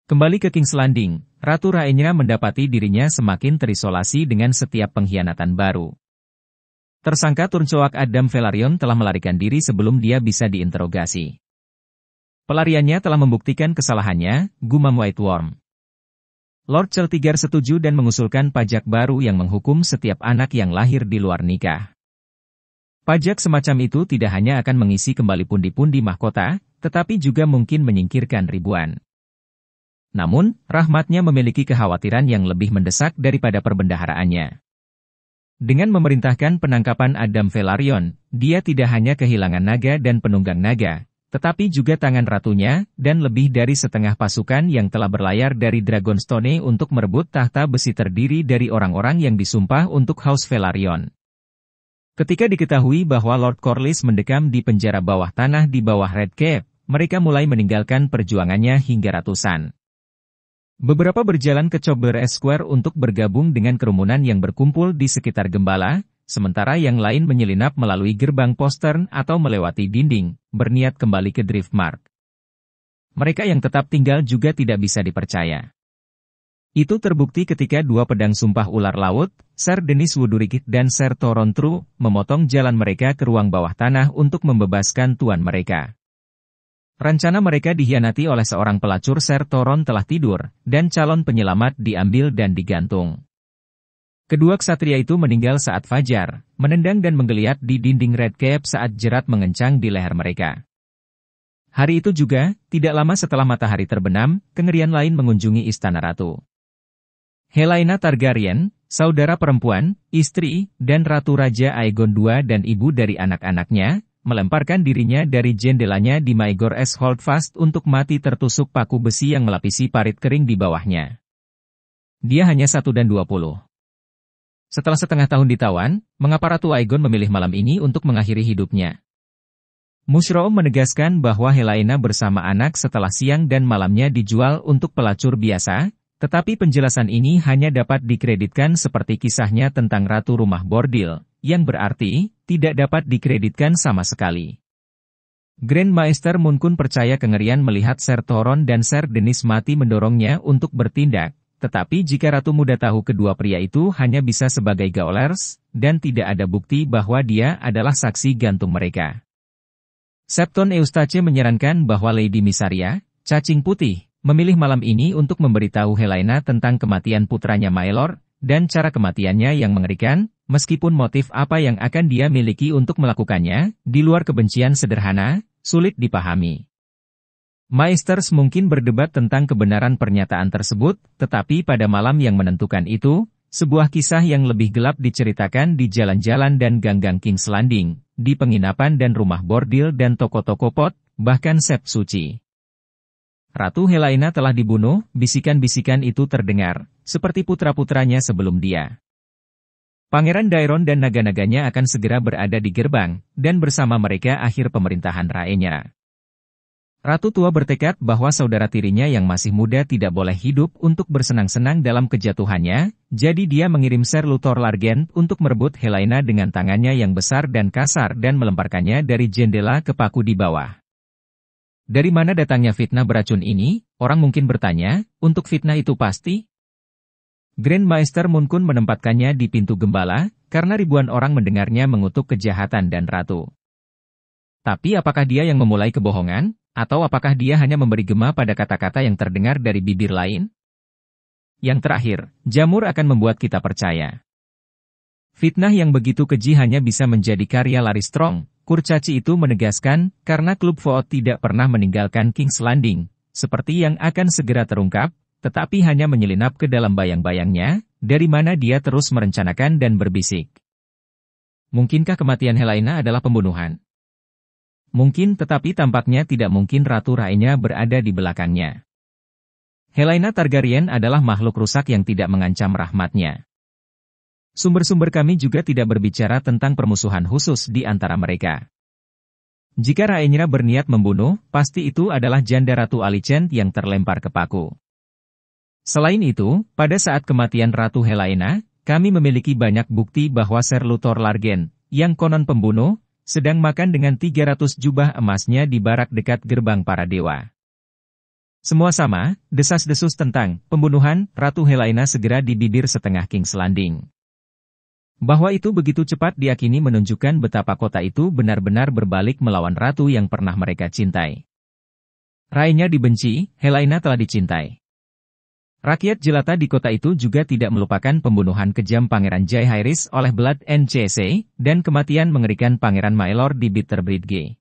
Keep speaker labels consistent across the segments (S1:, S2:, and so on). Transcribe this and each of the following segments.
S1: Kembali ke King's Landing, Ratu Rhaenyra mendapati dirinya semakin terisolasi dengan setiap pengkhianatan baru. Tersangka Turncoak Adam Velaryon telah melarikan diri sebelum dia bisa diinterogasi. Pelariannya telah membuktikan kesalahannya, gumam White Worm. Lord Celtigar setuju dan mengusulkan pajak baru yang menghukum setiap anak yang lahir di luar nikah. Pajak semacam itu tidak hanya akan mengisi kembali pundi-pundi mahkota, tetapi juga mungkin menyingkirkan ribuan. Namun, rahmatnya memiliki kekhawatiran yang lebih mendesak daripada perbendaharaannya. Dengan memerintahkan penangkapan Adam Velaryon, dia tidak hanya kehilangan naga dan penunggang naga, tetapi juga tangan ratunya, dan lebih dari setengah pasukan yang telah berlayar dari Dragonstone untuk merebut tahta besi terdiri dari orang-orang yang disumpah untuk House Velaryon. Ketika diketahui bahwa Lord Corlys mendekam di penjara bawah tanah di bawah Red Keep, mereka mulai meninggalkan perjuangannya hingga ratusan. Beberapa berjalan ke Chobber Square untuk bergabung dengan kerumunan yang berkumpul di sekitar gembala, sementara yang lain menyelinap melalui gerbang postern atau melewati dinding, berniat kembali ke Driftmark. Mereka yang tetap tinggal juga tidak bisa dipercaya. Itu terbukti ketika dua pedang sumpah ular laut, Ser Denys Wudurick dan Ser Toron True, memotong jalan mereka ke ruang bawah tanah untuk membebaskan tuan mereka. Rencana mereka dikhianati oleh seorang pelacur. Ser Toron telah tidur, dan calon penyelamat diambil dan digantung. Kedua ksatria itu meninggal saat fajar, menendang dan menggeliat di dinding Red Keep saat jerat mengencang di leher mereka. Hari itu juga, tidak lama setelah matahari terbenam, kengerian lain mengunjungi istana ratu. Helaena Targaryen, saudara perempuan, istri, dan Ratu Raja Aegon II dan ibu dari anak-anaknya, melemparkan dirinya dari jendelanya di Maegor Holdfast untuk mati tertusuk paku besi yang melapisi parit kering di bawahnya. Dia hanya 1 dan 20. Setelah setengah tahun ditawan, mengapa Ratu Aegon memilih malam ini untuk mengakhiri hidupnya? Mushroom menegaskan bahwa Helaena bersama anak setelah siang dan malamnya dijual untuk pelacur biasa, tetapi penjelasan ini hanya dapat dikreditkan seperti kisahnya tentang Ratu Rumah Bordil, yang berarti, tidak dapat dikreditkan sama sekali. Grand Maester Munkun percaya kengerian melihat Ser Toron dan Ser Denys mati mendorongnya untuk bertindak, tetapi jika Ratu Muda tahu kedua pria itu hanya bisa sebagai gaolers, dan tidak ada bukti bahwa dia adalah saksi gantung mereka. Septon Eustace menyarankan bahwa Lady Mysaria, cacing putih, memilih malam ini untuk memberitahu Helaena tentang kematian putranya Maelor, dan cara kematiannya yang mengerikan, meskipun motif apa yang akan dia miliki untuk melakukannya, di luar kebencian sederhana, sulit dipahami. Maesters mungkin berdebat tentang kebenaran pernyataan tersebut, tetapi pada malam yang menentukan itu, sebuah kisah yang lebih gelap diceritakan di jalan-jalan dan gang-gang King's Landing, di penginapan dan rumah bordil dan toko-toko pot, bahkan Sep Suci. Ratu Helaena telah dibunuh, bisikan-bisikan itu terdengar, seperti putra-putranya sebelum dia. Pangeran Daeron dan naga-naganya akan segera berada di gerbang, dan bersama mereka akhir pemerintahan Rhaenyra. Ratu tua bertekad bahwa saudara tirinya yang masih muda tidak boleh hidup untuk bersenang-senang dalam kejatuhannya, jadi dia mengirim Ser Luthor Largen untuk merebut Helaena dengan tangannya yang besar dan kasar dan melemparkannya dari jendela ke paku di bawah. Dari mana datangnya fitnah beracun ini? Orang mungkin bertanya, untuk fitnah itu pasti? Grand Maester Munkun menempatkannya di pintu gembala, karena ribuan orang mendengarnya mengutuk kejahatan dan ratu. Tapi apakah dia yang memulai kebohongan? Atau apakah dia hanya memberi gema pada kata-kata yang terdengar dari bibir lain? Yang terakhir, jamur akan membuat kita percaya. Fitnah yang begitu keji hanya bisa menjadi karya Larry Strong, kurcaci itu menegaskan, karena klub Voot tidak pernah meninggalkan King's Landing, seperti yang akan segera terungkap, tetapi hanya menyelinap ke dalam bayang-bayangnya, dari mana dia terus merencanakan dan berbisik. Mungkinkah kematian Helaena adalah pembunuhan? Mungkin, tetapi tampaknya tidak mungkin Ratu Rhaenyra berada di belakangnya. Helaena Targaryen adalah makhluk rusak yang tidak mengancam rahmatnya. Sumber-sumber kami juga tidak berbicara tentang permusuhan khusus di antara mereka. Jika Rhaenyra berniat membunuh, pasti itu adalah janda Ratu Alicent yang terlempar ke paku. Selain itu, pada saat kematian Ratu Helaena, kami memiliki banyak bukti bahwa Ser Luthor Largen, yang konon pembunuh, sedang makan dengan 300 jubah emasnya di barak dekat gerbang para dewa. Semua sama, desas-desus tentang pembunuhan Ratu Helena segera di bibir setengah King's Landing. Bahwa itu begitu cepat diakini menunjukkan betapa kota itu benar-benar berbalik melawan ratu yang pernah mereka cintai. Raihnya dibenci, Helena telah dicintai. Rakyat jelata di kota itu juga tidak melupakan pembunuhan kejam Pangeran Jaehaerys oleh Blood and Chaser, dan kematian mengerikan Pangeran Maelor di Bitterbridge.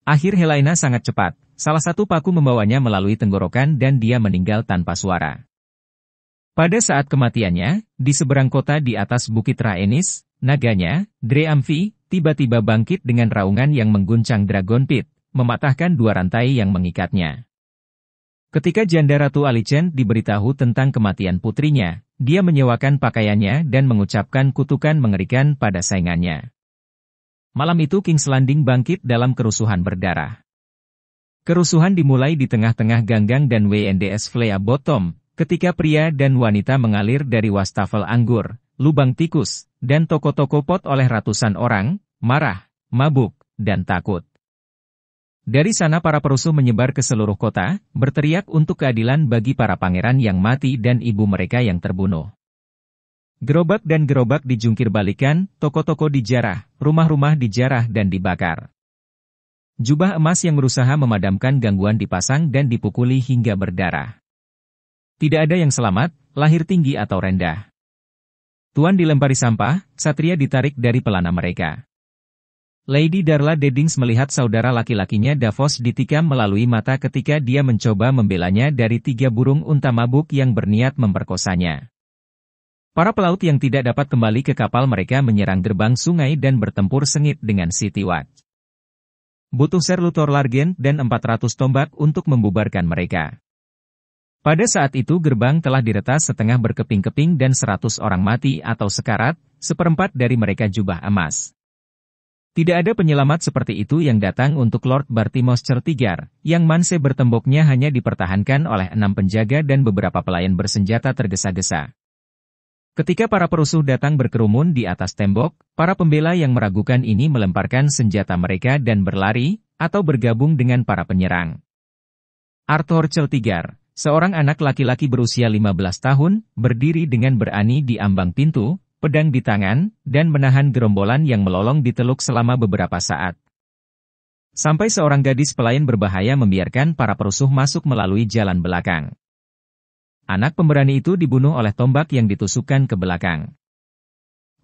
S1: Akhir Helena sangat cepat, salah satu paku membawanya melalui tenggorokan dan dia meninggal tanpa suara. Pada saat kematiannya, di seberang kota di atas Bukit Rhaenys, naganya, Dreamfi, tiba-tiba bangkit dengan raungan yang mengguncang Dragon Pit, mematahkan dua rantai yang mengikatnya. Ketika Janda Ratu Alicent diberitahu tentang kematian putrinya, dia menyewakan pakaiannya dan mengucapkan kutukan mengerikan pada saingannya. Malam itu King's Landing bangkit dalam kerusuhan berdarah. Kerusuhan dimulai di tengah-tengah ganggang dan WNDS Flea Bottom, ketika pria dan wanita mengalir dari wastafel anggur, lubang tikus, dan toko-toko pot oleh ratusan orang, marah, mabuk, dan takut. Dari sana para perusuh menyebar ke seluruh kota, berteriak untuk keadilan bagi para pangeran yang mati dan ibu mereka yang terbunuh. Gerobak dan gerobak dijungkir balikan, toko-toko dijarah, rumah-rumah dijarah dan dibakar. Jubah emas yang berusaha memadamkan gangguan dipasang dan dipukuli hingga berdarah. Tidak ada yang selamat, lahir tinggi atau rendah. Tuan dilempari sampah, satria ditarik dari pelana mereka. Lady Darla Deddings melihat saudara laki-lakinya Davos ditikam melalui mata ketika dia mencoba membelanya dari 3 burung unta mabuk yang berniat memperkosanya. Para pelaut yang tidak dapat kembali ke kapal mereka menyerang gerbang sungai dan bertempur sengit dengan City Watch. Butuh Ser Luthor Largen dan 400 tombak untuk membubarkan mereka. Pada saat itu gerbang telah diretas setengah berkeping-keping dan 100 orang mati atau sekarat, seperempat dari mereka jubah emas. Tidak ada penyelamat seperti itu yang datang untuk Lord Bartimos Certigar, yang manse bertemboknya hanya dipertahankan oleh 6 penjaga dan beberapa pelayan bersenjata tergesa-gesa. Ketika para perusuh datang berkerumun di atas tembok, para pembela yang meragukan ini melemparkan senjata mereka dan berlari, atau bergabung dengan para penyerang. Arthur Celtigar, seorang anak laki-laki berusia 15 tahun, berdiri dengan berani di ambang pintu, pedang di tangan, dan menahan gerombolan yang melolong di teluk selama beberapa saat. Sampai seorang gadis pelayan berbahaya membiarkan para perusuh masuk melalui jalan belakang. Anak pemberani itu dibunuh oleh tombak yang ditusukkan ke belakang.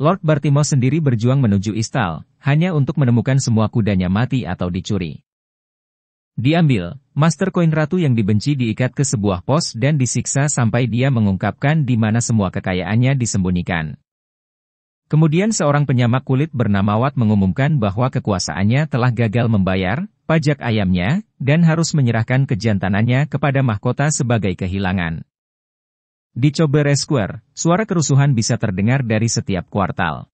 S1: Lord Bartimos sendiri berjuang menuju istal, hanya untuk menemukan semua kudanya mati atau dicuri. Diambil, Master Koin Ratu yang dibenci diikat ke sebuah pos dan disiksa sampai dia mengungkapkan di mana semua kekayaannya disembunyikan. Kemudian seorang penyamak kulit bernama Watt mengumumkan bahwa kekuasaannya telah gagal membayar pajak ayamnya, dan harus menyerahkan kejantanannya kepada mahkota sebagai kehilangan. Di Chobere Square, suara kerusuhan bisa terdengar dari setiap kuartal.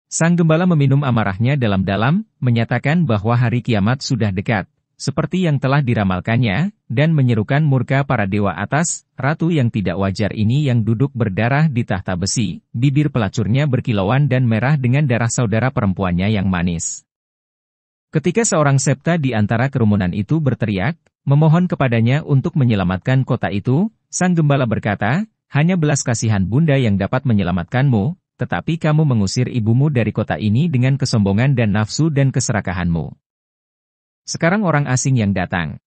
S1: Sang gembala meminum amarahnya dalam-dalam, menyatakan bahwa hari kiamat sudah dekat, seperti yang telah diramalkannya, dan menyerukan murka para dewa atas, ratu yang tidak wajar ini yang duduk berdarah di tahta besi, bibir pelacurnya berkilauan dan merah dengan darah saudara perempuannya yang manis. Ketika seorang septa di antara kerumunan itu berteriak, memohon kepadanya untuk menyelamatkan kota itu, sang gembala berkata, hanya belas kasihan bunda yang dapat menyelamatkanmu, tetapi kamu mengusir ibumu dari kota ini dengan kesombongan dan nafsu dan keserakahanmu. Sekarang orang asing yang datang.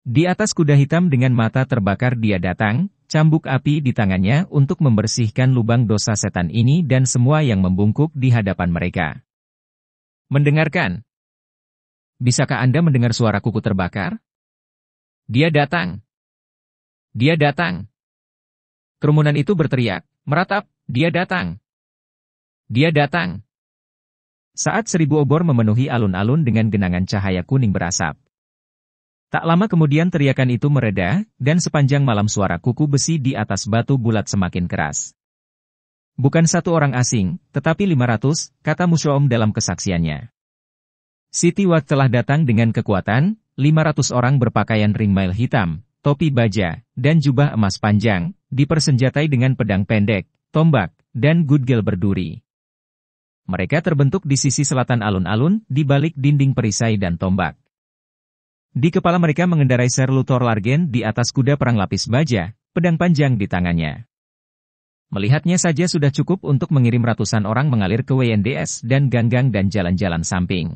S1: Di atas kuda hitam dengan mata terbakar dia datang, cambuk api di tangannya untuk membersihkan lubang dosa setan ini dan semua yang membungkuk di hadapan mereka. Mendengarkan. Bisakah Anda mendengar suara kuku terbakar? Dia datang. Dia datang. Kerumunan itu berteriak, meratap, dia datang. Dia datang. Saat 1000 obor memenuhi alun-alun dengan genangan cahaya kuning berasap. Tak lama kemudian teriakan itu mereda, dan sepanjang malam suara kuku besi di atas batu bulat semakin keras. Bukan satu orang asing, tetapi 500, kata Mushoom dalam kesaksiannya. City Watch telah datang dengan kekuatan, 500 orang berpakaian ringmail hitam, topi baja, dan jubah emas panjang, dipersenjatai dengan pedang pendek, tombak, dan gudgel berduri. Mereka terbentuk di sisi selatan alun-alun, di balik dinding perisai dan tombak. Di kepala mereka mengendarai Ser Luthor Largen di atas kuda perang lapis baja, pedang panjang di tangannya. Melihatnya saja sudah cukup untuk mengirim ratusan orang mengalir ke WNDS dan gang-gang dan jalan-jalan samping.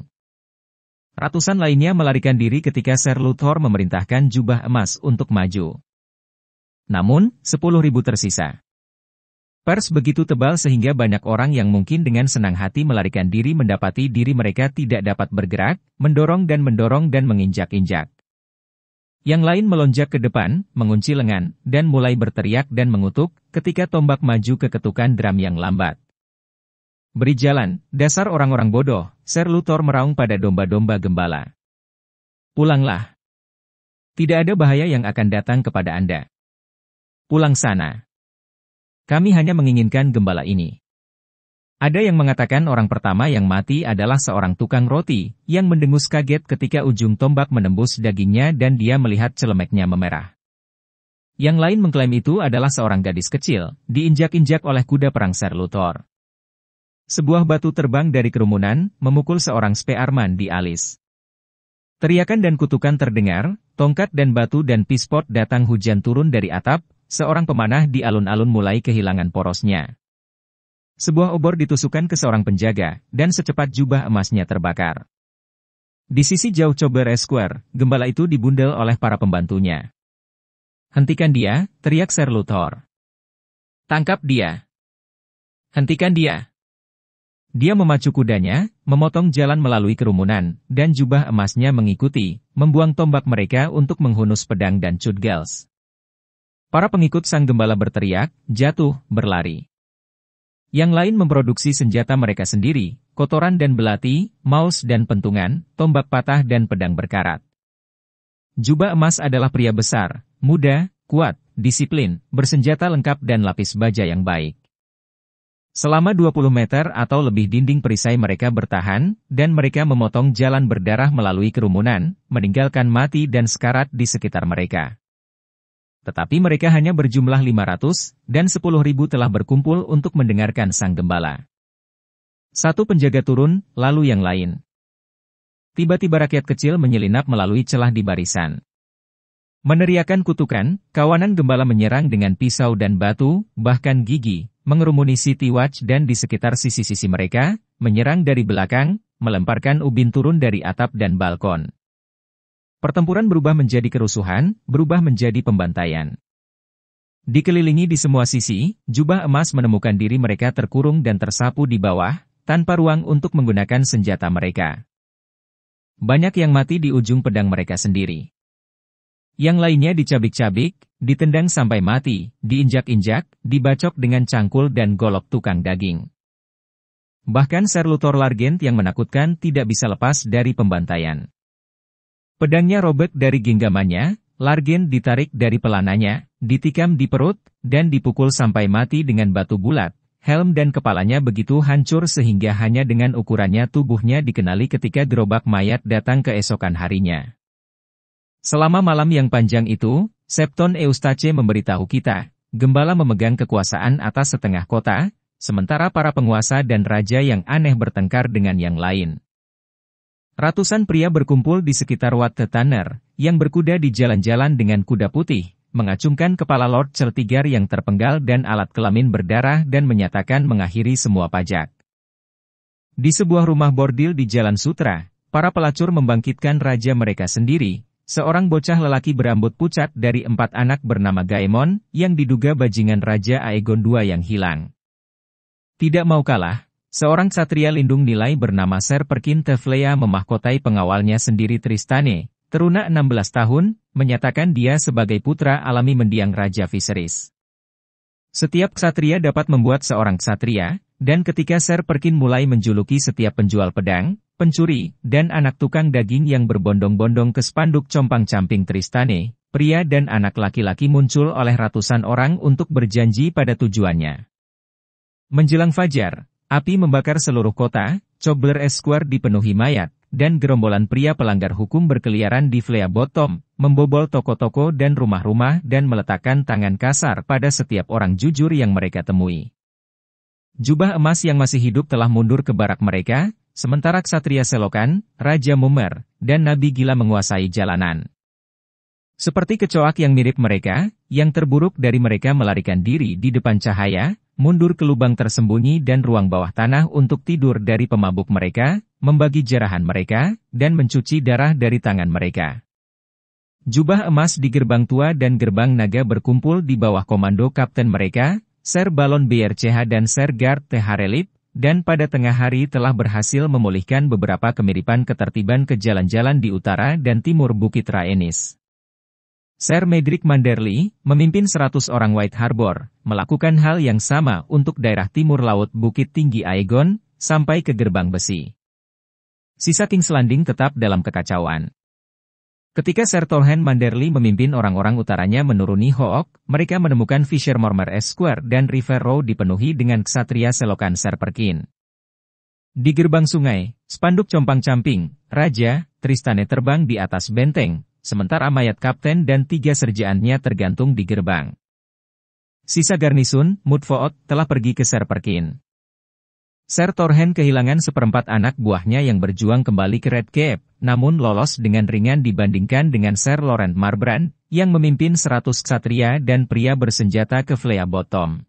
S1: Ratusan lainnya melarikan diri ketika Ser Luthor memerintahkan jubah emas untuk maju. Namun, 10.000 tersisa. Pers begitu tebal sehingga banyak orang yang mungkin dengan senang hati melarikan diri mendapati diri mereka tidak dapat bergerak, mendorong dan menginjak-injak. Yang lain melonjak ke depan, mengunci lengan, dan mulai berteriak dan mengutuk ketika tombak maju ke ketukan drum yang lambat. Beri jalan, dasar orang-orang bodoh, Ser Luthor meraung pada domba-domba gembala. Pulanglah. Tidak ada bahaya yang akan datang kepada Anda. Pulang sana. Kami hanya menginginkan gembala ini. Ada yang mengatakan orang pertama yang mati adalah seorang tukang roti, yang mendengus kaget ketika ujung tombak menembus dagingnya dan dia melihat celemeknya memerah. Yang lain mengklaim itu adalah seorang gadis kecil, diinjak-injak oleh kuda perang Ser Luthor. Sebuah batu terbang dari kerumunan, memukul seorang spearman di alis. Teriakan dan kutukan terdengar, tongkat dan batu dan pispot datang hujan turun dari atap, seorang pemanah di alun-alun mulai kehilangan porosnya. Sebuah obor ditusukkan ke seorang penjaga, dan secepat jubah emasnya terbakar. Di sisi jauh Chobler Square, gembala itu dibundel oleh para pembantunya. Hentikan dia, teriak Ser Luthor. Tangkap dia. Hentikan dia. Dia memacu kudanya, memotong jalan melalui kerumunan, dan jubah emasnya mengikuti, membuang tombak mereka untuk menghunus pedang dan cutgals. Para pengikut sang gembala berteriak, jatuh, berlari. Yang lain memproduksi senjata mereka sendiri, kotoran dan belati, maus dan pentungan, tombak patah dan pedang berkarat. Jubah emas adalah pria besar, muda, kuat, disiplin, bersenjata lengkap dan lapis baja yang baik. Selama 20 meter atau lebih dinding perisai mereka bertahan, dan mereka memotong jalan berdarah melalui kerumunan, meninggalkan mati dan sekarat di sekitar mereka. Tetapi mereka hanya berjumlah 500, dan 10.000 telah berkumpul untuk mendengarkan sang gembala. Satu penjaga turun, lalu yang lain. Tiba-tiba rakyat kecil menyelinap melalui celah di barisan. Meneriakan kutukan, kawanan gembala menyerang dengan pisau dan batu, bahkan gigi, mengerumuni City Watch dan di sekitar sisi-sisi mereka, menyerang dari belakang, melemparkan ubin turun dari atap dan balkon. Pertempuran berubah menjadi kerusuhan, berubah menjadi pembantaian. Dikelilingi di semua sisi, jubah emas menemukan diri mereka terkurung dan tersapu di bawah, tanpa ruang untuk menggunakan senjata mereka. Banyak yang mati di ujung pedang mereka sendiri. Yang lainnya dicabik-cabik, ditendang sampai mati, diinjak-injak, dibacok dengan cangkul dan golok tukang daging. Bahkan Ser Luthor Largen yang menakutkan tidak bisa lepas dari pembantaian. Pedangnya robek dari genggamannya, Largen ditarik dari pelananya, ditikam di perut, dan dipukul sampai mati dengan batu bulat. Helm dan kepalanya begitu hancur sehingga hanya dengan ukurannya tubuhnya dikenali ketika gerobak mayat datang keesokan harinya. Selama malam yang panjang itu, Septon Eustace memberitahu kita, gembala memegang kekuasaan atas setengah kota, sementara para penguasa dan raja yang aneh bertengkar dengan yang lain. Ratusan pria berkumpul di sekitar Wat the Tanner, yang berkuda di jalan-jalan dengan kuda putih, mengacungkan kepala Lord Celtigar yang terpenggal dan alat kelamin berdarah dan menyatakan mengakhiri semua pajak. Di sebuah rumah bordil di Jalan Sutra, para pelacur membangkitkan raja mereka sendiri, seorang bocah lelaki berambut pucat dari 4 anak bernama Gaemon, yang diduga bajingan Raja Aegon II yang hilang. Tidak mau kalah, seorang ksatria lindung nilai bernama Ser Perkin Teflea memahkotai pengawalnya sendiri Tristane, teruna 16 tahun, menyatakan dia sebagai putra alami mendiang Raja Viserys. Setiap ksatria dapat membuat seorang ksatria, dan ketika Ser Perkin mulai menjuluki setiap penjual pedang, pencuri, dan anak tukang daging yang berbondong-bondong ke spanduk compang-camping Tristane, pria dan anak laki-laki muncul oleh ratusan orang untuk berjanji pada tujuannya. Menjelang fajar, api membakar seluruh kota, Chobler Square dipenuhi mayat, dan gerombolan pria pelanggar hukum berkeliaran di Flea Bottom, membobol toko-toko dan rumah-rumah dan meletakkan tangan kasar pada setiap orang jujur yang mereka temui. Jubah emas yang masih hidup telah mundur ke barak mereka, sementara ksatria Selokan, Raja Mumer, dan Nabi Gila menguasai jalanan. Seperti kecoak yang mirip mereka, yang terburuk dari mereka melarikan diri di depan cahaya, mundur ke lubang tersembunyi dan ruang bawah tanah untuk tidur dari pemabuk mereka, membagi jarahan mereka, dan mencuci darah dari tangan mereka. Jubah emas di gerbang tua dan gerbang naga berkumpul di bawah komando kapten mereka, Ser Balon BRCH dan Ser Gard T. Harelit, dan pada tengah hari telah berhasil memulihkan beberapa kemiripan ketertiban ke jalan-jalan di utara dan timur Bukit Rhaenys. Ser Medric Manderly, memimpin 100 orang White Harbor, melakukan hal yang sama untuk daerah timur laut Bukit Tinggi Aegon, sampai ke Gerbang Besi. Sisa King's Landing tetap dalam kekacauan. Ketika Ser Torhen Manderly memimpin orang-orang utaranya menuruni Hook, mereka menemukan Fisher-Mormer Square dan River Row dipenuhi dengan ksatria Selokan Ser Perkin. Di gerbang sungai, spanduk compang-camping, Raja Tristane terbang di atas benteng, sementara mayat kapten dan 3 serjaannya tergantung di gerbang. Sisa garnisun, Mudfoot, telah pergi ke Ser Perkin. Ser Torhen kehilangan seperempat anak buahnya yang berjuang kembali ke Red Cape, namun lolos dengan ringan dibandingkan dengan Ser Laurent Marbrand, yang memimpin 100 ksatria dan pria bersenjata ke Flea Bottom.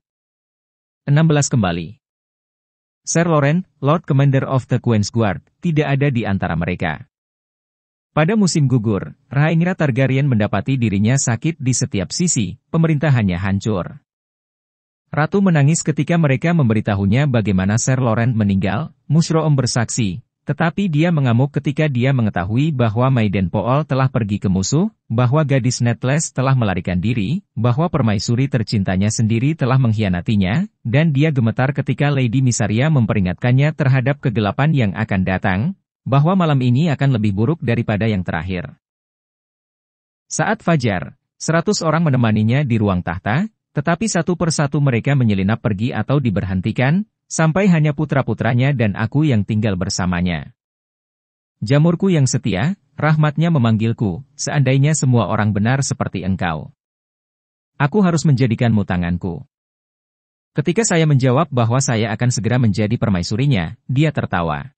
S1: 16 kembali. Ser Laurent, Lord Commander of the Queen's Guard, tidak ada di antara mereka. Pada musim gugur, Rhaenyra Targaryen mendapati dirinya sakit di setiap sisi, pemerintahannya hancur. Ratu menangis ketika mereka memberitahunya bagaimana Ser Laurent meninggal, Mushroom bersaksi, tetapi dia mengamuk ketika dia mengetahui bahwa Maiden Pool telah pergi ke musuh, bahwa gadis Netless telah melarikan diri, bahwa permaisuri tercintanya sendiri telah mengkhianatinya, dan dia gemetar ketika Lady Mysaria memperingatkannya terhadap kegelapan yang akan datang, bahwa malam ini akan lebih buruk daripada yang terakhir. Saat fajar, 100 orang menemaninya di ruang tahta, tetapi satu persatu mereka menyelinap pergi atau diberhentikan, sampai hanya putra-putranya dan aku yang tinggal bersamanya. Jamurku yang setia, rahmatnya memanggilku, seandainya semua orang benar seperti engkau. Aku harus menjadikanmu tanganku. Ketika saya menjawab bahwa saya akan segera menjadi permaisurinya, dia tertawa.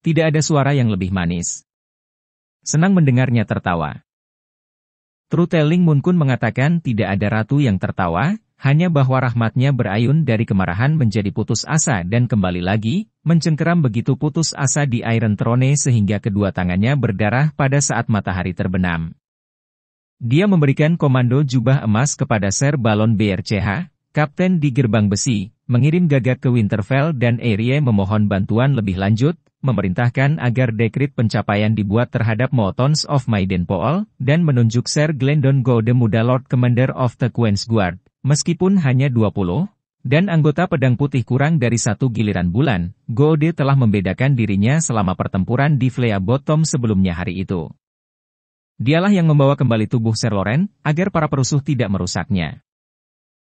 S1: Tidak ada suara yang lebih manis. Senang mendengarnya tertawa. Trutelling Munkun mengatakan tidak ada ratu yang tertawa, hanya bahwa rahmatnya berayun dari kemarahan menjadi putus asa dan kembali lagi, mencengkeram begitu putus asa di Iron Throne sehingga kedua tangannya berdarah pada saat matahari terbenam. Dia memberikan komando jubah emas kepada Ser Balon BRCH, kapten di Gerbang Besi, mengirim gagak ke Winterfell dan Aerie memohon bantuan lebih lanjut, memerintahkan agar dekrit pencapaian dibuat terhadap Mountains of Maidenpool, dan menunjuk Ser Glendon Gode muda Lord Commander of the Queen's Guard, meskipun hanya 20, dan anggota Pedang Putih kurang dari 1 giliran bulan, Gode telah membedakan dirinya selama pertempuran di Flea Bottom sebelumnya hari itu. Dialah yang membawa kembali tubuh Ser Laurent, agar para perusuh tidak merusaknya.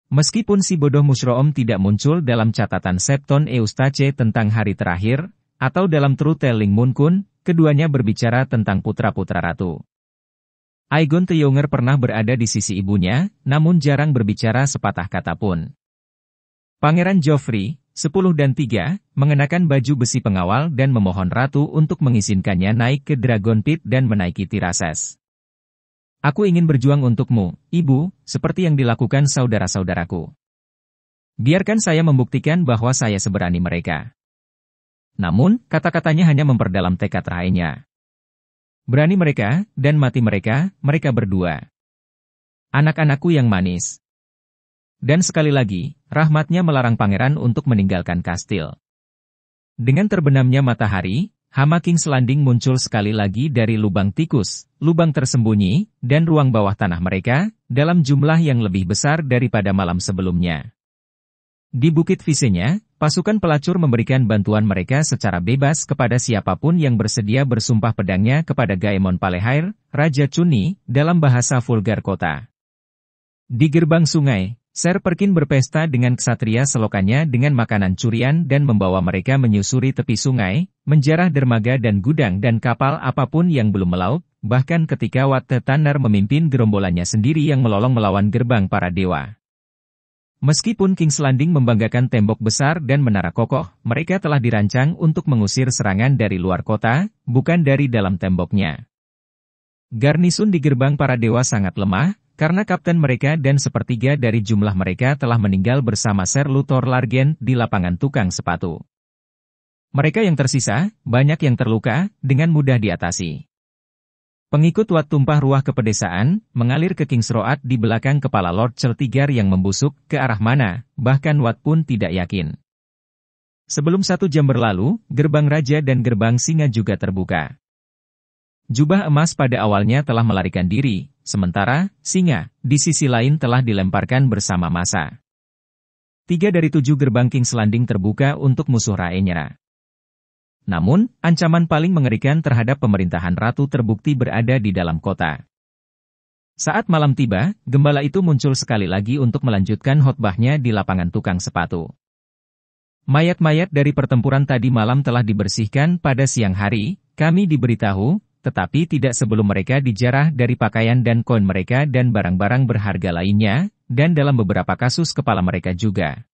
S1: Meskipun si bodoh Mushroom tidak muncul dalam catatan Septon Eustace tentang hari terakhir, atau dalam Trutelling Munkun, keduanya berbicara tentang putra-putra ratu. Aegon the Younger pernah berada di sisi ibunya, namun jarang berbicara sepatah kata pun. Pangeran Joffrey, 10 dan 3, mengenakan baju besi pengawal dan memohon ratu untuk mengizinkannya naik ke Dragon Pit dan menaiki Tirases. Aku ingin berjuang untukmu, ibu, seperti yang dilakukan saudara-saudaraku. Biarkan saya membuktikan bahwa saya seberani mereka. Namun, kata-katanya hanya memperdalam tekad Rhaenya. Berani mereka, dan mati mereka, mereka berdua. Anak-anakku yang manis. Dan sekali lagi, rahmatnya melarang pangeran untuk meninggalkan kastil. Dengan terbenamnya matahari, hama King's Landing muncul sekali lagi dari lubang tikus, lubang tersembunyi, dan ruang bawah tanah mereka, dalam jumlah yang lebih besar daripada malam sebelumnya. Di Bukit Visenya, pasukan pelacur memberikan bantuan mereka secara bebas kepada siapapun yang bersedia bersumpah pedangnya kepada Gaemon Palehair, Raja Chunni, dalam bahasa vulgar kota. Di gerbang sungai, Ser Perkin berpesta dengan ksatria selokannya dengan makanan curian dan membawa mereka menyusuri tepi sungai, menjarah dermaga dan gudang dan kapal apapun yang belum melaut, bahkan ketika Wat the Tanner memimpin gerombolannya sendiri yang melolong melawan gerbang para dewa. Meskipun King's Landing membanggakan tembok besar dan menara kokoh, mereka telah dirancang untuk mengusir serangan dari luar kota, bukan dari dalam temboknya. Garnisun di gerbang para dewa sangat lemah, karena kapten mereka dan sepertiga dari jumlah mereka telah meninggal bersama Ser Luthor Largen di lapangan tukang sepatu. Mereka yang tersisa, banyak yang terluka, dengan mudah diatasi. Pengikut Wat tumpah ruah ke pedesaan, mengalir ke King's Road di belakang kepala Lord Celtigar yang membusuk, ke arah mana, bahkan Wat pun tidak yakin. Sebelum 1 jam berlalu, gerbang raja dan gerbang singa juga terbuka. Jubah emas pada awalnya telah melarikan diri, sementara, singa, di sisi lain telah dilemparkan bersama massa. 3 dari 7 gerbang King's Landing terbuka untuk musuh Rhaenyra. Namun, ancaman paling mengerikan terhadap pemerintahan ratu terbukti berada di dalam kota. Saat malam tiba, gembala itu muncul sekali lagi untuk melanjutkan khotbahnya di lapangan tukang sepatu. Mayat-mayat dari pertempuran tadi malam telah dibersihkan pada siang hari, kami diberitahu, tetapi tidak sebelum mereka dijarah dari pakaian dan koin mereka dan barang-barang berharga lainnya, dan dalam beberapa kasus kepala mereka juga.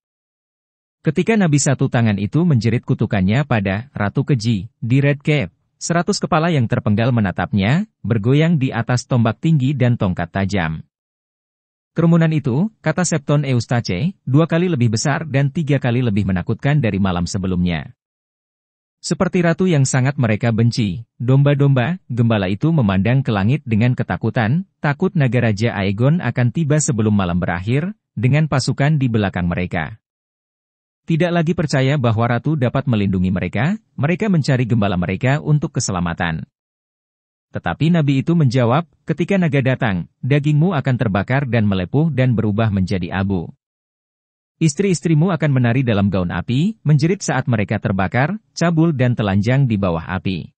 S1: Ketika Nabi Satu Tangan itu menjerit kutukannya pada Ratu Keji, di Red Cave, 100 kepala yang terpenggal menatapnya, bergoyang di atas tombak tinggi dan tongkat tajam. Kerumunan itu, kata Septon Eustace, 2 kali lebih besar dan 3 kali lebih menakutkan dari malam sebelumnya. Seperti ratu yang sangat mereka benci, domba-domba, gembala itu memandang ke langit dengan ketakutan, takut naga Raja Aegon akan tiba sebelum malam berakhir, dengan pasukan di belakang mereka. Tidak lagi percaya bahwa ratu dapat melindungi mereka, mereka mencari gembala mereka untuk keselamatan. Tetapi nabi itu menjawab, ketika naga datang, dagingmu akan terbakar dan melepuh dan berubah menjadi abu. Istri-istrimu akan menari dalam gaun api, menjerit saat mereka terbakar, cabul dan telanjang di bawah api.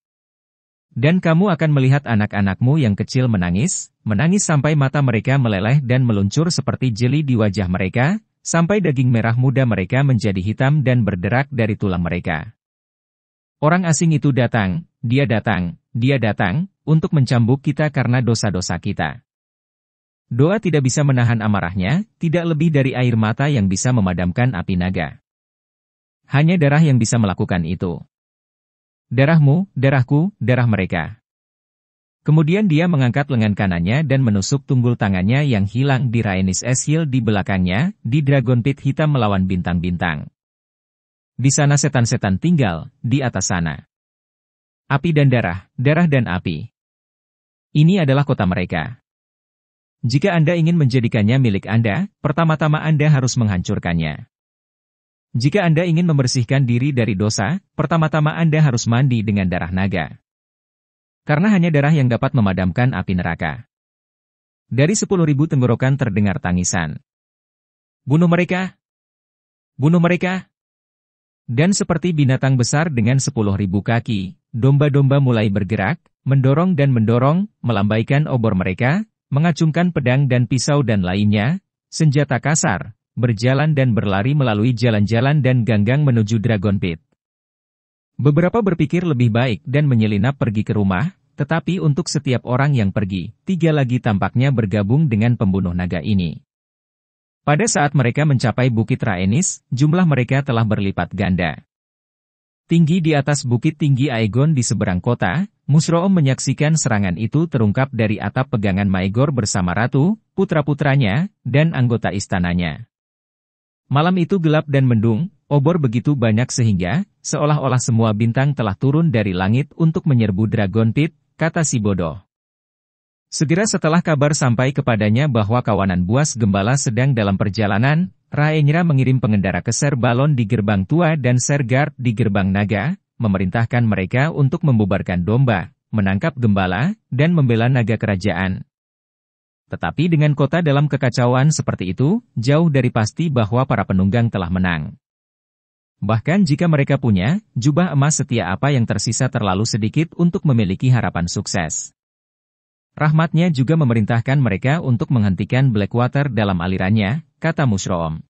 S1: Dan kamu akan melihat anak-anakmu yang kecil menangis, menangis sampai mata mereka meleleh dan meluncur seperti jeli di wajah mereka, sampai daging merah muda mereka menjadi hitam dan berderak dari tulang mereka. Orang asing itu datang, dia datang, untuk mencambuk kita karena dosa-dosa kita. Doa tidak bisa menahan amarahnya, tidak lebih dari air mata yang bisa memadamkan api naga. Hanya darah yang bisa melakukan itu. Darahmu, darahku, darah mereka. Kemudian dia mengangkat lengan kanannya dan menusuk tunggul tangannya yang hilang di Rhaenys Eshiel di belakangnya, di Dragon Pit hitam melawan bintang-bintang. Di sana setan-setan tinggal, di atas sana. Api dan darah, darah dan api. Ini adalah kota mereka. Jika Anda ingin menjadikannya milik Anda, pertama-tama Anda harus menghancurkannya. Jika Anda ingin membersihkan diri dari dosa, pertama-tama Anda harus mandi dengan darah naga. Karena hanya darah yang dapat memadamkan api neraka. Dari 10.000 tenggorokan terdengar tangisan. Bunuh mereka! Bunuh mereka! Dan seperti binatang besar dengan 10.000 kaki, domba-domba mulai bergerak, mendorong, melambaikan obor mereka, mengacungkan pedang dan pisau dan lainnya, senjata kasar, berjalan dan berlari melalui jalan-jalan dan ganggang menuju Dragon Pit. Beberapa berpikir lebih baik dan menyelinap pergi ke rumah, tetapi untuk setiap orang yang pergi, 3 lagi tampaknya bergabung dengan pembunuh naga ini. Pada saat mereka mencapai Bukit Rhaenys, jumlah mereka telah berlipat ganda. Tinggi di atas Bukit Tinggi Aegon di seberang kota, Musroom menyaksikan serangan itu terungkap dari atap pegangan Maegor bersama ratu, putra-putranya, dan anggota istananya. Malam itu gelap dan mendung, obor begitu banyak sehingga, seolah-olah semua bintang telah turun dari langit untuk menyerbu Dragon Pit, kata si bodoh. Segera setelah kabar sampai kepadanya bahwa kawanan buas gembala sedang dalam perjalanan, Rhaenyra mengirim pengendara ke Ser Balon di gerbang tua dan Ser Guard di gerbang naga, memerintahkan mereka untuk membubarkan domba, menangkap gembala, dan membela naga kerajaan. Tetapi dengan kota dalam kekacauan seperti itu, jauh dari pasti bahwa para penunggang telah menang. Bahkan jika mereka punya, jubah emas setia apa yang tersisa terlalu sedikit untuk memiliki harapan sukses. Rahmatnya juga memerintahkan mereka untuk menghentikan Blackwater dalam alirannya, kata Musroom.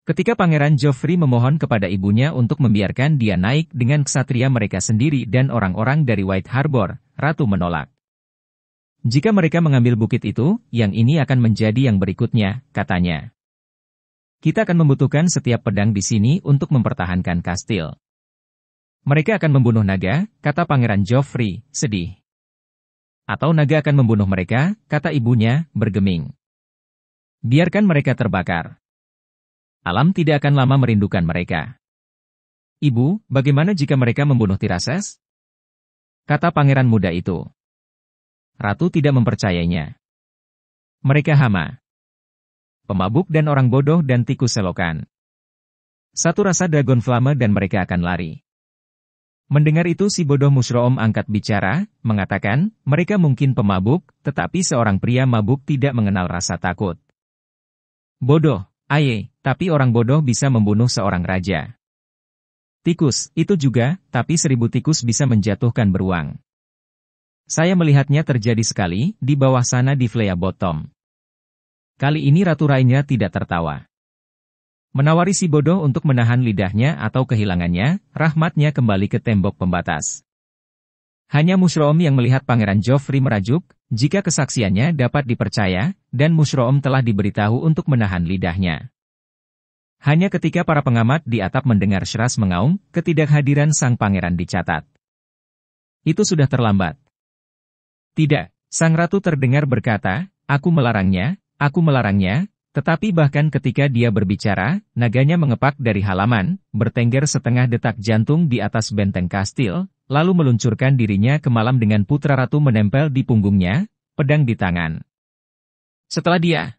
S1: Ketika Pangeran Joffrey memohon kepada ibunya untuk membiarkan dia naik dengan ksatria mereka sendiri dan orang-orang dari White Harbor, Ratu menolak. Jika mereka mengambil bukit itu, yang ini akan menjadi yang berikutnya, katanya. Kita akan membutuhkan setiap pedang di sini untuk mempertahankan kastil. Mereka akan membunuh naga, kata Pangeran Joffrey, sedih. Atau naga akan membunuh mereka, kata ibunya, bergeming. Biarkan mereka terbakar. Alam tidak akan lama merindukan mereka. Ibu, bagaimana jika mereka membunuh Tirases? Kata pangeran muda itu. Ratu tidak mempercayainya. Mereka hama, pemabuk dan orang bodoh dan tikus selokan. Satu rasa dragon flame dan mereka akan lari. Mendengar itu si bodoh Mushroom angkat bicara, mengatakan, mereka mungkin pemabuk, tetapi seorang pria mabuk tidak mengenal rasa takut. Bodoh, aye, tapi orang bodoh bisa membunuh seorang raja. Tikus, itu juga, tapi 1000 tikus bisa menjatuhkan beruang. Saya melihatnya terjadi sekali, di bawah sana di Flea Bottom. Kali ini Ratu Rhaenyra tidak tertawa. Menawari si bodoh untuk menahan lidahnya atau kehilangannya, rahmatnya kembali ke tembok pembatas. Hanya Mushroom yang melihat Pangeran Joffrey merajuk, jika kesaksiannya dapat dipercaya, dan Mushroom telah diberitahu untuk menahan lidahnya. Hanya ketika para pengamat di atap mendengar Shras mengaum, ketidakhadiran sang pangeran dicatat. Itu sudah terlambat. Tidak, sang ratu terdengar berkata, aku melarangnya, tetapi bahkan ketika dia berbicara, naganya mengepak dari halaman, bertengger setengah detak jantung di atas benteng kastil, lalu meluncurkan dirinya ke malam dengan putra ratu menempel di punggungnya, pedang di tangan. Setelah dia,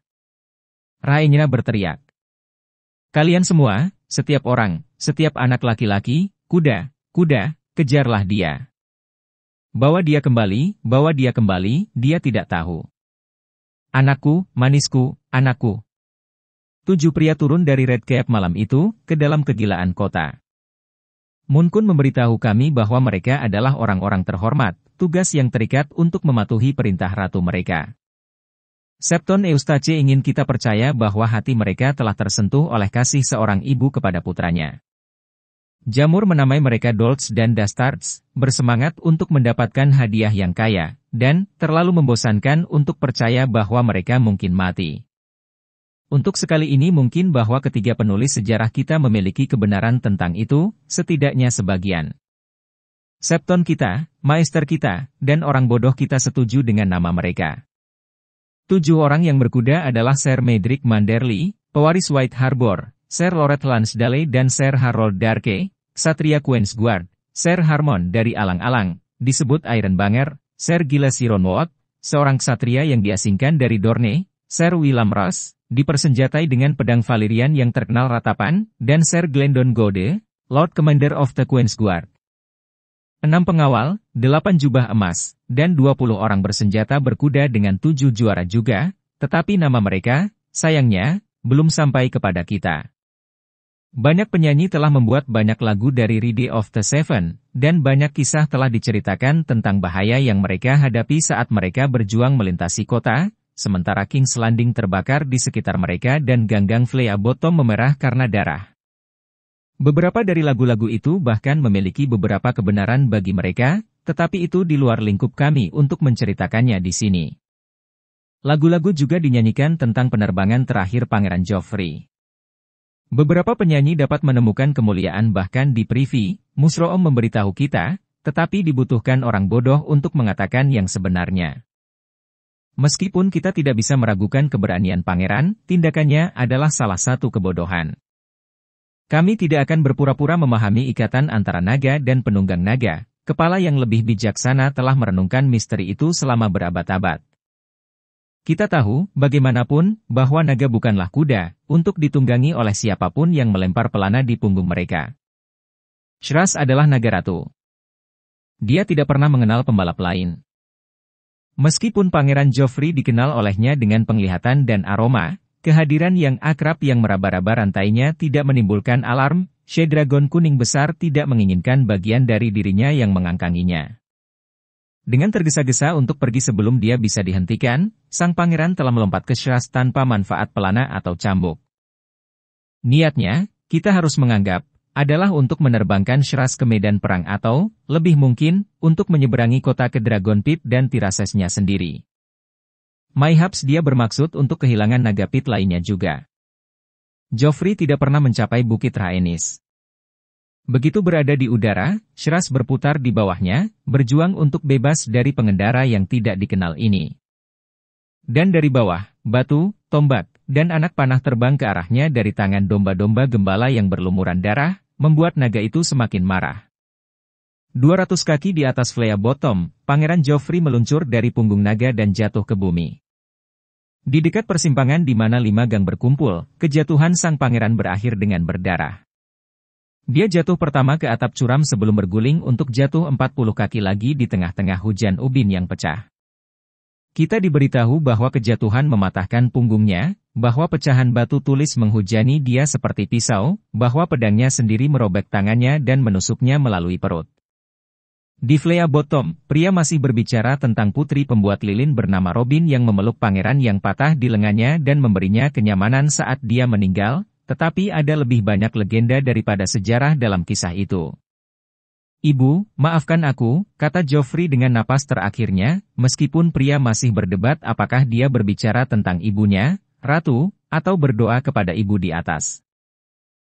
S1: Rhaenyra berteriak. Kalian semua, setiap orang, setiap anak laki-laki, kuda, kejarlah dia. Bawa dia kembali, dia tidak tahu. Anakku, manisku, anakku. 7 pria turun dari Red Keep malam itu, ke dalam kegilaan kota. Munkun memberitahu kami bahwa mereka adalah orang-orang terhormat, tugas yang terikat untuk mematuhi perintah ratu mereka. Septon Eustace ingin kita percaya bahwa hati mereka telah tersentuh oleh kasih seorang ibu kepada putranya. Jamur menamai mereka Dolts dan Dastards, bersemangat untuk mendapatkan hadiah yang kaya, dan terlalu membosankan untuk percaya bahwa mereka mungkin mati. Untuk sekali ini mungkin bahwa ketiga penulis sejarah kita memiliki kebenaran tentang itu, setidaknya sebagian. Septon kita, Maester kita, dan orang bodoh kita setuju dengan nama mereka. 7 orang yang berkuda adalah Ser Medric Manderly, pewaris White Harbor, Ser Loret Lansdale dan Ser Harold Darke, Ksatria Queensguard, Ser Harmon dari Alang-Alang, disebut Iron Banger, Ser Giles Ronwood, seorang ksatria yang diasingkan dari Dorne, Ser Willam Ross, dipersenjatai dengan pedang Valyrian yang terkenal ratapan, dan Ser Glendon Gode, Lord Commander of the Queensguard. 6 pengawal, 8 jubah emas, dan 20 orang bersenjata berkuda dengan 7 juara juga, tetapi nama mereka, sayangnya, belum sampai kepada kita. Banyak penyanyi telah membuat banyak lagu dari Ride of the Seven, dan banyak kisah telah diceritakan tentang bahaya yang mereka hadapi saat mereka berjuang melintasi kota, sementara King's Landing terbakar di sekitar mereka dan ganggang Flea Bottom memerah karena darah. Beberapa dari lagu-lagu itu bahkan memiliki beberapa kebenaran bagi mereka, tetapi itu di luar lingkup kami untuk menceritakannya di sini. Lagu-lagu juga dinyanyikan tentang penerbangan terakhir Pangeran Joffrey. Beberapa penyanyi dapat menemukan kemuliaan bahkan di privy, Mushroom memberitahu kita, tetapi dibutuhkan orang bodoh untuk mengatakan yang sebenarnya. Meskipun kita tidak bisa meragukan keberanian pangeran, tindakannya adalah salah satu kebodohan. Kami tidak akan berpura-pura memahami ikatan antara naga dan penunggang naga. Kepala yang lebih bijaksana telah merenungkan misteri itu selama berabad-abad. Kita tahu, bagaimanapun, bahwa naga bukanlah kuda, untuk ditunggangi oleh siapapun yang melempar pelana di punggung mereka. Shras adalah naga ratu. Dia tidak pernah mengenal pembalap lain. Meskipun Pangeran Joffrey dikenal olehnya dengan penglihatan dan aroma, kehadiran yang akrab yang meraba-raba rantainya tidak menimbulkan alarm, She-Dragon kuning besar tidak menginginkan bagian dari dirinya yang mengangkanginya. Dengan tergesa-gesa untuk pergi sebelum dia bisa dihentikan, sang pangeran telah melompat ke Shras tanpa manfaat pelana atau cambuk. Niatnya, kita harus menganggap, adalah untuk menerbangkan Shras ke medan perang atau, lebih mungkin, untuk menyeberangi kota ke Dragon Pit dan Tirasesnya sendiri. Mayhaps dia bermaksud untuk kehilangan naga pit lainnya juga. Joffrey tidak pernah mencapai Bukit Rhaenys. Begitu berada di udara, Shiraz berputar di bawahnya, berjuang untuk bebas dari pengendara yang tidak dikenal ini. Dan dari bawah, batu, tombak, dan anak panah terbang ke arahnya dari tangan domba-domba gembala yang berlumuran darah, membuat naga itu semakin marah. 200 kaki di atas Flea Bottom, Pangeran Joffrey meluncur dari punggung naga dan jatuh ke bumi. Di dekat persimpangan di mana 5 gang berkumpul, kejatuhan sang pangeran berakhir dengan berdarah. Dia jatuh pertama ke atap curam sebelum berguling untuk jatuh 40 kaki lagi di tengah-tengah hujan ubin yang pecah. Kita diberitahu bahwa kejatuhan mematahkan punggungnya, bahwa pecahan batu tulis menghujani dia seperti pisau, bahwa pedangnya sendiri merobek tangannya dan menusuknya melalui perut. Di Flea Bottom, pria masih berbicara tentang putri pembuat lilin bernama Robin yang memeluk pangeran yang patah di lengannya dan memberinya kenyamanan saat dia meninggal, tetapi ada lebih banyak legenda daripada sejarah dalam kisah itu. Ibu, maafkan aku, kata Joffrey dengan napas terakhirnya, meskipun pria masih berdebat apakah dia berbicara tentang ibunya, ratu, atau berdoa kepada ibu di atas.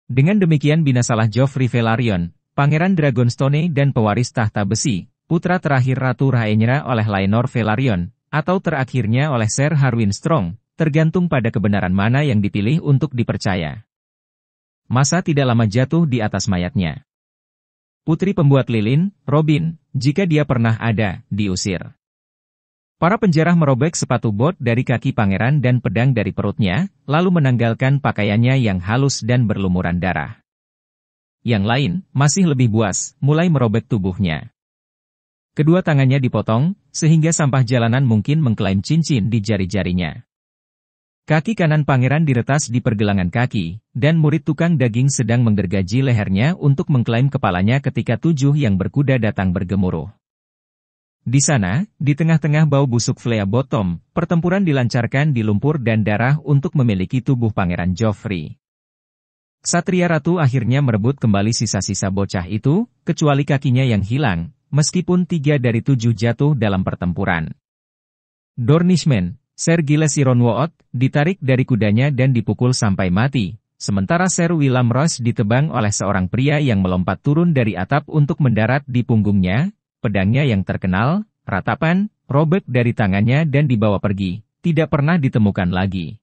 S1: Dengan demikian binasalah Joffrey Velaryon, Pangeran Dragonstone dan pewaris tahta besi, putra terakhir Ratu Rhaenyra oleh Laenor Velaryon, atau terakhirnya oleh Ser Harwin Strong, tergantung pada kebenaran mana yang dipilih untuk dipercaya. Masa tidak lama jatuh di atas mayatnya. Putri pembuat lilin, Robin, jika dia pernah ada, diusir. Para penjarah merobek sepatu bot dari kaki pangeran dan pedang dari perutnya, lalu menanggalkan pakaiannya yang halus dan berlumuran darah. Yang lain, masih lebih buas, mulai merobek tubuhnya. Kedua tangannya dipotong, sehingga sampah jalanan mungkin mengklaim cincin di jari-jarinya. Kaki kanan pangeran diretas di pergelangan kaki, dan murid tukang daging sedang menggergaji lehernya untuk mengklaim kepalanya ketika 7 yang berkuda datang bergemuruh. Di sana, di tengah-tengah bau busuk Flea Bottom, pertempuran dilancarkan di lumpur dan darah untuk memiliki tubuh Pangeran Joffrey. Ksatria Ratu akhirnya merebut kembali sisa-sisa bocah itu, kecuali kakinya yang hilang, meskipun 3 dari 7 jatuh dalam pertempuran. Dornishman, Ser Giles Ironwood, ditarik dari kudanya dan dipukul sampai mati, sementara Ser Willam Ross ditebang oleh seorang pria yang melompat turun dari atap untuk mendarat di punggungnya, pedangnya yang terkenal, ratapan, robek dari tangannya dan dibawa pergi, tidak pernah ditemukan lagi.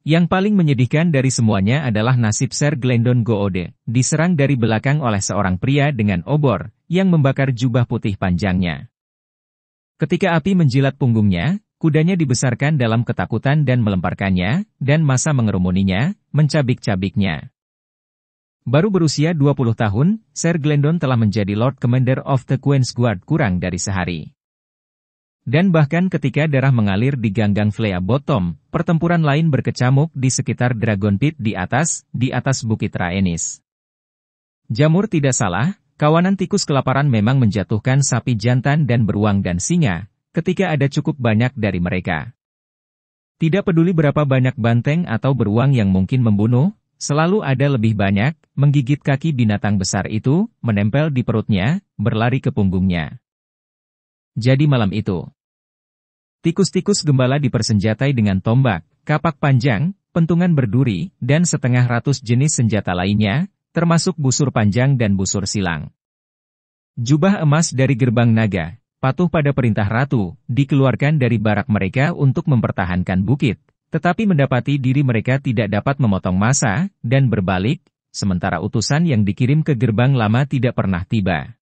S1: Yang paling menyedihkan dari semuanya adalah nasib Ser Glendon Goode, diserang dari belakang oleh seorang pria dengan obor, yang membakar jubah putih panjangnya. Ketika api menjilat punggungnya, kudanya dibesarkan dalam ketakutan dan melemparkannya, dan massa mengerumuninya, mencabik-cabiknya. Baru berusia 20 tahun, Ser Glendon telah menjadi Lord Commander of the Queen's Guard kurang dari sehari. Dan bahkan ketika darah mengalir di ganggang Flea Bottom, pertempuran lain berkecamuk di sekitar Dragon Pit di atas Bukit Rhaenys. Jamur tidak salah, kawanan tikus kelaparan memang menjatuhkan sapi jantan dan beruang dan singa, ketika ada cukup banyak dari mereka. Tidak peduli berapa banyak banteng atau beruang yang mungkin membunuh, selalu ada lebih banyak, menggigit kaki binatang besar itu, menempel di perutnya, berlari ke punggungnya. Jadi malam itu, tikus-tikus gembala dipersenjatai dengan tombak, kapak panjang, pentungan berduri, dan 100 jenis senjata lainnya, termasuk busur panjang dan busur silang. Jubah emas dari gerbang naga, patuh pada perintah ratu, dikeluarkan dari barak mereka untuk mempertahankan bukit, tetapi mendapati diri mereka tidak dapat memotong massa, dan berbalik, sementara utusan yang dikirim ke gerbang lama tidak pernah tiba.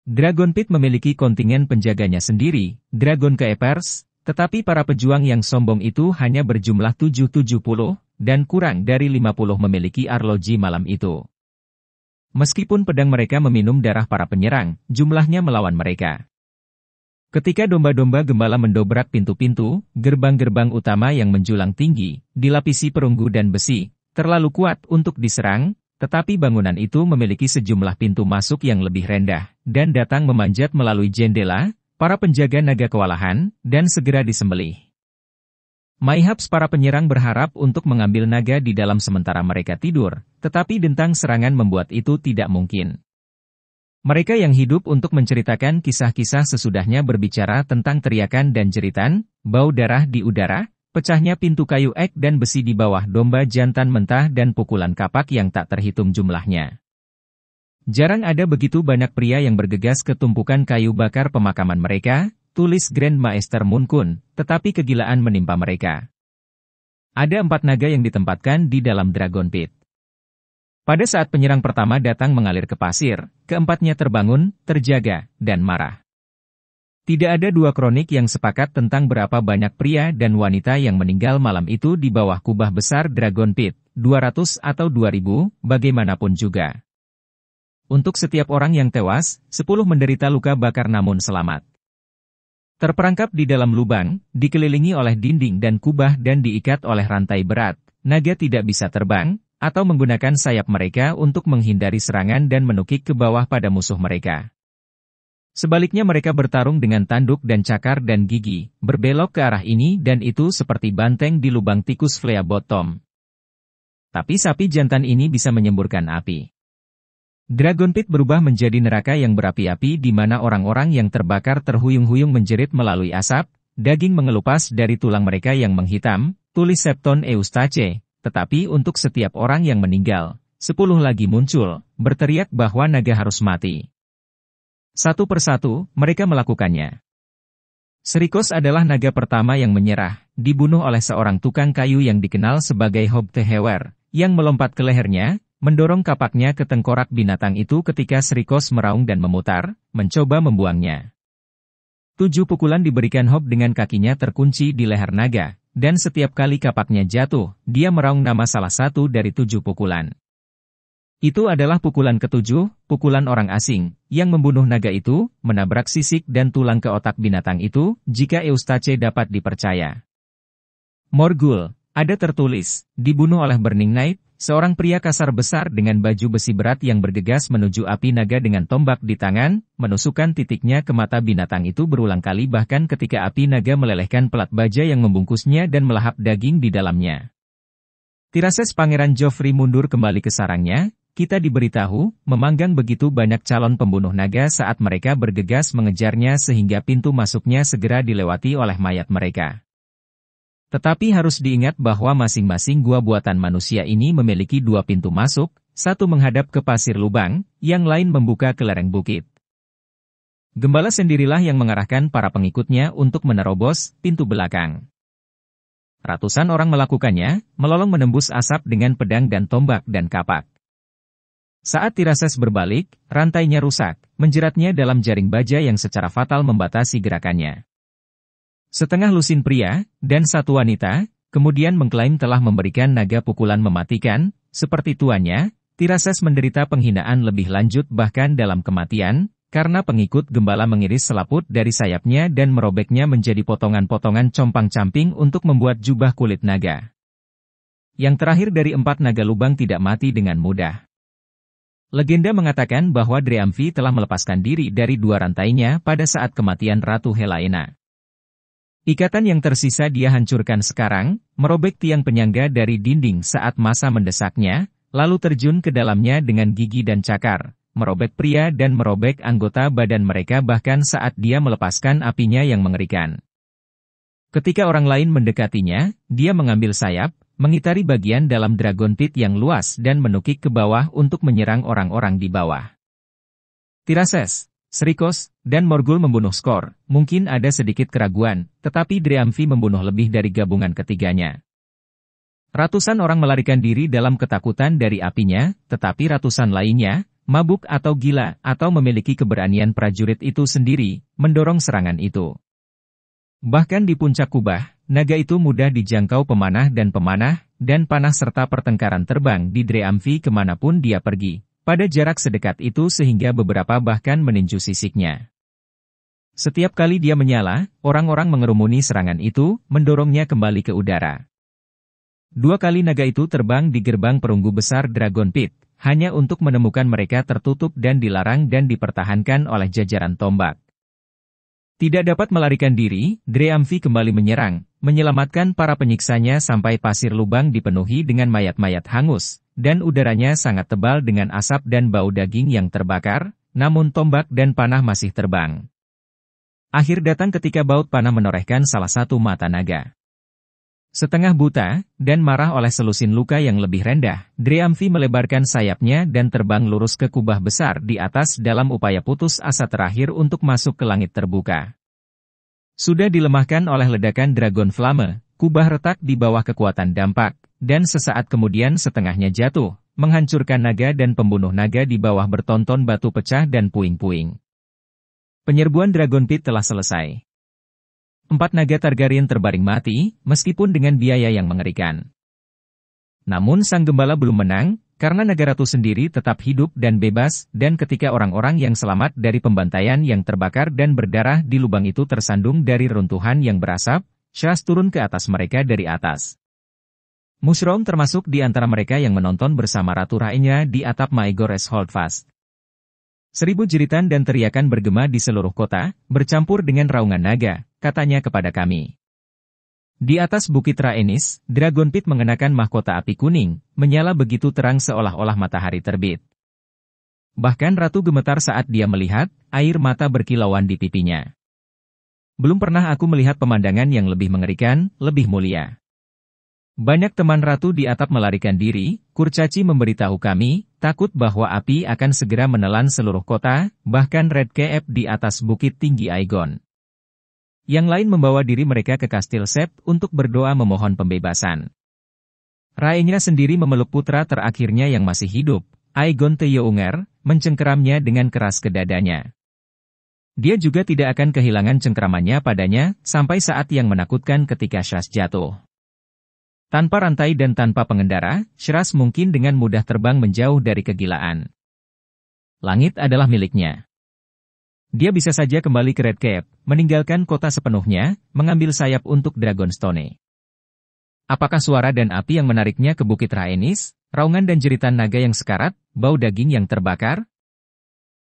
S1: Dragon Pit memiliki kontingen penjaganya sendiri, Dragon Keepers, tetapi para pejuang yang sombong itu hanya berjumlah 770, dan kurang dari 50 memiliki arloji malam itu. Meskipun pedang mereka meminum darah para penyerang, jumlahnya melawan mereka. Ketika domba-domba gembala mendobrak pintu-pintu, gerbang-gerbang utama yang menjulang tinggi, dilapisi perunggu dan besi, terlalu kuat untuk diserang, tetapi bangunan itu memiliki sejumlah pintu masuk yang lebih rendah, dan datang memanjat melalui jendela, para penjaga naga kewalahan, dan segera disembelih. Mayhaps para penyerang berharap untuk mengambil naga di dalam sementara mereka tidur, tetapi dentang serangan membuat itu tidak mungkin. Mereka yang hidup untuk menceritakan kisah-kisah sesudahnya berbicara tentang teriakan dan jeritan, bau darah di udara, pecahnya pintu kayu ek dan besi di bawah domba jantan mentah dan pukulan kapak yang tak terhitung jumlahnya. Jarang ada begitu banyak pria yang bergegas ke tumpukan kayu bakar pemakaman mereka, tulis Grand Maester Mun Kun, tetapi kegilaan menimpa mereka. Ada 4 naga yang ditempatkan di dalam Dragon Pit. Pada saat penyerang pertama datang mengalir ke pasir, keempatnya terbangun, terjaga, dan marah. Tidak ada 2 kronik yang sepakat tentang berapa banyak pria dan wanita yang meninggal malam itu di bawah kubah besar Dragon Pit, 200 atau 2000, bagaimanapun juga. Untuk setiap orang yang tewas, 10 menderita luka bakar namun selamat. Terperangkap di dalam lubang, dikelilingi oleh dinding dan kubah dan diikat oleh rantai berat, naga tidak bisa terbang, atau menggunakan sayap mereka untuk menghindari serangan dan menukik ke bawah pada musuh mereka. Sebaliknya mereka bertarung dengan tanduk dan cakar dan gigi, berbelok ke arah ini dan itu seperti banteng di lubang tikus Flea Bottom. Tapi sapi jantan ini bisa menyemburkan api. Dragon Pit berubah menjadi neraka yang berapi-api di mana orang-orang yang terbakar terhuyung-huyung menjerit melalui asap, daging mengelupas dari tulang mereka yang menghitam, tulis Septon Eustace, tetapi untuk setiap orang yang meninggal, 10 lagi muncul, berteriak bahwa naga harus mati. Satu persatu, mereka melakukannya. Srikos adalah naga pertama yang menyerah, dibunuh oleh seorang tukang kayu yang dikenal sebagai Hob Tehewer, yang melompat ke lehernya, mendorong kapaknya ke tengkorak binatang itu ketika Srikos meraung dan memutar, mencoba membuangnya. 7 pukulan diberikan Hob dengan kakinya terkunci di leher naga, dan setiap kali kapaknya jatuh, dia meraung nama salah satu dari 7 pukulan. Itu adalah pukulan ke-7, pukulan orang asing, yang membunuh naga itu, menabrak sisik dan tulang ke otak binatang itu, jika Eustace dapat dipercaya. Morgul, ada tertulis, dibunuh oleh Burning Knight, seorang pria kasar besar dengan baju besi berat yang bergegas menuju api naga dengan tombak di tangan, menusukkan titiknya ke mata binatang itu berulang kali bahkan ketika api naga melelehkan pelat baja yang membungkusnya dan melahap daging di dalamnya. Tirases Pangeran Joffrey mundur kembali ke sarangnya. Kita diberitahu, memanggang begitu banyak calon pembunuh naga saat mereka bergegas mengejarnya sehingga pintu masuknya segera dilewati oleh mayat mereka. Tetapi harus diingat bahwa masing-masing gua buatan manusia ini memiliki 2 pintu masuk, satu menghadap ke pasir lubang, yang lain membuka ke lereng bukit. Gembala sendirilah yang mengarahkan para pengikutnya untuk menerobos pintu belakang. Ratusan orang melakukannya, melolong menembus asap dengan pedang dan tombak dan kapak. Saat Tirases berbalik, rantainya rusak, menjeratnya dalam jaring baja yang secara fatal membatasi gerakannya. Setengah lusin pria, dan 1 wanita, kemudian mengklaim telah memberikan naga pukulan mematikan, seperti tuannya, Tirases menderita penghinaan lebih lanjut bahkan dalam kematian, karena pengikut gembala mengiris selaput dari sayapnya dan merobeknya menjadi potongan-potongan compang-camping untuk membuat jubah kulit naga. Yang terakhir dari 4 naga lubang tidak mati dengan mudah. Legenda mengatakan bahwa Dreamfi telah melepaskan diri dari 2 rantainya pada saat kematian Ratu Helaena. Ikatan yang tersisa dia hancurkan sekarang, merobek tiang penyangga dari dinding saat masa mendesaknya, lalu terjun ke dalamnya dengan gigi dan cakar, merobek pria dan merobek anggota badan mereka bahkan saat dia melepaskan apinya yang mengerikan. Ketika orang lain mendekatinya, dia mengambil sayap, mengitari bagian dalam Dragon Pit yang luas dan menukik ke bawah untuk menyerang orang-orang di bawah. Tirases, Srikos, dan Morgul membunuh Skor, mungkin ada sedikit keraguan, tetapi Dreamfi membunuh lebih dari gabungan ketiganya. Ratusan orang melarikan diri dalam ketakutan dari apinya, tetapi ratusan lainnya, mabuk atau gila, atau memiliki keberanian prajurit itu sendiri, mendorong serangan itu. Bahkan di puncak kubah, naga itu mudah dijangkau pemanah, dan panah serta pertengkaran terbang di Dreamfi kemanapun dia pergi, pada jarak sedekat itu sehingga beberapa bahkan meninju sisiknya. Setiap kali dia menyala, orang-orang mengerumuni serangan itu, mendorongnya kembali ke udara. 2 kali naga itu terbang di gerbang perunggu besar Dragon Pit, hanya untuk menemukan mereka tertutup dan dilarang dan dipertahankan oleh jajaran tombak. Tidak dapat melarikan diri, Dreamfi kembali menyerang, menyelamatkan para penyiksanya sampai pasir lubang dipenuhi dengan mayat-mayat hangus, dan udaranya sangat tebal dengan asap dan bau daging yang terbakar, namun tombak dan panah masih terbang. Akhir datang ketika baut panah menorehkan salah satu mata naga. Setengah buta, dan marah oleh selusin luka yang lebih rendah, Dreamfi melebarkan sayapnya dan terbang lurus ke kubah besar di atas dalam upaya putus asa terakhir untuk masuk ke langit terbuka. Sudah dilemahkan oleh ledakan Dragon Flame, kubah retak di bawah kekuatan dampak, dan sesaat kemudian setengahnya jatuh, menghancurkan naga dan pembunuh naga di bawah bertonton batu pecah dan puing-puing. Penyerbuan Dragon Pit telah selesai. 4 naga Targaryen terbaring mati, meskipun dengan biaya yang mengerikan. Namun sang gembala belum menang, karena naga ratu sendiri tetap hidup dan bebas, dan ketika orang-orang yang selamat dari pembantaian yang terbakar dan berdarah di lubang itu tersandung dari runtuhan yang berasap, Shras turun ke atas mereka dari atas. Mushroom termasuk di antara mereka yang menonton bersama Ratu Rhaenyra di atap Maegor's Holdfast. 1000 jeritan dan teriakan bergema di seluruh kota, bercampur dengan raungan naga, katanya kepada kami. Di atas Bukit Rhaenys, Dragon Pit mengenakan mahkota api kuning, menyala begitu terang seolah-olah matahari terbit. Bahkan Ratu gemetar saat dia melihat, air mata berkilauan di pipinya. Belum pernah aku melihat pemandangan yang lebih mengerikan, lebih mulia. Banyak teman Ratu di atap melarikan diri, kurcaci memberitahu kami, takut bahwa api akan segera menelan seluruh kota, bahkan Red Keep di atas bukit tinggi Aegon. Yang lain membawa diri mereka ke Kastil Sept untuk berdoa memohon pembebasan. Rhaenyra sendiri memeluk putra terakhirnya yang masih hidup, Aegon Theounger, mencengkeramnya dengan keras ke dadanya. Dia juga tidak akan kehilangan cengkeramannya padanya, sampai saat yang menakutkan ketika Shras jatuh. Tanpa rantai dan tanpa pengendara, Shras mungkin dengan mudah terbang menjauh dari kegilaan. Langit adalah miliknya. Dia bisa saja kembali ke Red Keep, meninggalkan kota sepenuhnya, mengambil sayap untuk Dragonstone. Apakah suara dan api yang menariknya ke Bukit Rhaenys, raungan dan jeritan naga yang sekarat, bau daging yang terbakar?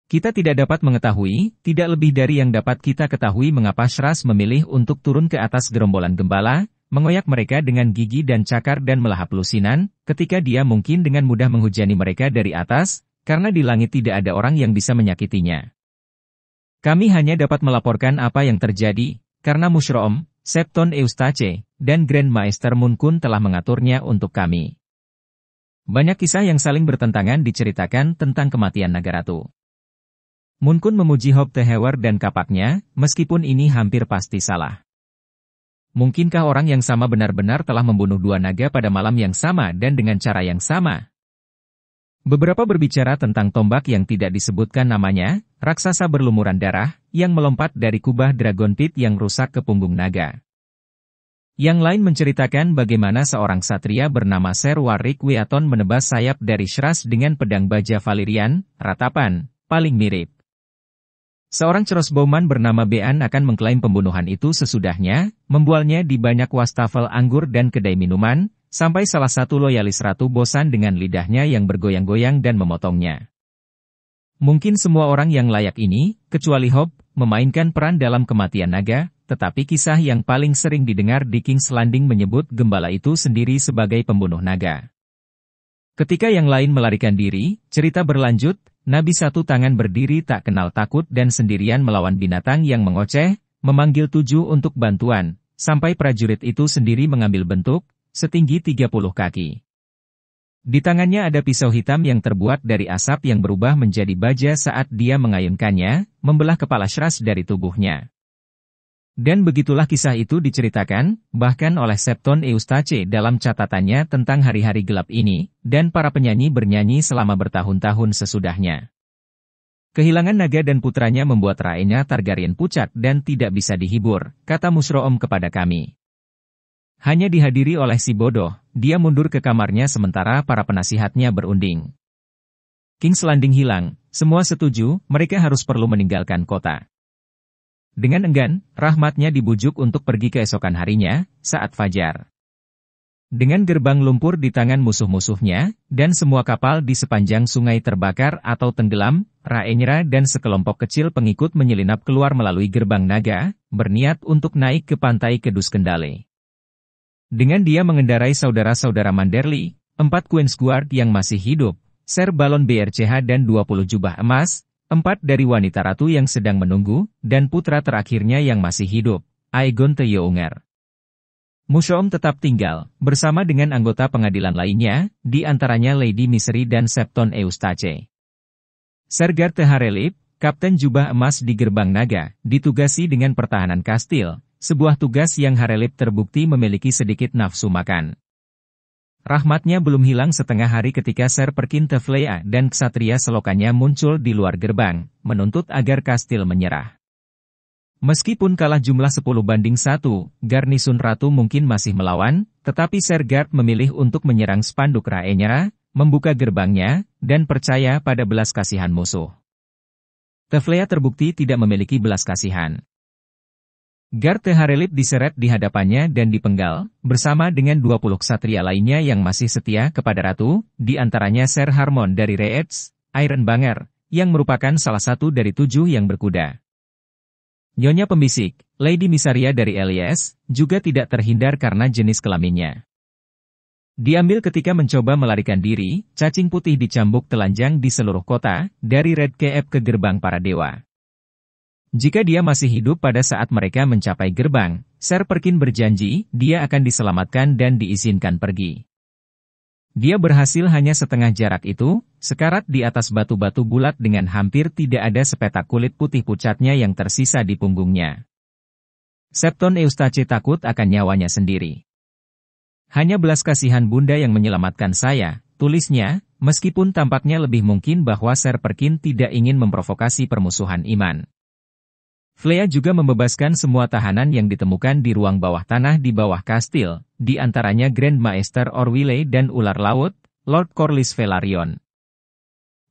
S1: Kita tidak dapat mengetahui, tidak lebih dari yang dapat kita ketahui mengapa Shras memilih untuk turun ke atas gerombolan gembala, mengoyak mereka dengan gigi dan cakar dan melahap lusinan, ketika dia mungkin dengan mudah menghujani mereka dari atas, karena di langit tidak ada orang yang bisa menyakitinya. Kami hanya dapat melaporkan apa yang terjadi, karena Mushroom, Septon Eustace, dan Grand Maester Munkun telah mengaturnya untuk kami. Banyak kisah yang saling bertentangan diceritakan tentang kematian naga ratu. Munkun memuji Hob Tehewer dan kapaknya, meskipun ini hampir pasti salah. Mungkinkah orang yang sama benar-benar telah membunuh 2 naga pada malam yang sama dan dengan cara yang sama? Beberapa berbicara tentang tombak yang tidak disebutkan namanya, raksasa berlumuran darah, yang melompat dari kubah Dragon Pit yang rusak ke punggung naga. Yang lain menceritakan bagaimana seorang satria bernama Ser Warwick Wiaton menebas sayap dari Shras dengan pedang baja Valyrian, ratapan, paling mirip. Seorang crossbowman bernama Bean akan mengklaim pembunuhan itu sesudahnya, membualnya di banyak wastafel anggur dan kedai minuman, sampai salah satu loyalis ratu bosan dengan lidahnya yang bergoyang-goyang dan memotongnya. Mungkin semua orang yang layak ini, kecuali Hob, memainkan peran dalam kematian naga, tetapi kisah yang paling sering didengar di King's Landing menyebut gembala itu sendiri sebagai pembunuh naga. Ketika yang lain melarikan diri, cerita berlanjut, Nabi satu tangan berdiri tak kenal takut dan sendirian melawan binatang yang mengoceh, memanggil 7 untuk bantuan, sampai prajurit itu sendiri mengambil bentuk, setinggi 30 kaki. Di tangannya ada pisau hitam yang terbuat dari asap yang berubah menjadi baja saat dia mengayunkannya, membelah kepala Shras dari tubuhnya. Dan begitulah kisah itu diceritakan, bahkan oleh Septon Eustace dalam catatannya tentang hari-hari gelap ini, dan para penyanyi bernyanyi selama bertahun-tahun sesudahnya. Kehilangan naga dan putranya membuat Rhaenyra Targaryen pucat dan tidak bisa dihibur, kata Mushroom kepada kami. Hanya dihadiri oleh si bodoh, dia mundur ke kamarnya sementara para penasihatnya berunding. King's Landing hilang, semua setuju, mereka harus perlu meninggalkan kota. Dengan enggan, Rahmatnya dibujuk untuk pergi keesokan harinya, saat fajar. Dengan gerbang lumpur di tangan musuh-musuhnya, dan semua kapal di sepanjang sungai terbakar atau tenggelam, Rhaenyra dan sekelompok kecil pengikut menyelinap keluar melalui gerbang naga, berniat untuk naik ke pantai Kedus Kendale. Dengan dia mengendarai saudara-saudara Manderly, 4 Queensguard yang masih hidup, Ser Balon BRCH dan 20 jubah emas, 4 dari wanita ratu yang sedang menunggu, dan putra terakhirnya yang masih hidup, Aegon Theounger. Mushroom tetap tinggal, bersama dengan anggota pengadilan lainnya, di antaranya Lady Misery dan Septon Eustace. Sergar Teharelip, Kapten Jubah Emas di Gerbang Naga, ditugasi dengan pertahanan kastil, sebuah tugas yang Harelip terbukti memiliki sedikit nafsu makan. Rahmatnya belum hilang setengah hari ketika Ser Perkin Teflea dan ksatria selokannya muncul di luar gerbang, menuntut agar kastil menyerah. Meskipun kalah jumlah 10-1, garnisun ratu mungkin masih melawan, tetapi Ser Gard memilih untuk menyerang spanduk Rhaenyra, membuka gerbangnya, dan percaya pada belas kasihan musuh. Teflea terbukti tidak memiliki belas kasihan. Gard Teharelip diseret di hadapannya dan dipenggal, bersama dengan 20 ksatria lainnya yang masih setia kepada ratu, di antaranya Ser Harmon dari Rhaets, Ironbanger, yang merupakan salah satu dari 7 yang berkuda. Nyonya pembisik, Lady Mysaria dari Elias, juga tidak terhindar karena jenis kelaminnya. Diambil ketika mencoba melarikan diri, cacing putih dicambuk telanjang di seluruh kota, dari Red Keep ke gerbang para dewa. Jika dia masih hidup pada saat mereka mencapai gerbang, Ser Perkin berjanji, dia akan diselamatkan dan diizinkan pergi. Dia berhasil hanya setengah jarak itu, sekarat di atas batu-batu bulat dengan hampir tidak ada sepetak kulit putih pucatnya yang tersisa di punggungnya. Septon Eustace takut akan nyawanya sendiri. Hanya belas kasihan bunda yang menyelamatkan saya, tulisnya, meskipun tampaknya lebih mungkin bahwa Ser Perkin tidak ingin memprovokasi permusuhan iman. Flea juga membebaskan semua tahanan yang ditemukan di ruang bawah tanah di bawah kastil, di antaranya Grand Maester Orwyle dan ular laut, Lord Corlys Velaryon.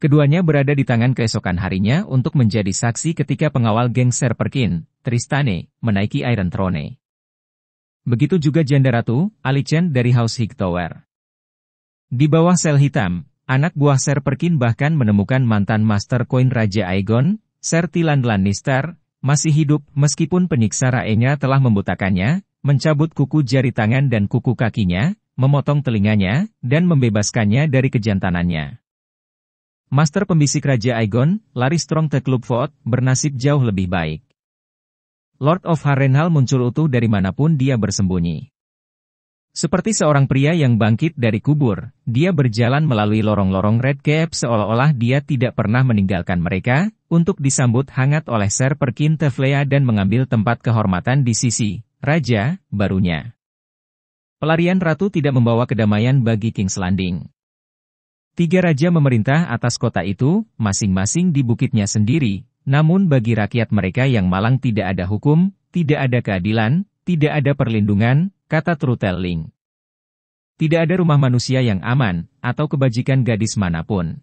S1: Keduanya berada di tangan keesokan harinya untuk menjadi saksi ketika pengawal geng Ser Perkin, Tristane, menaiki Iron Throne. Begitu juga Janda Ratu, Alicent dari House Hightower. Di bawah sel hitam, anak buah Ser Perkin bahkan menemukan mantan Master Coin Raja Aegon, Ser Tyland Lannister, masih hidup meskipun penyiksa Rhaenyra telah membutakannya, mencabut kuku jari tangan dan kuku kakinya, memotong telinganya, dan membebaskannya dari kejantanannya. Master pembisik Raja Aegon, Larry Strong the Clubfoot, bernasib jauh lebih baik. Lord of Harrenhal muncul utuh dari manapun dia bersembunyi. Seperti seorang pria yang bangkit dari kubur, dia berjalan melalui lorong-lorong Red Keep seolah-olah dia tidak pernah meninggalkan mereka, untuk disambut hangat oleh Ser Perkin Teflea dan mengambil tempat kehormatan di sisi raja barunya. Pelarian ratu tidak membawa kedamaian bagi King's Landing. 3 raja memerintah atas kota itu, masing-masing di bukitnya sendiri, namun bagi rakyat mereka yang malang tidak ada hukum, tidak ada keadilan, tidak ada perlindungan, kata Trutelling. Tidak ada rumah manusia yang aman, atau kebajikan gadis manapun.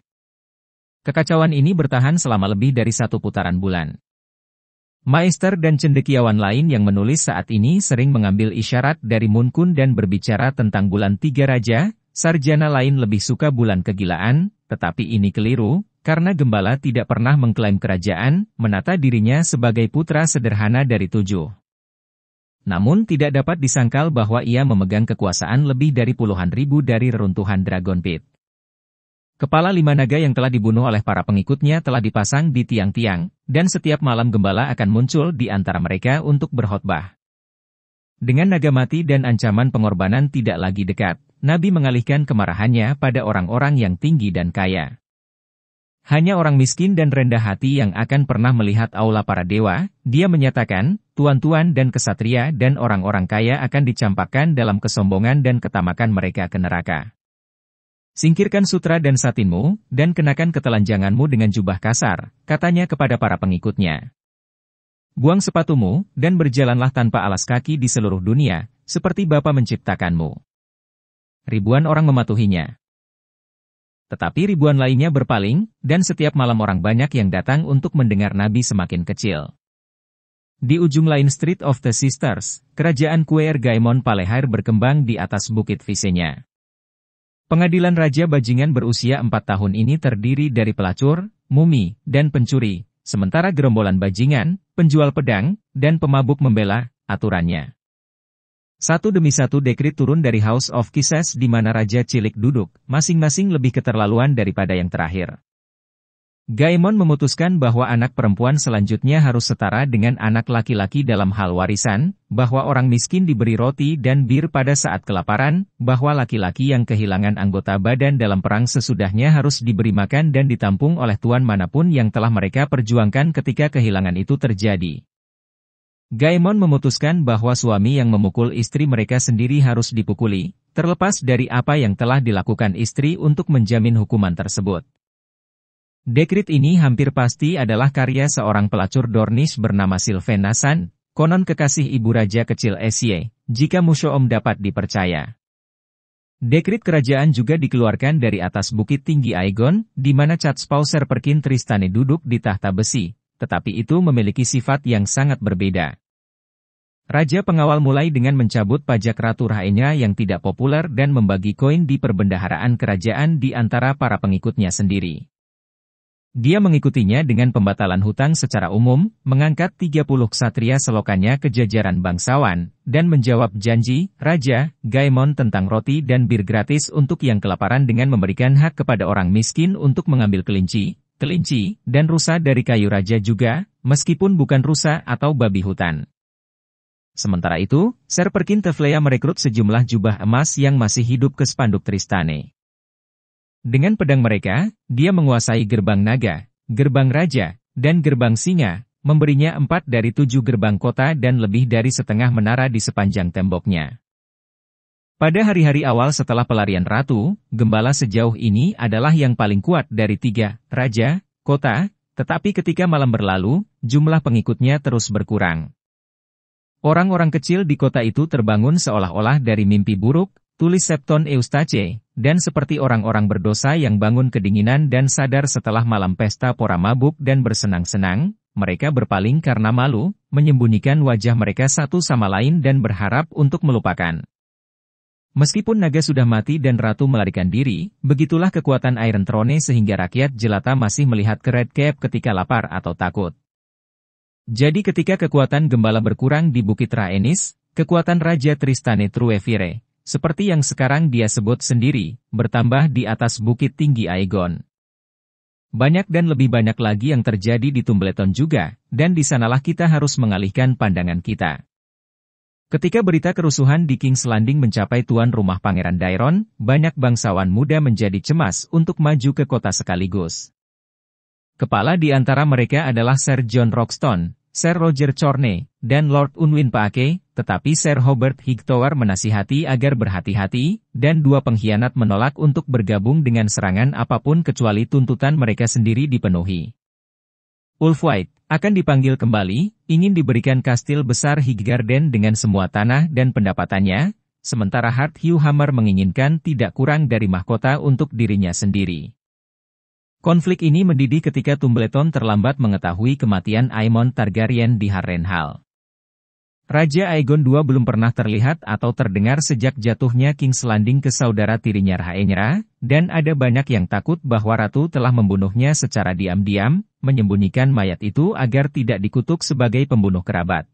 S1: Kekacauan ini bertahan selama lebih dari 1 putaran bulan. Maester dan cendekiawan lain yang menulis saat ini sering mengambil isyarat dari Moon Kun dan berbicara tentang bulan 3 raja, sarjana lain lebih suka bulan kegilaan, tetapi ini keliru, karena Gembala tidak pernah mengklaim kerajaan, menata dirinya sebagai putra sederhana dari 7. Namun tidak dapat disangkal bahwa ia memegang kekuasaan lebih dari puluhan ribu dari reruntuhan Dragon Pit. Kepala 5 naga yang telah dibunuh oleh para pengikutnya telah dipasang di tiang-tiang, dan setiap malam Gembala akan muncul di antara mereka untuk berkhotbah. Dengan naga mati dan ancaman pengorbanan tidak lagi dekat, Nabi mengalihkan kemarahannya pada orang-orang yang tinggi dan kaya. Hanya orang miskin dan rendah hati yang akan pernah melihat aula para dewa, dia menyatakan, tuan-tuan dan kesatria dan orang-orang kaya akan dicampakkan dalam kesombongan dan ketamakan mereka ke neraka. Singkirkan sutra dan satinmu, dan kenakan ketelanjanganmu dengan jubah kasar, katanya kepada para pengikutnya. Buang sepatumu, dan berjalanlah tanpa alas kaki di seluruh dunia, seperti Bapa menciptakanmu. Ribuan orang mematuhinya. Tetapi ribuan lainnya berpaling, dan setiap malam orang banyak yang datang untuk mendengar Nabi semakin kecil. Di ujung lain Street of the Sisters, kerajaan Kueer Gaemon Palehair berkembang di atas bukit Visenya. Pengadilan Raja Bajingan berusia 4 tahun ini terdiri dari pelacur, mumi, dan pencuri, sementara gerombolan bajingan, penjual pedang, dan pemabuk membela aturannya. Satu demi satu dekrit turun dari House of Kisses di mana Raja Cilik duduk, masing-masing lebih keterlaluan daripada yang terakhir. Gaemon memutuskan bahwa anak perempuan selanjutnya harus setara dengan anak laki-laki dalam hal warisan, bahwa orang miskin diberi roti dan bir pada saat kelaparan, bahwa laki-laki yang kehilangan anggota badan dalam perang sesudahnya harus diberi makan dan ditampung oleh tuan manapun yang telah mereka perjuangkan ketika kehilangan itu terjadi. Gaemon memutuskan bahwa suami yang memukul istri mereka sendiri harus dipukuli, terlepas dari apa yang telah dilakukan istri untuk menjamin hukuman tersebut. Dekrit ini hampir pasti adalah karya seorang pelacur Dornish bernama Sylvain Nassan, konon kekasih ibu raja kecil Aesye, jika Mushoom dapat dipercaya. Dekrit kerajaan juga dikeluarkan dari atas bukit tinggi Aegon, di mana Catspaw Serperkin Tristane duduk di tahta besi, tetapi itu memiliki sifat yang sangat berbeda. Raja pengawal mulai dengan mencabut pajak Ratu Rhaenyra yang tidak populer dan membagi koin di perbendaharaan kerajaan di antara para pengikutnya sendiri. Dia mengikutinya dengan pembatalan hutang secara umum, mengangkat 30 ksatria selokannya ke jajaran bangsawan, dan menjawab janji Raja Gaemon tentang roti dan bir gratis untuk yang kelaparan dengan memberikan hak kepada orang miskin untuk mengambil kelinci, dan rusa dari kayu raja juga, meskipun bukan rusa atau babi hutan. Sementara itu, Serperkin Teflea merekrut sejumlah jubah emas yang masih hidup ke spanduk Tristane. Dengan pedang mereka, dia menguasai gerbang naga, gerbang raja, dan gerbang singa, memberinya 4 dari 7 gerbang kota dan lebih dari setengah menara di sepanjang temboknya. Pada hari-hari awal setelah pelarian ratu, gembala sejauh ini adalah yang paling kuat dari 3 raja, kota, tetapi ketika malam berlalu, jumlah pengikutnya terus berkurang. Orang-orang kecil di kota itu terbangun seolah-olah dari mimpi buruk, tulis Septon Eustace, dan seperti orang-orang berdosa yang bangun kedinginan dan sadar setelah malam pesta pora mabuk dan bersenang-senang, mereka berpaling karena malu, menyembunyikan wajah mereka satu sama lain dan berharap untuk melupakan. Meskipun naga sudah mati dan ratu melarikan diri, begitulah kekuatan Iron Throne sehingga rakyat jelata masih melihat ke Red Keep ketika lapar atau takut. Jadi ketika kekuatan gembala berkurang di Bukit Rhaenys, kekuatan Raja Tristane Truevire, seperti yang sekarang dia sebut sendiri, bertambah di atas bukit tinggi Aegon. Banyak dan lebih banyak lagi yang terjadi di Tumbleton juga, dan di sanalah kita harus mengalihkan pandangan kita. Ketika berita kerusuhan di King's Landing mencapai tuan rumah Pangeran Daeron, banyak bangsawan muda menjadi cemas untuk maju ke kota sekaligus. Kepala di antara mereka adalah Sir Jon Roxton, Sir Roger Chorne, dan Lord Unwin Paake, tetapi Sir Hobart Hightower menasihati agar berhati-hati, dan 2 pengkhianat menolak untuk bergabung dengan serangan apapun kecuali tuntutan mereka sendiri dipenuhi. Ulf White akan dipanggil kembali, ingin diberikan kastil besar Highgarden dengan semua tanah dan pendapatannya, sementara Hart Hugh Hammer menginginkan tidak kurang dari mahkota untuk dirinya sendiri. Konflik ini mendidih ketika Tumbleton terlambat mengetahui kematian Aemon Targaryen di Harrenhal. Raja Aegon II belum pernah terlihat atau terdengar sejak jatuhnya King's Landing ke saudara tirinya Rhaenyra, dan ada banyak yang takut bahwa ratu telah membunuhnya secara diam-diam, menyembunyikan mayat itu agar tidak dikutuk sebagai pembunuh kerabat.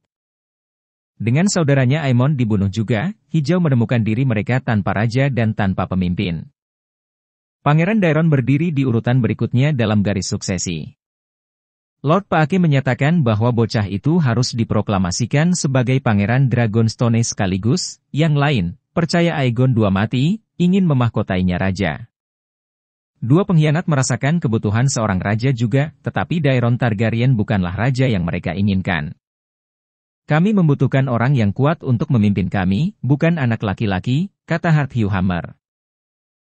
S1: Dengan saudaranya Aemon dibunuh juga, Hijau menemukan diri mereka tanpa raja dan tanpa pemimpin. Pangeran Daeron berdiri di urutan berikutnya dalam garis suksesi. Lord Paake menyatakan bahwa bocah itu harus diproklamasikan sebagai Pangeran Dragonstone sekaligus, yang lain, percaya Aegon II mati, ingin memahkotainya raja. 2 pengkhianat merasakan kebutuhan seorang raja juga, tetapi Daeron Targaryen bukanlah raja yang mereka inginkan. Kami membutuhkan orang yang kuat untuk memimpin kami, bukan anak laki-laki, kata Hart Hugh Hammer.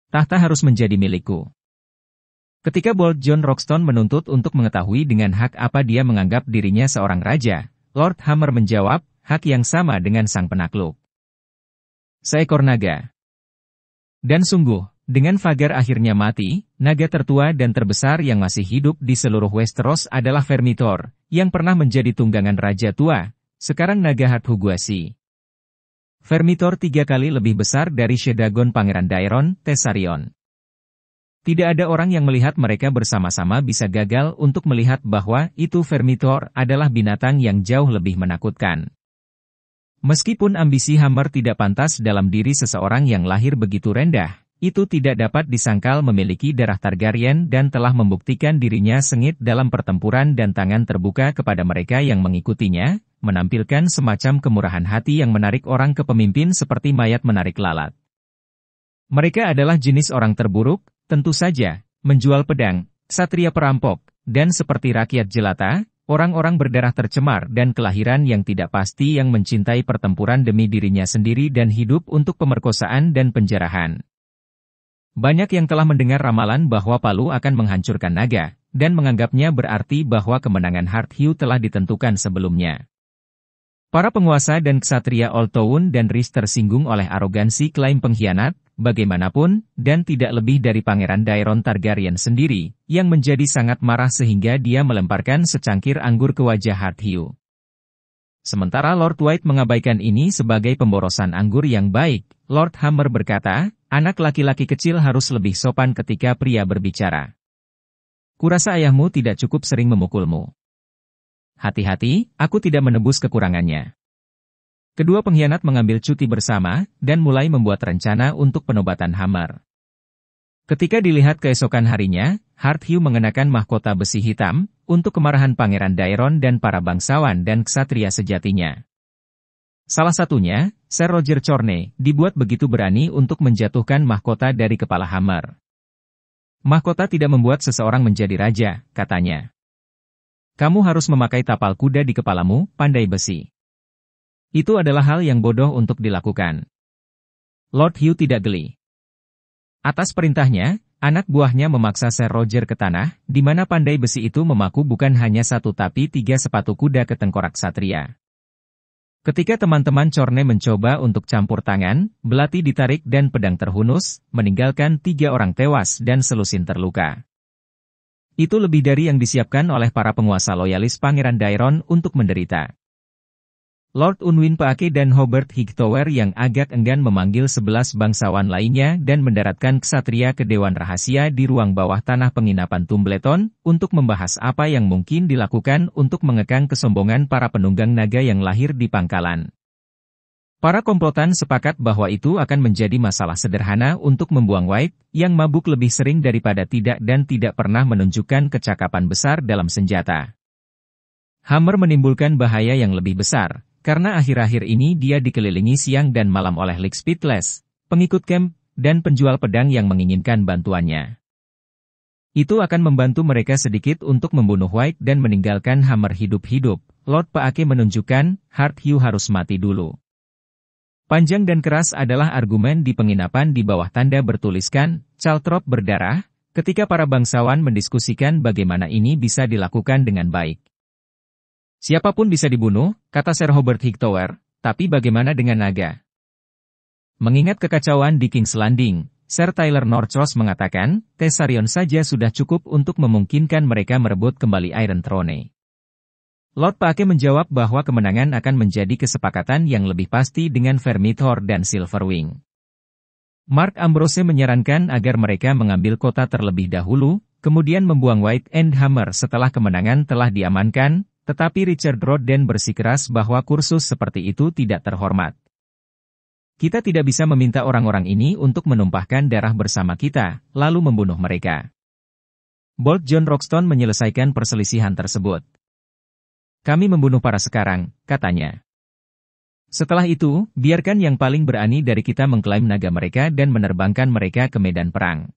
S1: Tahta harus menjadi milikku. Ketika Bold Jon Roxton menuntut untuk mengetahui dengan hak apa dia menganggap dirinya seorang raja, Lord Hammer menjawab, hak yang sama dengan sang penakluk. Seekor naga. Dan sungguh, dengan Vhagar akhirnya mati, naga tertua dan terbesar yang masih hidup di seluruh Westeros adalah Vermithor, yang pernah menjadi tunggangan raja tua, sekarang naga Hart-Hugwasi. Vermithor 3 kali lebih besar dari Shadagon Pangeran Daeron, Tessarion. Tidak ada orang yang melihat mereka bersama-sama bisa gagal untuk melihat bahwa itu Vermithor adalah binatang yang jauh lebih menakutkan. Meskipun ambisi Hammer tidak pantas dalam diri seseorang yang lahir begitu rendah, itu tidak dapat disangkal memiliki darah Targaryen dan telah membuktikan dirinya sengit dalam pertempuran dan tangan terbuka kepada mereka yang mengikutinya, menampilkan semacam kemurahan hati yang menarik orang ke pemimpin seperti mayat menarik lalat. Mereka adalah jenis orang terburuk, tentu saja, menjual pedang, ksatria perampok, dan seperti rakyat jelata, orang-orang berdarah tercemar dan kelahiran yang tidak pasti yang mencintai pertempuran demi dirinya sendiri dan hidup untuk pemerkosaan dan penjarahan. Banyak yang telah mendengar ramalan bahwa Palu akan menghancurkan naga, dan menganggapnya berarti bahwa kemenangan Hardhue telah ditentukan sebelumnya. Para penguasa dan ksatria Old Town dan Rhys tersinggung oleh arogansi klaim pengkhianat, bagaimanapun, dan tidak lebih dari Pangeran Daeron Targaryen sendiri, yang menjadi sangat marah sehingga dia melemparkan secangkir anggur ke wajah Hardhue. Sementara Lord White mengabaikan ini sebagai pemborosan anggur yang baik, Lord Hammer berkata, anak laki-laki kecil harus lebih sopan ketika pria berbicara. Kurasa ayahmu tidak cukup sering memukulmu. Hati-hati, aku tidak menebus kekurangannya. Kedua pengkhianat mengambil cuti bersama, dan mulai membuat rencana untuk penobatan Hammer. Ketika dilihat keesokan harinya, Hardhue mengenakan mahkota besi hitam, untuk kemarahan Pangeran Daeron dan para bangsawan dan ksatria sejatinya. Salah satunya, Ser Roger Chorne, dibuat begitu berani untuk menjatuhkan mahkota dari kepala Hammer. Mahkota tidak membuat seseorang menjadi raja, katanya. Kamu harus memakai tapal kuda di kepalamu, pandai besi. Itu adalah hal yang bodoh untuk dilakukan. Lord Hugh tidak geli. Atas perintahnya, anak buahnya memaksa Ser Roger ke tanah, di mana pandai besi itu memaku bukan hanya satu tapi 3 sepatu kuda ke tengkorak satria. Ketika teman-teman Chorne mencoba untuk campur tangan, belati ditarik dan pedang terhunus, meninggalkan 3 orang tewas dan selusin terluka. Itu lebih dari yang disiapkan oleh para penguasa loyalis Pangeran Daeron untuk menderita. Lord Unwin Paake dan Hobart Hightower yang agak enggan memanggil 11 bangsawan lainnya dan mendaratkan ksatria ke Dewan Rahasia di ruang bawah tanah penginapan Tumbleton, untuk membahas apa yang mungkin dilakukan untuk mengekang kesombongan para penunggang naga yang lahir di pangkalan. Para komplotan sepakat bahwa itu akan menjadi masalah sederhana untuk membuang White, yang mabuk lebih sering daripada tidak dan tidak pernah menunjukkan kecakapan besar dalam senjata. Hammer menimbulkan bahaya yang lebih besar, karena akhir-akhir ini dia dikelilingi siang dan malam oleh Lick Speedless, pengikut camp, dan penjual pedang yang menginginkan bantuannya. Itu akan membantu mereka sedikit untuk membunuh White dan meninggalkan Hammer hidup-hidup. Lord Paake menunjukkan, Hardhue harus mati dulu. Panjang dan keras adalah argumen di penginapan di bawah tanda bertuliskan, Calthrop berdarah, ketika para bangsawan mendiskusikan bagaimana ini bisa dilakukan dengan baik. Siapapun bisa dibunuh, kata Ser Hobart Hightower, tapi bagaimana dengan naga? Mengingat kekacauan di King's Landing, Ser Tyler Northros mengatakan, Tessarion saja sudah cukup untuk memungkinkan mereka merebut kembali Iron Throne. Lord Paake menjawab bahwa kemenangan akan menjadi kesepakatan yang lebih pasti dengan Vermithor dan Silverwing. Mark Ambrose menyarankan agar mereka mengambil kota terlebih dahulu, kemudian membuang White and Hammer setelah kemenangan telah diamankan, tetapi Richard Rodden bersikeras bahwa kursus seperti itu tidak terhormat. Kita tidak bisa meminta orang-orang ini untuk menumpahkan darah bersama kita, lalu membunuh mereka. Bold John Roxton menyelesaikan perselisihan tersebut. Kami membunuh para sekarang, katanya. Setelah itu, biarkan yang paling berani dari kita mengklaim naga mereka dan menerbangkan mereka ke medan perang.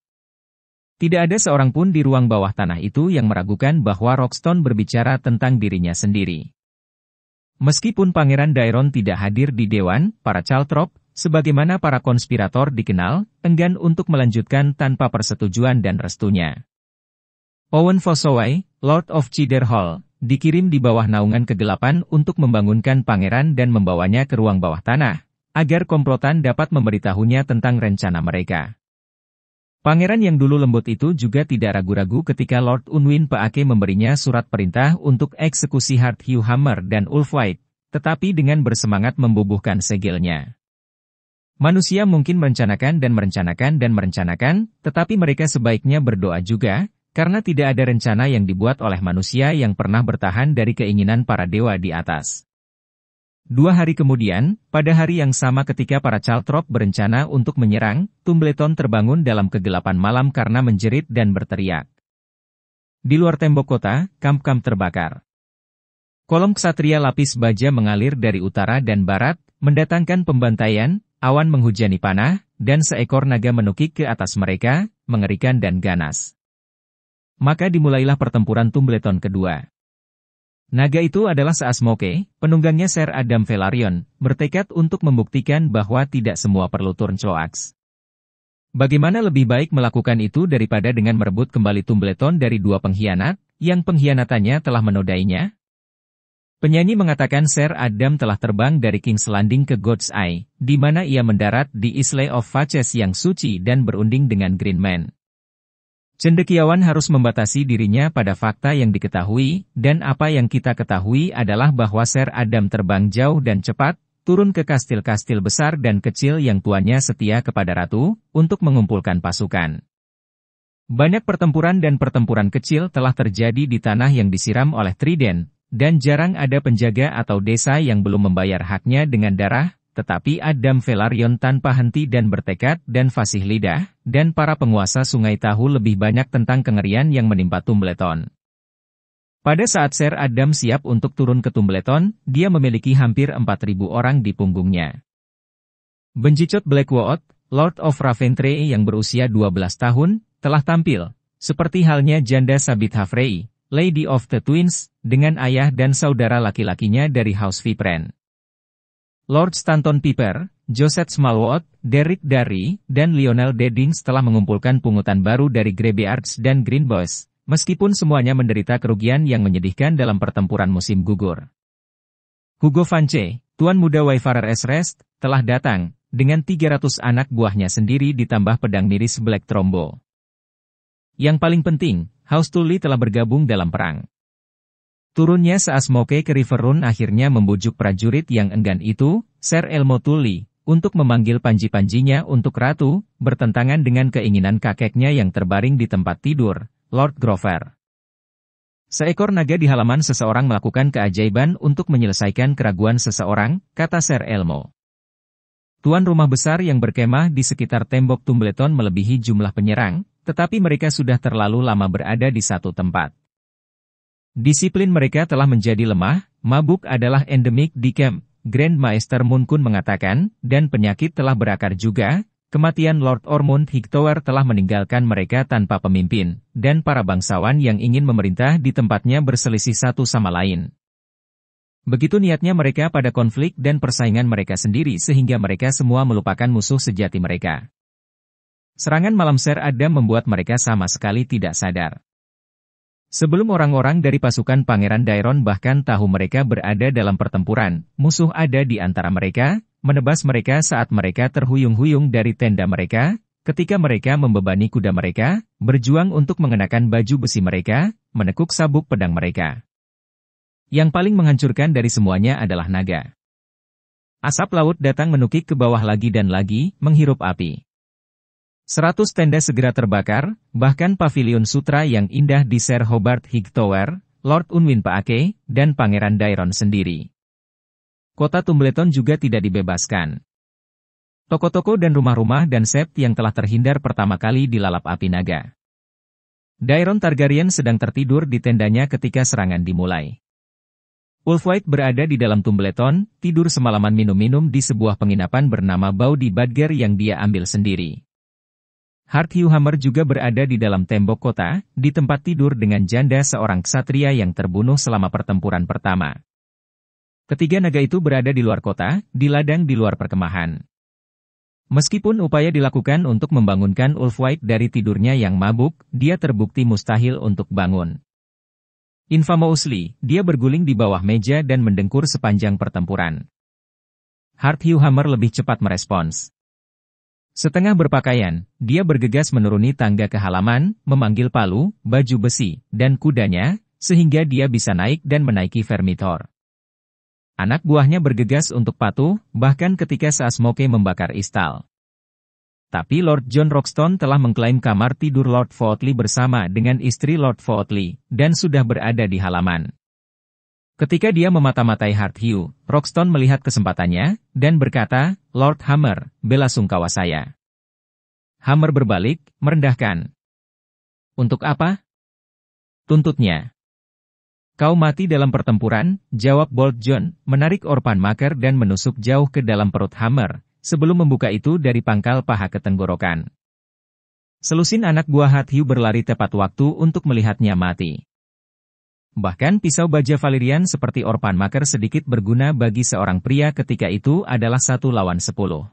S1: Tidak ada seorang pun di ruang bawah tanah itu yang meragukan bahwa Roxton berbicara tentang dirinya sendiri. Meskipun Pangeran Daeron tidak hadir di Dewan, para Calthrop, sebagaimana para konspirator dikenal, enggan untuk melanjutkan tanpa persetujuan dan restunya. Owen Fossoway, Lord of Chiderhall, dikirim di bawah naungan kegelapan untuk membangunkan pangeran dan membawanya ke ruang bawah tanah, agar komplotan dapat memberitahunya tentang rencana mereka. Pangeran yang dulu lembut itu juga tidak ragu-ragu ketika Lord Unwin Paake memberinya surat perintah untuk eksekusi Hardhue Hammer dan Ulf White, tetapi dengan bersemangat membubuhkan segelnya. Manusia mungkin merencanakan, tetapi mereka sebaiknya berdoa juga, karena tidak ada rencana yang dibuat oleh manusia yang pernah bertahan dari keinginan para dewa di atas. 2 hari kemudian, pada hari yang sama ketika para Calthrop berencana untuk menyerang, Tumbleton terbangun dalam kegelapan malam karena menjerit dan berteriak. Di luar tembok kota, kamp-kamp terbakar. Kolom ksatria lapis baja mengalir dari utara dan barat, mendatangkan pembantaian, awan menghujani panah, dan seekor naga menukik ke atas mereka, mengerikan dan ganas. Maka dimulailah pertempuran Tumbleton kedua. Naga itu adalah Seasmoke, penunggangnya Ser Adam Velaryon, bertekad untuk membuktikan bahwa tidak semua perlu Turncoax. Bagaimana lebih baik melakukan itu daripada dengan merebut kembali Tumbleton dari 2 pengkhianat, yang pengkhianatannya telah menodainya? Penyanyi mengatakan Ser Adam telah terbang dari King's Landing ke God's Eye, di mana ia mendarat di Isle of Faces yang suci dan berunding dengan Green Man. Cendekiawan harus membatasi dirinya pada fakta yang diketahui, dan apa yang kita ketahui adalah bahwa Ser Adam terbang jauh dan cepat, turun ke kastil-kastil besar dan kecil yang tuannya setia kepada ratu, untuk mengumpulkan pasukan. Banyak pertempuran dan pertempuran kecil telah terjadi di tanah yang disiram oleh Trident, dan jarang ada penjaga atau desa yang belum membayar haknya dengan darah, tetapi Adam Velaryon tanpa henti dan bertekad dan fasih lidah, dan para penguasa sungai tahu lebih banyak tentang kengerian yang menimpa Tumbleton. Pada saat Ser Adam siap untuk turun ke Tumbleton, dia memiliki hampir 4.000 orang di punggungnya. Benjicot Blackwood, Lord of Raventre yang berusia 12 tahun, telah tampil, seperti halnya janda Sabitha Frey, Lady of the Twins, dengan ayah dan saudara laki-lakinya dari House Vipren. Lord Stanton Piper, Josette Smallwood, Derrick Darry, dan Lionel Deddings telah mengumpulkan pungutan baru dari Greybeards dan Greenboys, meskipun semuanya menderita kerugian yang menyedihkan dalam pertempuran musim gugur. Hugo Vance, Tuan Muda Wayfarers Rest, telah datang, dengan 300 anak buahnya sendiri ditambah pedang miris Black Trombo. Yang paling penting, House Tully telah bergabung dalam perang. Turunnya Seasmoke ke River Run akhirnya membujuk prajurit yang enggan itu, Ser Elmo Tully, untuk memanggil panji-panjinya untuk ratu, bertentangan dengan keinginan kakeknya yang terbaring di tempat tidur, Lord Grover. Seekor naga di halaman seseorang melakukan keajaiban untuk menyelesaikan keraguan seseorang, kata Ser Elmo. Tuan rumah besar yang berkemah di sekitar tembok Tumbleton melebihi jumlah penyerang, tetapi mereka sudah terlalu lama berada di satu tempat. Disiplin mereka telah menjadi lemah, mabuk adalah endemik di camp, Grand Maester Munkun mengatakan, dan penyakit telah berakar juga, kematian Lord Ormond Hightower telah meninggalkan mereka tanpa pemimpin, dan para bangsawan yang ingin memerintah di tempatnya berselisih satu sama lain. Begitu niatnya mereka pada konflik dan persaingan mereka sendiri sehingga mereka semua melupakan musuh sejati mereka. Serangan malam Ser Adam membuat mereka sama sekali tidak sadar. Sebelum orang-orang dari pasukan Pangeran Dairon bahkan tahu mereka berada dalam pertempuran, musuh ada di antara mereka, menebas mereka saat mereka terhuyung-huyung dari tenda mereka, ketika mereka membebani kuda mereka, berjuang untuk mengenakan baju besi mereka, menekuk sabuk pedang mereka. Yang paling menghancurkan dari semuanya adalah naga. Asap laut datang menukik ke bawah lagi dan lagi, menghirup api. 100 tenda segera terbakar, bahkan pavilion sutra yang indah di Ser Hobart Hightower, Lord Unwin Paake, dan Pangeran Dairon sendiri. Kota Tumbleton juga tidak dibebaskan. Toko-toko dan rumah-rumah dan sept yang telah terhindar pertama kali dilalap api naga. Dairon Targaryen sedang tertidur di tendanya ketika serangan dimulai. Ulfwhite berada di dalam Tumbleton, tidur semalaman minum-minum di sebuah penginapan bernama Bawdy Badger yang dia ambil sendiri. Hart Viewhammer juga berada di dalam tembok kota, di tempat tidur dengan janda seorang ksatria yang terbunuh selama pertempuran pertama. Ketiga naga itu berada di luar kota, di ladang di luar perkemahan. Meskipun upaya dilakukan untuk membangunkan Ulfwhite dari tidurnya yang mabuk, dia terbukti mustahil untuk bangun. Infamously, dia berguling di bawah meja dan mendengkur sepanjang pertempuran. Hart Viewhammer lebih cepat merespons. Setengah berpakaian, dia bergegas menuruni tangga ke halaman, memanggil palu, baju besi, dan kudanya, sehingga dia bisa naik dan menaiki Vermithor. Anak buahnya bergegas untuk patuh, bahkan ketika Seasmoke membakar istal. Tapi Lord John Roxton telah mengklaim kamar tidur Lord Fawley bersama dengan istri Lord Fawley, dan sudah berada di halaman. Ketika dia memata-matai Hardhue, Rockstone melihat kesempatannya, dan berkata, "Lord Hammer, bela sungkawa saya." Hammer berbalik, merendahkan. "Untuk apa?" tuntutnya. "Kau mati dalam pertempuran," jawab Bold John, menarik Orpan Maker dan menusuk jauh ke dalam perut Hammer, sebelum membuka itu dari pangkal paha ke tenggorokan. Selusin anak buah Hardhue berlari tepat waktu untuk melihatnya mati. Bahkan pisau baja Valyrian seperti Orpan Maker sedikit berguna bagi seorang pria ketika itu adalah 1 lawan 10.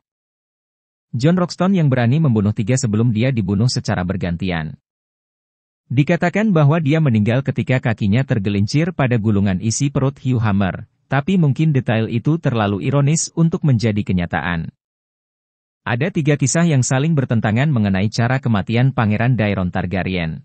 S1: Jon Rockstone yang berani membunuh 3 sebelum dia dibunuh secara bergantian. Dikatakan bahwa dia meninggal ketika kakinya tergelincir pada gulungan isi perut Hugh Hammer, tapi mungkin detail itu terlalu ironis untuk menjadi kenyataan. Ada 3 kisah yang saling bertentangan mengenai cara kematian Pangeran Daeron Targaryen.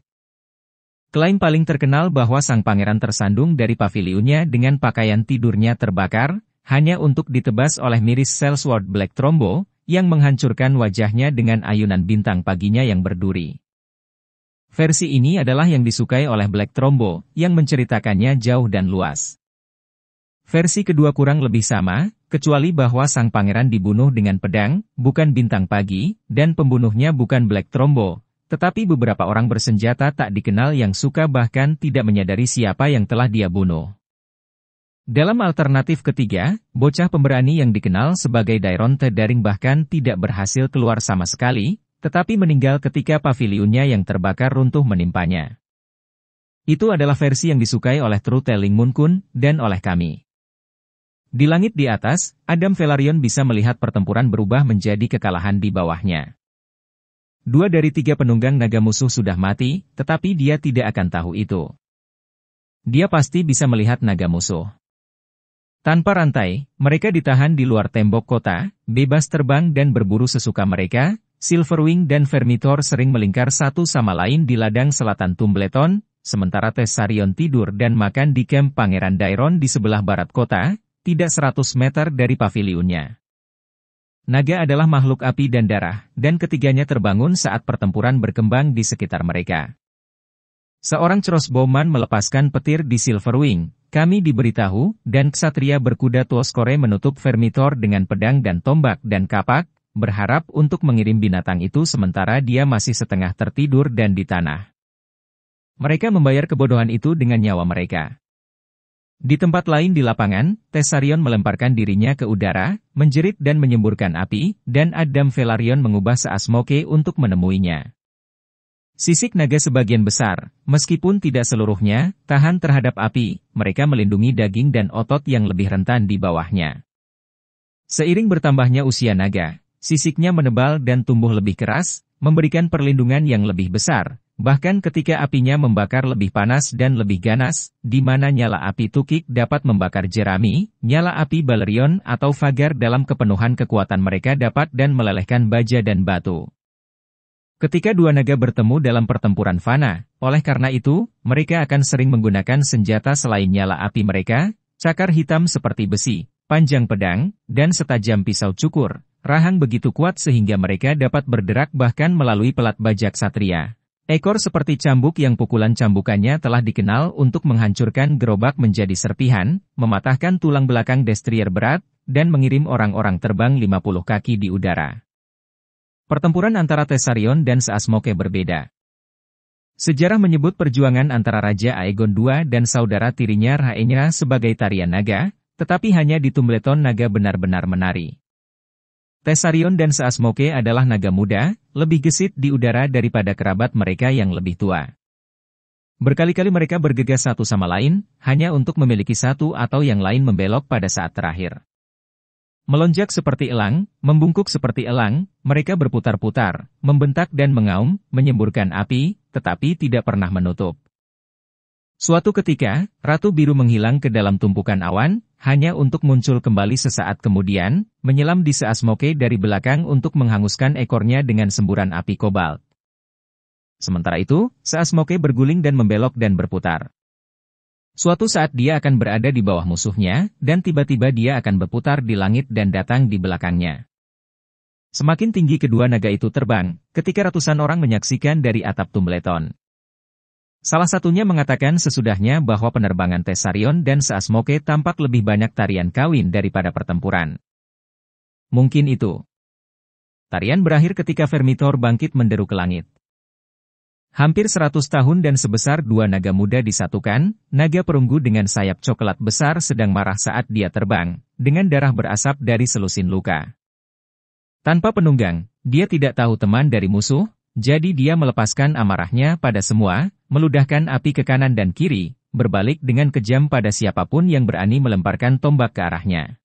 S1: Klaim paling terkenal bahwa sang pangeran tersandung dari pavilionnya dengan pakaian tidurnya terbakar, hanya untuk ditebas oleh Myris Sellsworth Black Trombo, yang menghancurkan wajahnya dengan ayunan bintang paginya yang berduri. Versi ini adalah yang disukai oleh Black Trombo, yang menceritakannya jauh dan luas. Versi kedua kurang lebih sama, kecuali bahwa sang pangeran dibunuh dengan pedang, bukan bintang pagi, dan pembunuhnya bukan Black Trombo, tetapi beberapa orang bersenjata tak dikenal yang suka bahkan tidak menyadari siapa yang telah dia bunuh. Dalam alternatif ketiga, bocah pemberani yang dikenal sebagai Daeron Targaryen bahkan tidak berhasil keluar sama sekali, tetapi meninggal ketika pavilionnya yang terbakar runtuh menimpanya. Itu adalah versi yang disukai oleh True Telling Moonkun, dan oleh kami. Di langit di atas, Adam Velaryon bisa melihat pertempuran berubah menjadi kekalahan di bawahnya. 2 dari 3 penunggang naga musuh sudah mati, tetapi dia tidak akan tahu itu. Dia pasti bisa melihat naga musuh. Tanpa rantai, mereka ditahan di luar tembok kota, bebas terbang dan berburu sesuka mereka. Silverwing dan Vermithor sering melingkar satu sama lain di ladang selatan Tumbleton, sementara Tessarion tidur dan makan di kamp Pangeran Daeron di sebelah barat kota, tidak 100 meter dari pavilionnya. Naga adalah makhluk api dan darah, dan ketiganya terbangun saat pertempuran berkembang di sekitar mereka. Seorang crossbowman melepaskan petir di Silverwing, kami diberitahu, dan ksatria berkuda Tuoskore menutup Vermithor dengan pedang dan tombak dan kapak, berharap untuk mengirim binatang itu sementara dia masih setengah tertidur dan di tanah. Mereka membayar kebodohan itu dengan nyawa mereka. Di tempat lain di lapangan, Tessarion melemparkan dirinya ke udara, menjerit dan menyemburkan api, dan Adam Velaryon mengubah Seasmoke untuk menemuinya. Sisik naga sebagian besar, meskipun tidak seluruhnya, tahan terhadap api, mereka melindungi daging dan otot yang lebih rentan di bawahnya. Seiring bertambahnya usia naga, sisiknya menebal dan tumbuh lebih keras, memberikan perlindungan yang lebih besar. Bahkan ketika apinya membakar lebih panas dan lebih ganas, di mana nyala api tukik dapat membakar jerami, nyala api Balerion atau Vagar dalam kepenuhan kekuatan mereka dapat dan melelehkan baja dan batu. Ketika dua naga bertemu dalam pertempuran fana, oleh karena itu, mereka akan sering menggunakan senjata selain nyala api mereka, cakar hitam seperti besi, panjang pedang, dan setajam pisau cukur, rahang begitu kuat sehingga mereka dapat berderak bahkan melalui pelat baja ksatria. Ekor seperti cambuk yang pukulan cambukannya telah dikenal untuk menghancurkan gerobak menjadi serpihan, mematahkan tulang belakang destrier berat, dan mengirim orang-orang terbang 50 kaki di udara. Pertempuran antara Tessarion dan Seasmoke berbeda. Sejarah menyebut perjuangan antara Raja Aegon II dan saudara tirinya Rhaenyra sebagai tarian naga, tetapi hanya di Tumbleton naga benar-benar menari. Tessarion dan Seasmoke adalah naga muda, lebih gesit di udara daripada kerabat mereka yang lebih tua. Berkali-kali mereka bergegas satu sama lain, hanya untuk memiliki satu atau yang lain membelok pada saat terakhir. Melonjak seperti elang, membungkuk seperti elang, mereka berputar-putar, membentak dan mengaum, menyemburkan api, tetapi tidak pernah menutup. Suatu ketika, Ratu Biru menghilang ke dalam tumpukan awan, hanya untuk muncul kembali sesaat kemudian, menyelam di Seasmoke dari belakang untuk menghanguskan ekornya dengan semburan api kobalt. Sementara itu, Seasmoke berguling dan membelok dan berputar. Suatu saat dia akan berada di bawah musuhnya, dan tiba-tiba dia akan berputar di langit dan datang di belakangnya. Semakin tinggi kedua naga itu terbang, ketika ratusan orang menyaksikan dari atap Tumbleton. Salah satunya mengatakan sesudahnya bahwa penerbangan Thessarion dan Seasmoke tampak lebih banyak tarian kawin daripada pertempuran. Mungkin itu. Tarian berakhir ketika Vermithor bangkit menderu ke langit. Hampir 100 tahun dan sebesar dua naga muda disatukan, naga perunggu dengan sayap coklat besar sedang marah saat dia terbang, dengan darah berasap dari selusin luka. Tanpa penunggang, dia tidak tahu teman dari musuh, jadi dia melepaskan amarahnya pada semua, meludahkan api ke kanan dan kiri, berbalik dengan kejam pada siapapun yang berani melemparkan tombak ke arahnya.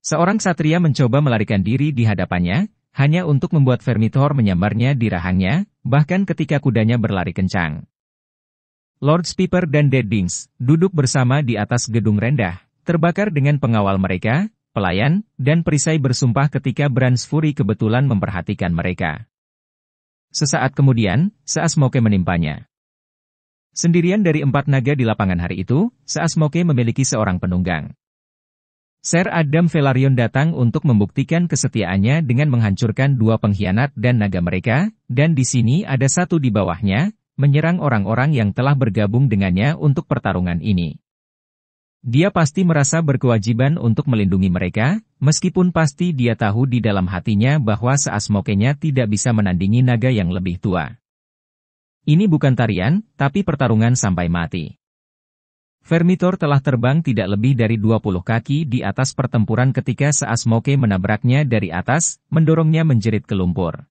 S1: Seorang satria mencoba melarikan diri di hadapannya, hanya untuk membuat Vermithor menyambarnya di rahangnya, bahkan ketika kudanya berlari kencang. Lord Piper dan Deadings duduk bersama di atas gedung rendah, terbakar dengan pengawal mereka, pelayan, dan perisai bersumpah ketika Bransfury kebetulan memperhatikan mereka. Sesaat kemudian, Seasmoke menimpanya. Sendirian dari 4 naga di lapangan hari itu, Seasmoke memiliki seorang penunggang. Ser Adam Velaryon datang untuk membuktikan kesetiaannya dengan menghancurkan 2 pengkhianat dan naga mereka, dan di sini ada 1 di bawahnya, menyerang orang-orang yang telah bergabung dengannya untuk pertarungan ini. Dia pasti merasa berkewajiban untuk melindungi mereka, meskipun pasti dia tahu di dalam hatinya bahwa Seasmoke-nya tidak bisa menandingi naga yang lebih tua. Ini bukan tarian, tapi pertarungan sampai mati. Vermithor telah terbang tidak lebih dari 20 kaki di atas pertempuran ketika Seasmoke menabraknya dari atas, mendorongnya menjerit ke lumpur.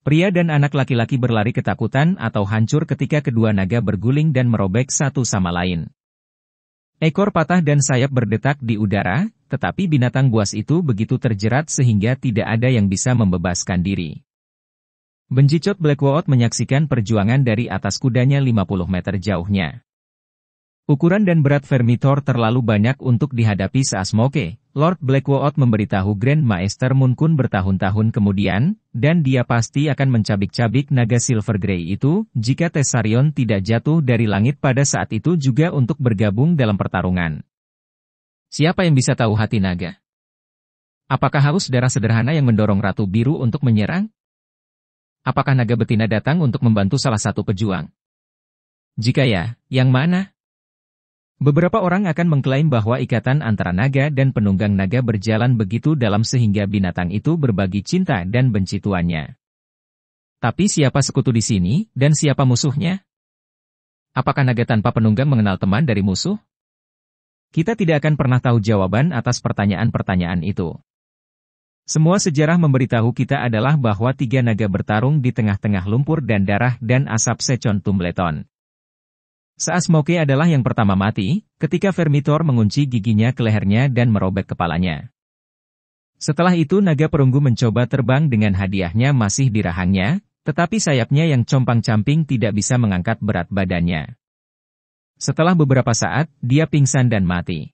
S1: Pria dan anak laki-laki berlari ketakutan atau hancur ketika kedua naga berguling dan merobek satu sama lain. Ekor patah dan sayap berdetak di udara, tetapi binatang buas itu begitu terjerat sehingga tidak ada yang bisa membebaskan diri. Benjicot Blackwood menyaksikan perjuangan dari atas kudanya 50 meter jauhnya. Ukuran dan berat Vermithor terlalu banyak untuk dihadapi Seasmoke. Lord Blackwood memberitahu Grand Maester Munkun bertahun-tahun kemudian, dan dia pasti akan mencabik-cabik naga Silver Grey itu, jika Thessarion tidak jatuh dari langit pada saat itu juga untuk bergabung dalam pertarungan. Siapa yang bisa tahu hati naga? Apakah haus darah sederhana yang mendorong Ratu Biru untuk menyerang? Apakah naga betina datang untuk membantu salah satu pejuang? Jika ya, yang mana? Beberapa orang akan mengklaim bahwa ikatan antara naga dan penunggang naga berjalan begitu dalam sehingga binatang itu berbagi cinta dan benci tuannya. Tapi siapa sekutu di sini, dan siapa musuhnya? Apakah naga tanpa penunggang mengenal teman dari musuh? Kita tidak akan pernah tahu jawaban atas pertanyaan-pertanyaan itu. Semua sejarah memberitahu kita adalah bahwa 3 naga bertarung di tengah-tengah lumpur dan darah dan asap Secon Tumbleton. Seasmoke adalah yang pertama mati, ketika Vermithor mengunci giginya ke lehernya dan merobek kepalanya. Setelah itu naga perunggu mencoba terbang dengan hadiahnya masih di rahangnya, tetapi sayapnya yang compang-camping tidak bisa mengangkat berat badannya. Setelah beberapa saat, dia pingsan dan mati.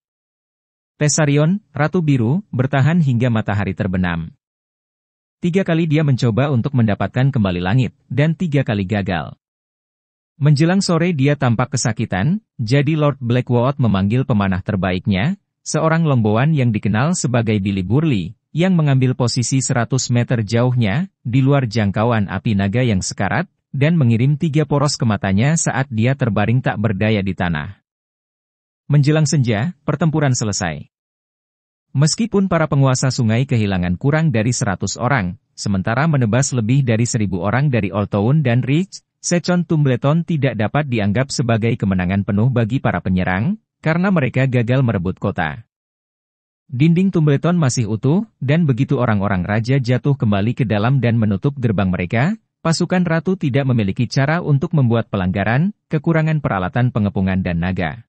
S1: Thessarion, Ratu Biru, bertahan hingga matahari terbenam. 3 kali dia mencoba untuk mendapatkan kembali langit, dan 3 kali gagal. Menjelang sore dia tampak kesakitan, jadi Lord Blackwood memanggil pemanah terbaiknya, seorang longbowan yang dikenal sebagai Billy Burley, yang mengambil posisi 100 meter jauhnya, di luar jangkauan api naga yang sekarat, dan mengirim 3 poros ke matanya saat dia terbaring tak berdaya di tanah. Menjelang senja, pertempuran selesai. Meskipun para penguasa sungai kehilangan kurang dari 100 orang, sementara menebas lebih dari 1.000 orang dari Old Town dan Ridge, Secon Tumbleton tidak dapat dianggap sebagai kemenangan penuh bagi para penyerang, karena mereka gagal merebut kota. Dinding Tumbleton masih utuh, dan begitu orang-orang raja jatuh kembali ke dalam dan menutup gerbang mereka, pasukan ratu tidak memiliki cara untuk membuat pelanggaran, kekurangan peralatan pengepungan dan naga.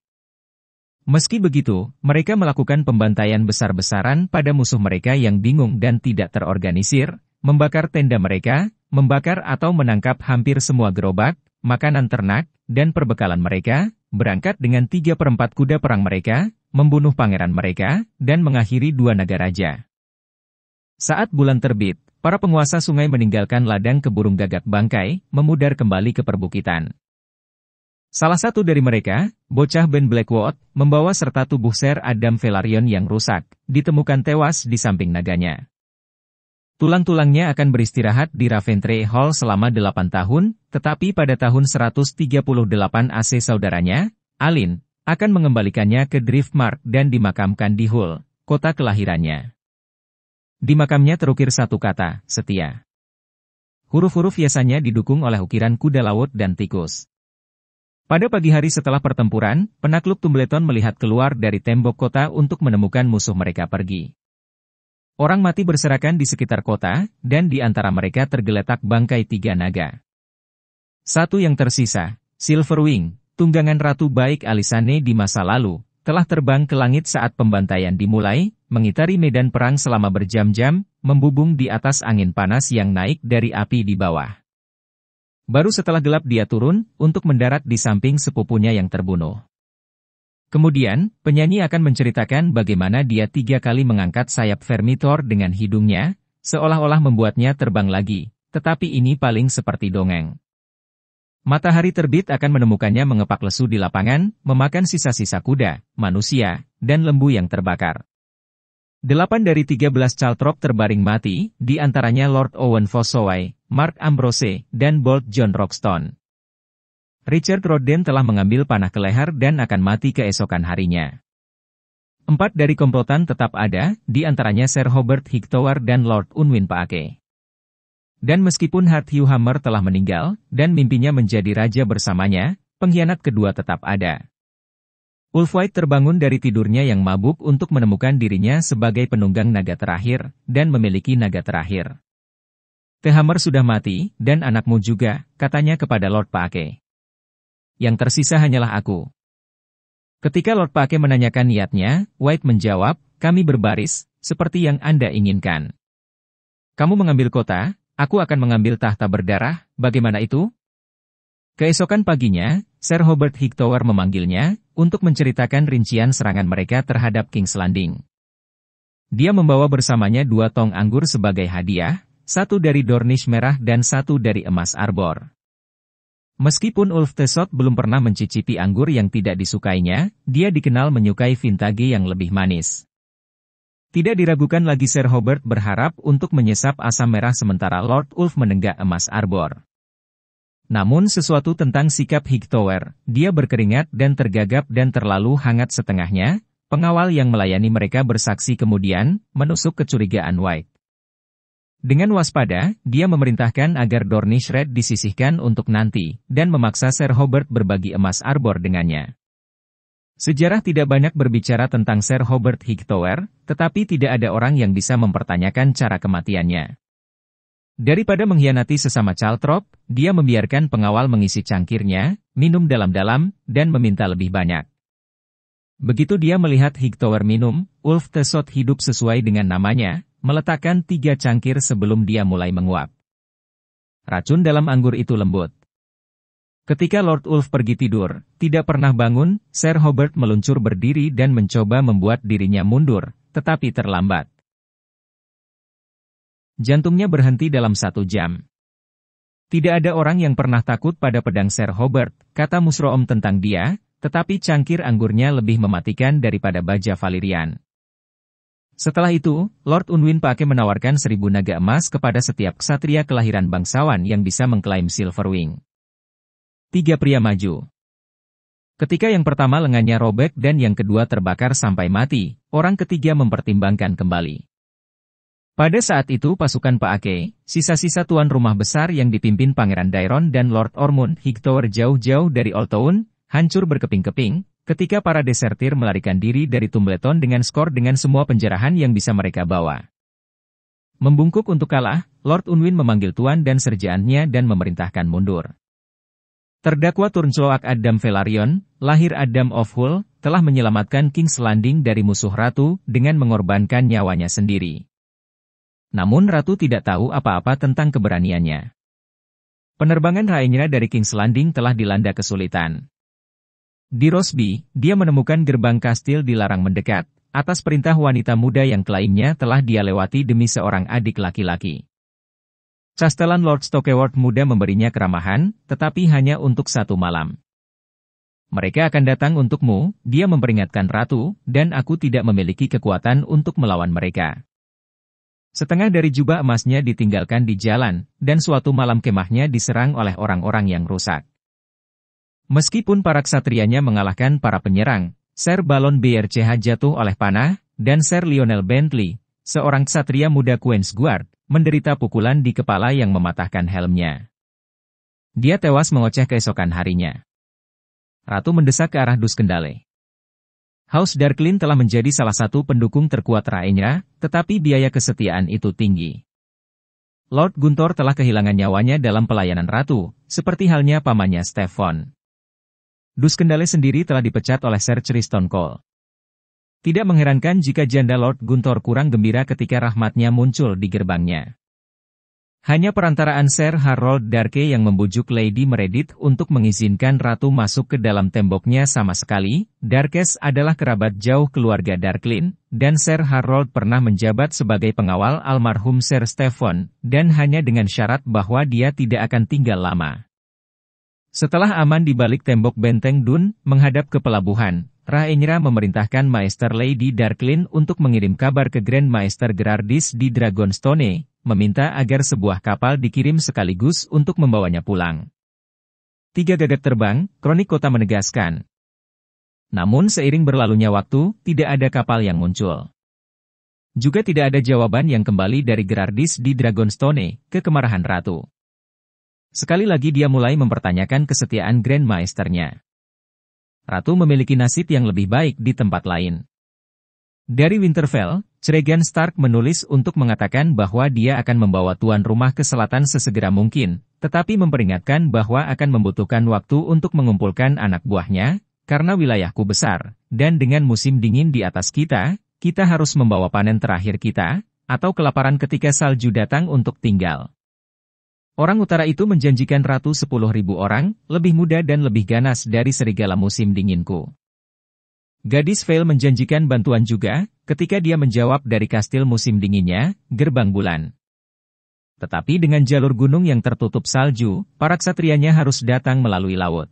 S1: Meski begitu, mereka melakukan pembantaian besar-besaran pada musuh mereka yang bingung dan tidak terorganisir, membakar tenda mereka, membakar atau menangkap hampir semua gerobak, makanan ternak, dan perbekalan mereka, berangkat dengan 3/4 kuda perang mereka, membunuh pangeran mereka, dan mengakhiri 2 naga raja. Saat bulan terbit, para penguasa sungai meninggalkan ladang ke burung gagak bangkai, memudar kembali ke perbukitan. Salah satu dari mereka, bocah Ben Blackwood, membawa serta tubuh Ser Adam Velaryon yang rusak, ditemukan tewas di samping naganya. Tulang-tulangnya akan beristirahat di Raventray Hall selama 8 tahun, tetapi pada tahun 138 AC saudaranya, Alin, akan mengembalikannya ke Driftmark dan dimakamkan di Hull, kota kelahirannya. Di makamnya terukir satu kata, setia. Huruf-huruf hiasannya didukung oleh ukiran kuda laut dan tikus. Pada pagi hari setelah pertempuran, penakluk Tumbleton melihat keluar dari tembok kota untuk menemukan musuh mereka pergi. Orang mati berserakan di sekitar kota, dan di antara mereka tergeletak bangkai 3 naga. Satu yang tersisa, Silverwing, tunggangan Ratu Baik Alysanne di masa lalu, telah terbang ke langit saat pembantaian dimulai, mengitari medan perang selama berjam-jam, membubung di atas angin panas yang naik dari api di bawah. Baru setelah gelap dia turun, untuk mendarat di samping sepupunya yang terbunuh. Kemudian, penyanyi akan menceritakan bagaimana dia 3 kali mengangkat sayap Vermithor dengan hidungnya, seolah-olah membuatnya terbang lagi, tetapi ini paling seperti dongeng. Matahari terbit akan menemukannya mengepak lesu di lapangan, memakan sisa-sisa kuda, manusia, dan lembu yang terbakar. 8 dari 13 Caltrop terbaring mati, di antaranya Lord Owen Fossoway, Mark Ambrose, dan Bold John Roxton. Richard Rodden telah mengambil panah ke leher dan akan mati keesokan harinya. 4 dari komplotan tetap ada, di antaranya Sir Hobart Hightower dan Lord Unwin Paake. Dan meskipun Hart Hugh Hammer telah meninggal, dan mimpinya menjadi raja bersamanya, pengkhianat kedua tetap ada. Ulfwhite terbangun dari tidurnya yang mabuk untuk menemukan dirinya sebagai penunggang naga terakhir, dan memiliki naga terakhir. The Hammer sudah mati, dan anakmu juga, katanya kepada Lord Paake. Yang tersisa hanyalah aku. Ketika Lord Paake menanyakan niatnya, White menjawab, kami berbaris, seperti yang Anda inginkan. Kamu mengambil kota, aku akan mengambil tahta berdarah, bagaimana itu? Keesokan paginya, Sir Hobart Hightower memanggilnya, untuk menceritakan rincian serangan mereka terhadap King's Landing. Dia membawa bersamanya 2 tong anggur sebagai hadiah, 1 dari Dornish merah dan 1 dari emas Arbor. Meskipun Ulf Tesot belum pernah mencicipi anggur yang tidak disukainya, dia dikenal menyukai vintage yang lebih manis. Tidak diragukan lagi Sir Hobart berharap untuk menyesap asam merah sementara Lord Ulf menenggak emas Arbor. Namun sesuatu tentang sikap Hightower, dia berkeringat dan tergagap dan terlalu hangat setengahnya, pengawal yang melayani mereka bersaksi kemudian, menusuk kecurigaan White. Dengan waspada, dia memerintahkan agar Dornish Red disisihkan untuk nanti, dan memaksa Sir Hobart berbagi emas Arbor dengannya. Sejarah tidak banyak berbicara tentang Sir Hobart Hightower, tetapi tidak ada orang yang bisa mempertanyakan cara kematiannya. Daripada mengkhianati sesama Caltrop, dia membiarkan pengawal mengisi cangkirnya, minum dalam-dalam, dan meminta lebih banyak. Begitu dia melihat Hightower minum, Ulf Tesot hidup sesuai dengan namanya, meletakkan 3 cangkir sebelum dia mulai menguap. Racun dalam anggur itu lembut. Ketika Lord Ulf pergi tidur, tidak pernah bangun, Sir Hobart meluncur berdiri dan mencoba membuat dirinya mundur, tetapi terlambat. Jantungnya berhenti dalam 1 jam. Tidak ada orang yang pernah takut pada pedang Sir Hobart, kata Musroom tentang dia, tetapi cangkir anggurnya lebih mematikan daripada baja Valyrian. Setelah itu, Lord Unwin Paake menawarkan 1000 naga emas kepada setiap ksatria kelahiran bangsawan yang bisa mengklaim Silverwing. 3 pria maju. Ketika yang pertama lengannya robek dan yang kedua terbakar sampai mati, orang ketiga mempertimbangkan kembali. Pada saat itu pasukan Paake, sisa-sisa tuan rumah besar yang dipimpin Pangeran Daeron dan Lord Ormond Hightower jauh-jauh dari Old Town, hancur berkeping-keping, ketika para desertir melarikan diri dari Tumbleton dengan skor dengan semua penjarahan yang bisa mereka bawa. Membungkuk untuk kalah, Lord Unwin memanggil tuan dan serjaannya dan memerintahkan mundur. Terdakwa Turncloak Addam Velaryon, lahir Addam of Hull, telah menyelamatkan King's Landing dari musuh ratu dengan mengorbankan nyawanya sendiri. Namun Ratu tidak tahu apa-apa tentang keberaniannya. Penerbangan Rhaenyra dari King's Landing telah dilanda kesulitan. Di Rosby, dia menemukan gerbang kastil dilarang mendekat, atas perintah wanita muda yang klaimnya telah dia lewati demi seorang adik laki-laki. Castellan Lord Stokeworth muda memberinya keramahan, tetapi hanya untuk 1 malam. Mereka akan datang untukmu, dia memperingatkan Ratu, dan aku tidak memiliki kekuatan untuk melawan mereka. Setengah dari jubah emasnya ditinggalkan di jalan, dan suatu malam kemahnya diserang oleh orang-orang yang rusak. Meskipun para ksatrianya mengalahkan para penyerang, Sir Balon BRCH jatuh oleh panah, dan Sir Lionel Bentley, seorang ksatria muda Queensguard, menderita pukulan di kepala yang mematahkan helmnya. Dia tewas mengoceh keesokan harinya. Ratu mendesak ke arah Duskendale. House Darklin telah menjadi salah satu pendukung terkuat Rhaenyra, tetapi biaya kesetiaan itu tinggi. Lord Guntor telah kehilangan nyawanya dalam pelayanan ratu, seperti halnya pamannya Stefan. Duskendale sendiri telah dipecat oleh Ser Criston Cole. Tidak mengherankan jika janda Lord Guntor kurang gembira ketika rahmatnya muncul di gerbangnya. Hanya perantaraan Sir Harold Darke yang membujuk Lady Meredith untuk mengizinkan ratu masuk ke dalam temboknya sama sekali. Darkes adalah kerabat jauh keluarga Darklin, dan Sir Harold pernah menjabat sebagai pengawal almarhum Sir Stefan, dan hanya dengan syarat bahwa dia tidak akan tinggal lama. Setelah aman di balik tembok benteng Dun, menghadap ke pelabuhan, Rhaenyra memerintahkan Maester Lady Darklin untuk mengirim kabar ke Grand Maester Gerardis di Dragonstone, meminta agar sebuah kapal dikirim sekaligus untuk membawanya pulang. 3 gagak terbang, kronik kota menegaskan. Namun seiring berlalunya waktu, tidak ada kapal yang muncul. Juga tidak ada jawaban yang kembali dari Gerardis di Dragonstone, ke kemarahan ratu. Sekali lagi dia mulai mempertanyakan kesetiaan Grand Maesternya. Ratu memiliki nasib yang lebih baik di tempat lain. Dari Winterfell, Cregan Stark menulis untuk mengatakan bahwa dia akan membawa tuan rumah ke selatan sesegera mungkin, tetapi memperingatkan bahwa akan membutuhkan waktu untuk mengumpulkan anak buahnya, karena wilayahku besar, dan dengan musim dingin di atas kita, kita harus membawa panen terakhir kita, atau kelaparan ketika salju datang untuk tinggal. Orang utara itu menjanjikan ratu 10.000 orang, lebih muda dan lebih ganas dari serigala musim dinginku. Gadis Vale menjanjikan bantuan juga, ketika dia menjawab dari kastil musim dinginnya, Gerbang Bulan. Tetapi dengan jalur gunung yang tertutup salju, para ksatrianya harus datang melalui laut.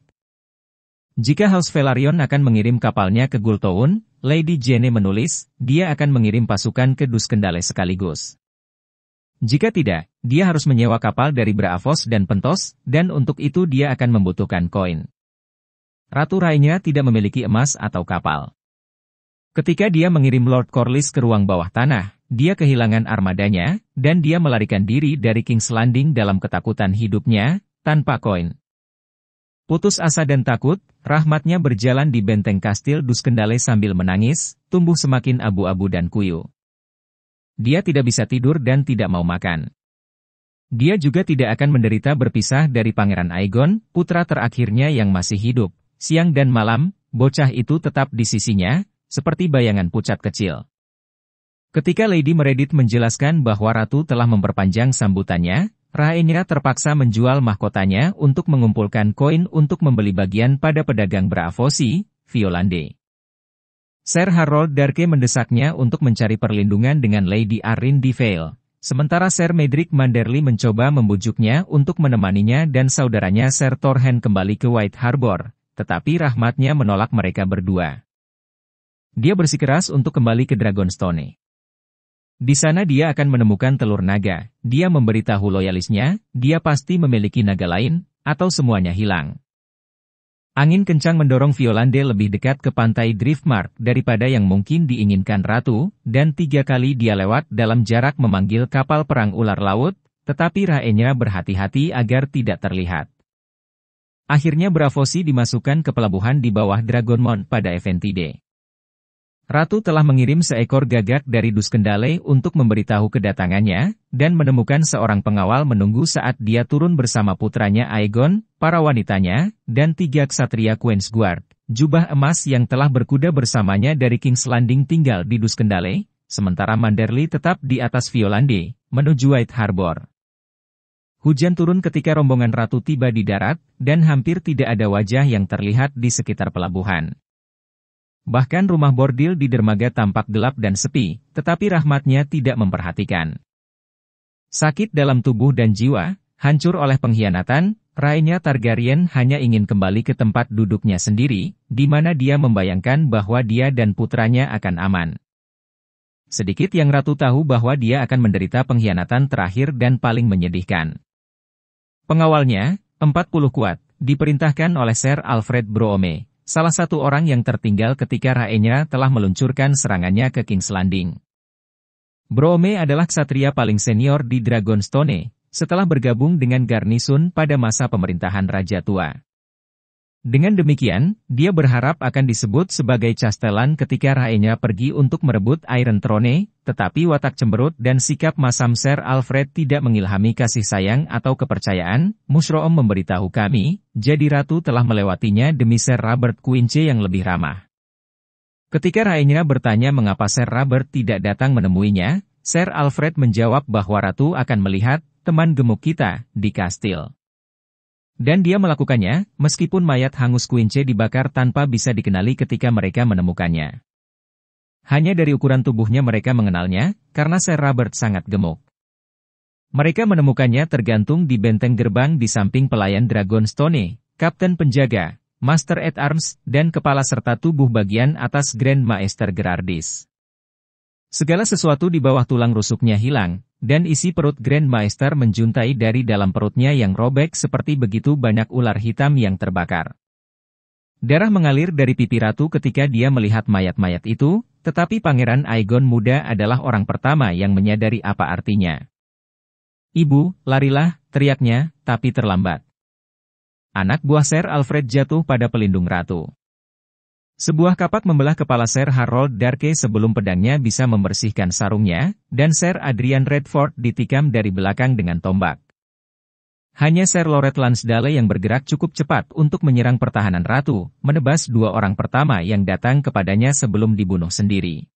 S1: Jika House Velaryon akan mengirim kapalnya ke Gultown, Lady Jane menulis, dia akan mengirim pasukan ke Duskendale sekaligus. Jika tidak, dia harus menyewa kapal dari Braavos dan Pentos, dan untuk itu dia akan membutuhkan koin. Ratu Rhaenyra tidak memiliki emas atau kapal. Ketika dia mengirim Lord Corlys ke ruang bawah tanah, dia kehilangan armadanya, dan dia melarikan diri dari King's Landing dalam ketakutan hidupnya, tanpa koin. Putus asa dan takut, rahmatnya berjalan di benteng kastil Duskendale sambil menangis, tumbuh semakin abu-abu dan kuyup. Dia tidak bisa tidur dan tidak mau makan. Dia juga tidak akan menderita berpisah dari Pangeran Aegon, putra terakhirnya yang masih hidup. Siang dan malam, bocah itu tetap di sisinya, seperti bayangan pucat kecil. Ketika Lady Meredith menjelaskan bahwa ratu telah memperpanjang sambutannya, Rhaenyra terpaksa menjual mahkotanya untuk mengumpulkan koin untuk membeli bagian pada pedagang Braavosi, Violande. Sir Harold Darke mendesaknya untuk mencari perlindungan dengan Lady Arryn di Vale, sementara Sir Medric Manderly mencoba membujuknya untuk menemaninya dan saudaranya Sir Torhen kembali ke White Harbor, tetapi rahmatnya menolak mereka berdua. Dia bersikeras untuk kembali ke Dragonstone. Di sana dia akan menemukan telur naga, dia memberitahu loyalisnya, dia pasti memiliki naga lain, atau semuanya hilang. Angin kencang mendorong Violande lebih dekat ke pantai Driftmark daripada yang mungkin diinginkan ratu, dan 3 kali dia lewat dalam jarak memanggil kapal perang ular laut, tetapi Rhaenyra berhati-hati agar tidak terlihat. Akhirnya Braavosi dimasukkan ke pelabuhan di bawah Dragonmount pada Eventide. Ratu telah mengirim seekor gagak dari Duskendale untuk memberitahu kedatangannya, dan menemukan seorang pengawal menunggu saat dia turun bersama putranya Aegon, para wanitanya, dan 3 ksatria Queensguard. Jubah emas yang telah berkuda bersamanya dari King's Landing tinggal di Duskendale, sementara Manderly tetap di atas Violande, menuju White Harbor. Hujan turun ketika rombongan ratu tiba di darat, dan hampir tidak ada wajah yang terlihat di sekitar pelabuhan. Bahkan rumah bordil di dermaga tampak gelap dan sepi, tetapi rahmatnya tidak memperhatikan. Sakit dalam tubuh dan jiwa, hancur oleh pengkhianatan, Rhaenyra Targaryen hanya ingin kembali ke tempat duduknya sendiri, di mana dia membayangkan bahwa dia dan putranya akan aman. Sedikit yang ratu tahu bahwa dia akan menderita pengkhianatan terakhir dan paling menyedihkan. Pengawalnya, 40 kuat, diperintahkan oleh Sir Alfred Broome, salah satu orang yang tertinggal ketika Rhaenyra telah meluncurkan serangannya ke King's Landing. Broome adalah ksatria paling senior di Dragonstone, setelah bergabung dengan garnisun pada masa pemerintahan Raja Tua. Dengan demikian, dia berharap akan disebut sebagai castellan ketika Rhaenyra pergi untuk merebut Iron Throne, tetapi watak cemberut dan sikap masam Sir Alfred tidak mengilhami kasih sayang atau kepercayaan. Mushroom memberitahu kami, jadi ratu telah melewatinya demi Sir Robert Quince yang lebih ramah. Ketika Rhaenyra bertanya mengapa Sir Robert tidak datang menemuinya, Sir Alfred menjawab bahwa ratu akan melihat teman gemuk kita di kastil. Dan dia melakukannya, meskipun mayat hangus Quince dibakar tanpa bisa dikenali ketika mereka menemukannya. Hanya dari ukuran tubuhnya mereka mengenalnya, karena Sir Robert sangat gemuk. Mereka menemukannya tergantung di benteng gerbang di samping pelayan Dragonstone, kapten penjaga, Master at Arms, dan kepala serta tubuh bagian atas Grand Maester Gerardis. Segala sesuatu di bawah tulang rusuknya hilang, dan isi perut Grand Maester menjuntai dari dalam perutnya yang robek seperti begitu banyak ular hitam yang terbakar. Darah mengalir dari pipi ratu ketika dia melihat mayat-mayat itu, tetapi Pangeran Aegon muda adalah orang pertama yang menyadari apa artinya. "Ibu, larilah," teriaknya, tapi terlambat. Anak buah Sir Alfred jatuh pada pelindung ratu. Sebuah kapak membelah kepala Sir Harold Darke sebelum pedangnya bisa membersihkan sarungnya, dan Sir Adrian Redford ditikam dari belakang dengan tombak. Hanya Sir Loret Lansdale yang bergerak cukup cepat untuk menyerang pertahanan ratu, menebas dua orang pertama yang datang kepadanya sebelum dibunuh sendiri.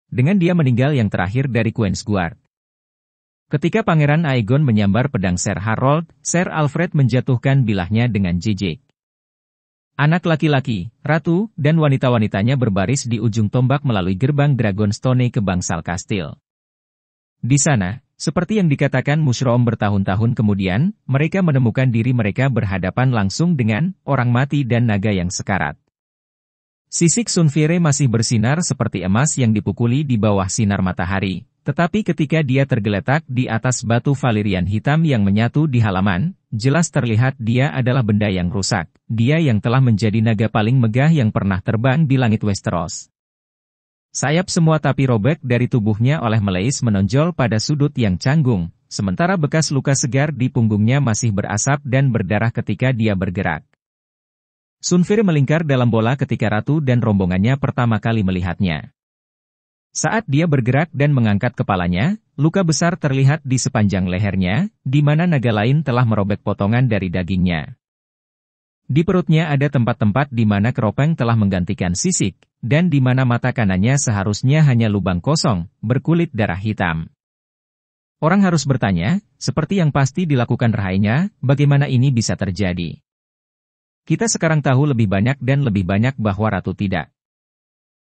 S1: Dengan dia meninggal yang terakhir dari Queen's Guard. Ketika Pangeran Aegon menyambar pedang Sir Harold, Sir Alfred menjatuhkan bilahnya dengan jijik. Anak laki-laki, ratu, dan wanita-wanitanya berbaris di ujung tombak melalui gerbang Dragonstone ke bangsal kastil. Di sana, seperti yang dikatakan Mushroom bertahun-tahun kemudian, mereka menemukan diri mereka berhadapan langsung dengan orang mati dan naga yang sekarat. Sisik Sunfyre masih bersinar seperti emas yang dipukuli di bawah sinar matahari, tetapi ketika dia tergeletak di atas batu Valyrian hitam yang menyatu di halaman, jelas terlihat dia adalah benda yang rusak, dia yang telah menjadi naga paling megah yang pernah terbang di langit Westeros. Sayap semua tapi robek dari tubuhnya oleh Meleis menonjol pada sudut yang canggung, sementara bekas luka segar di punggungnya masih berasap dan berdarah ketika dia bergerak. Sunfyre melingkar dalam bola ketika ratu dan rombongannya pertama kali melihatnya. Saat dia bergerak dan mengangkat kepalanya, luka besar terlihat di sepanjang lehernya, di mana naga lain telah merobek potongan dari dagingnya. Di perutnya ada tempat-tempat di mana keropeng telah menggantikan sisik, dan di mana mata kanannya seharusnya hanya lubang kosong, berkulit darah hitam. Orang harus bertanya, seperti yang pasti dilakukan Rhaenyra, bagaimana ini bisa terjadi? Kita sekarang tahu lebih banyak dan lebih banyak bahwa ratu tidak.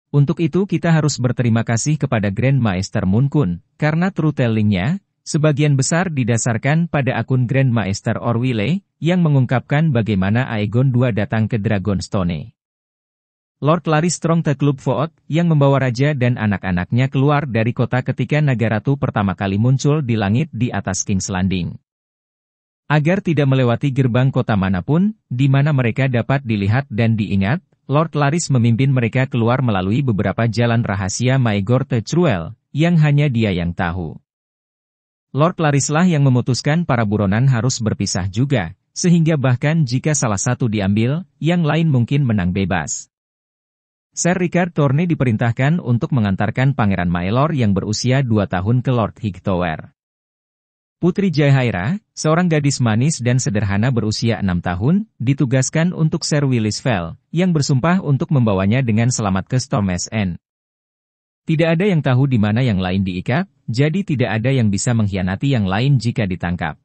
S1: Untuk itu kita harus berterima kasih kepada Grand Maester Munkun, karena truth-telling-nya, sebagian besar didasarkan pada akun Grand Maester Orwyle, yang mengungkapkan bagaimana Aegon II datang ke Dragonstone. Lord Larys Strong Clubfoot, yang membawa raja dan anak-anaknya keluar dari kota ketika naga ratu pertama kali muncul di langit di atas King's Landing. Agar tidak melewati gerbang kota manapun, di mana mereka dapat dilihat dan diingat, Lord Larys memimpin mereka keluar melalui beberapa jalan rahasia Maegor Teruel, yang hanya dia yang tahu. Lord Larys lah yang memutuskan para buronan harus berpisah juga, sehingga bahkan jika salah satu diambil, yang lain mungkin menang bebas. Sir Rickard Thorne diperintahkan untuk mengantarkan Pangeran Maelor yang berusia 2 tahun ke Lord Hightower. Putri Jaehaera, seorang gadis manis dan sederhana berusia 6 tahun, ditugaskan untuk Sir Willis Fell, yang bersumpah untuk membawanya dengan selamat ke Storm's End. Tidak ada yang tahu di mana yang lain diikat, jadi tidak ada yang bisa mengkhianati yang lain jika ditangkap.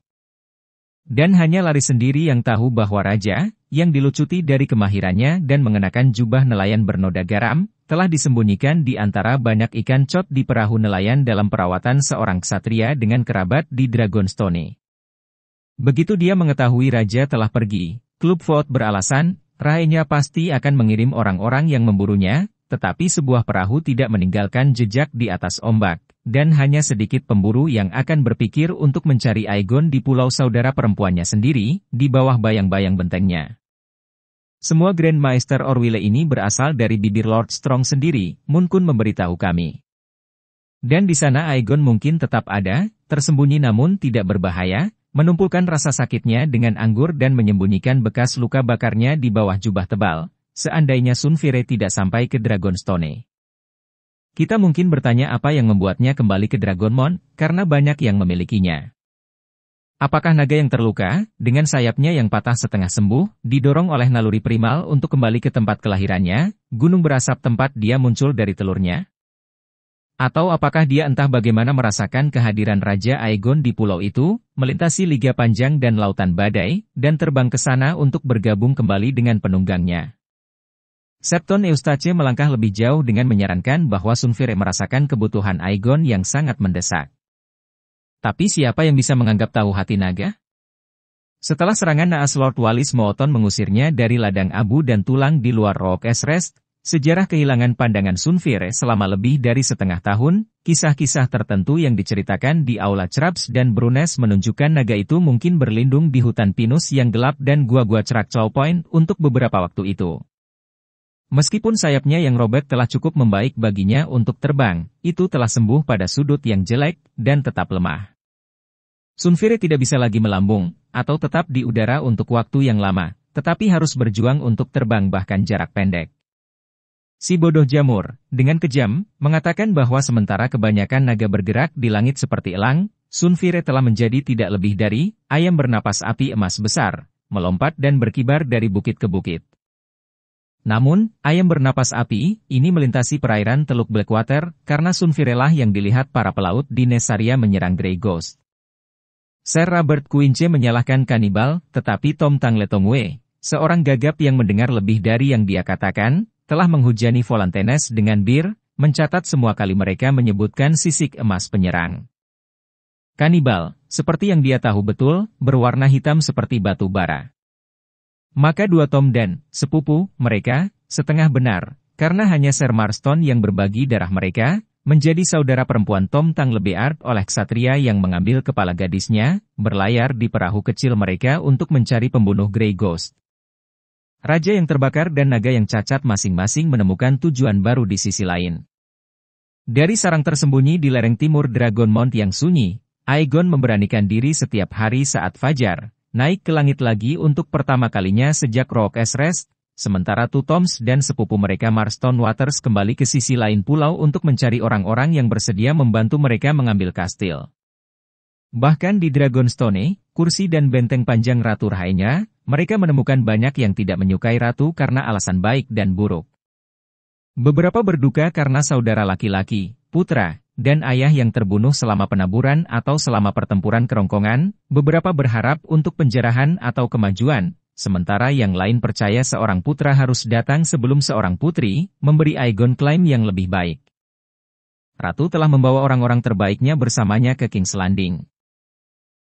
S1: Dan hanya Larys sendiri yang tahu bahwa raja, yang dilucuti dari kemahirannya dan mengenakan jubah nelayan bernoda garam, telah disembunyikan di antara banyak ikan cod di perahu nelayan dalam perawatan seorang ksatria dengan kerabat di Dragonstone. Begitu dia mengetahui raja telah pergi, Clubfoot beralasan, Rhaenyra pasti akan mengirim orang-orang yang memburunya, tetapi sebuah perahu tidak meninggalkan jejak di atas ombak, dan hanya sedikit pemburu yang akan berpikir untuk mencari Aegon di pulau saudara perempuannya sendiri, di bawah bayang-bayang bentengnya. Semua Grand Maester Orwyle ini berasal dari bibir Lord Strong sendiri, Moon Kun memberitahu kami. Dan di sana Aegon mungkin tetap ada, tersembunyi namun tidak berbahaya, menumpulkan rasa sakitnya dengan anggur dan menyembunyikan bekas luka bakarnya di bawah jubah tebal, seandainya Sun Fire tidak sampai ke Dragonstone. Kita mungkin bertanya apa yang membuatnya kembali ke Dragonmont, karena banyak yang memilikinya. Apakah naga yang terluka, dengan sayapnya yang patah setengah sembuh, didorong oleh naluri primal untuk kembali ke tempat kelahirannya, gunung berasap tempat dia muncul dari telurnya? Atau apakah dia entah bagaimana merasakan kehadiran Raja Aegon di pulau itu, melintasi liga panjang dan lautan badai, dan terbang ke sana untuk bergabung kembali dengan penunggangnya? Septon Eustace melangkah lebih jauh dengan menyarankan bahwa Sun Fire merasakan kebutuhan Aegon yang sangat mendesak. Tapi siapa yang bisa menganggap tahu hati naga? Setelah serangan naas Lord Walis Mooton mengusirnya dari ladang abu dan tulang di luar Rock Rest, sejarah kehilangan pandangan Sun Fire selama lebih dari setengah tahun, kisah-kisah tertentu yang diceritakan di Aula Craps dan Brunes menunjukkan naga itu mungkin berlindung di hutan pinus yang gelap dan gua-gua Cerak Chow Point untuk beberapa waktu itu. Meskipun sayapnya yang robek telah cukup membaik baginya untuk terbang, itu telah sembuh pada sudut yang jelek dan tetap lemah. Sun Fire tidak bisa lagi melambung, atau tetap di udara untuk waktu yang lama, tetapi harus berjuang untuk terbang bahkan jarak pendek. Si bodoh jamur, dengan kejam, mengatakan bahwa sementara kebanyakan naga bergerak di langit seperti elang, Sun Fire telah menjadi tidak lebih dari ayam bernapas api emas besar, melompat dan berkibar dari bukit ke bukit. Namun, ayam bernapas api ini melintasi perairan Teluk Blackwater karena Sun Fire lah yang dilihat para pelaut di Nesaria menyerang Grey Ghost. Sir Robert Quince menyalahkan kanibal, tetapi Tom Tangletongwe, seorang gagap yang mendengar lebih dari yang dia katakan, telah menghujani Volantenes dengan bir, mencatat semua kali mereka menyebutkan sisik emas penyerang. Kanibal, seperti yang dia tahu betul, berwarna hitam seperti batu bara. Maka dua Tom dan sepupu mereka, setengah benar, karena hanya Sir Marston yang berbagi darah mereka, menjadi saudara perempuan Tom Tanglebeard oleh ksatria yang mengambil kepala gadisnya, berlayar di perahu kecil mereka untuk mencari pembunuh Grey Ghost. Raja yang terbakar dan naga yang cacat masing-masing menemukan tujuan baru di sisi lain. Dari sarang tersembunyi di lereng timur Dragonmont yang sunyi, Aegon memberanikan diri setiap hari saat fajar, naik ke langit lagi untuk pertama kalinya sejak Rock Rest, sementara Two Toms dan sepupu mereka Marston Waters kembali ke sisi lain pulau untuk mencari orang-orang yang bersedia membantu mereka mengambil kastil. Bahkan di Dragonstone, kursi dan benteng panjang Ratu Rhaenyra, mereka menemukan banyak yang tidak menyukai ratu karena alasan baik dan buruk. Beberapa berduka karena saudara laki-laki, putra, dan ayah yang terbunuh selama penaburan atau selama pertempuran kerongkongan, beberapa berharap untuk penjarahan atau kemajuan, sementara yang lain percaya seorang putra harus datang sebelum seorang putri, memberi Aegon klaim yang lebih baik. Ratu telah membawa orang-orang terbaiknya bersamanya ke King's Landing.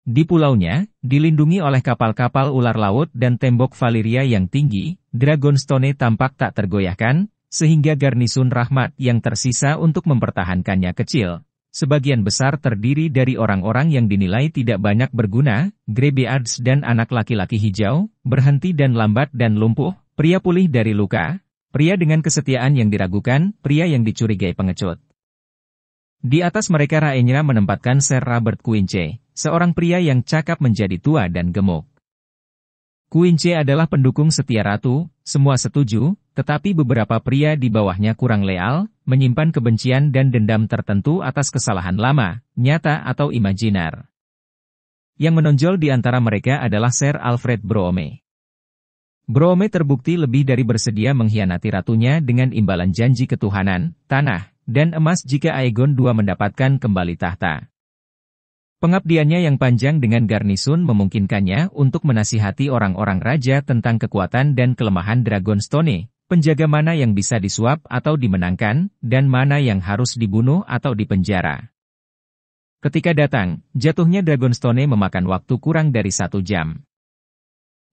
S1: Di pulaunya, dilindungi oleh kapal-kapal ular laut dan tembok Valyria yang tinggi, Dragonstone tampak tak tergoyahkan, sehingga garnisun rahmat yang tersisa untuk mempertahankannya kecil. Sebagian besar terdiri dari orang-orang yang dinilai tidak banyak berguna, Greybeards dan anak laki-laki hijau, berhenti dan lambat dan lumpuh, pria pulih dari luka, pria dengan kesetiaan yang diragukan, pria yang dicurigai pengecut. Di atas mereka Rhaenyra menempatkan Sir Robert Quince, seorang pria yang cakap menjadi tua dan gemuk. Quince adalah pendukung setia ratu, semua setuju, tetapi beberapa pria di bawahnya kurang leal, menyimpan kebencian dan dendam tertentu atas kesalahan lama, nyata atau imajinar. Yang menonjol di antara mereka adalah Sir Alfred Broome. Broome terbukti lebih dari bersedia mengkhianati ratunya dengan imbalan janji ketuhanan, tanah, dan emas jika Aegon II mendapatkan kembali tahta. Pengabdiannya yang panjang dengan garnisun memungkinkannya untuk menasihati orang-orang raja tentang kekuatan dan kelemahan Dragonstone, penjaga mana yang bisa disuap atau dimenangkan, dan mana yang harus dibunuh atau dipenjara. Ketika datang, jatuhnya Dragonstone memakan waktu kurang dari 1 jam.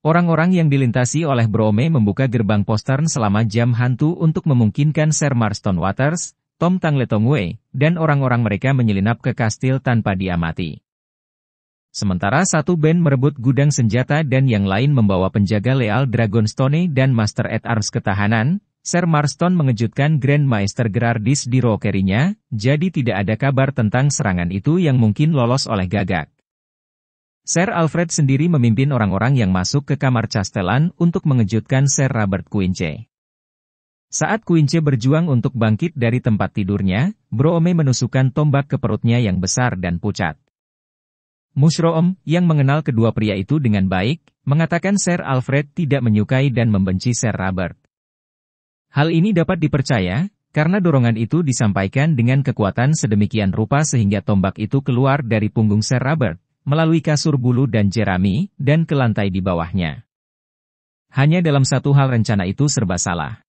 S1: Orang-orang yang dilintasi oleh Brome membuka gerbang postern selama jam hantu untuk memungkinkan Sir Marston Waters, Tom Tangletongwe, dan orang-orang mereka menyelinap ke kastil tanpa diamati. Sementara satu band merebut gudang senjata dan yang lain membawa penjaga leal Dragonstone dan Master at Arms ketahanan, Sir Marston mengejutkan Grand Maester Gerardis di rokerinya, jadi tidak ada kabar tentang serangan itu yang mungkin lolos oleh gagak. Sir Alfred sendiri memimpin orang-orang yang masuk ke kamar castelan untuk mengejutkan Sir Robert Quince. Saat Quince berjuang untuk bangkit dari tempat tidurnya, Brome menusukkan tombak ke perutnya yang besar dan pucat. Mushroom, yang mengenal kedua pria itu dengan baik, mengatakan Sir Alfred tidak menyukai dan membenci Sir Robert. Hal ini dapat dipercaya, karena dorongan itu disampaikan dengan kekuatan sedemikian rupa sehingga tombak itu keluar dari punggung Sir Robert, melalui kasur bulu dan jerami, dan ke lantai di bawahnya. Hanya dalam satu hal rencana itu serba salah.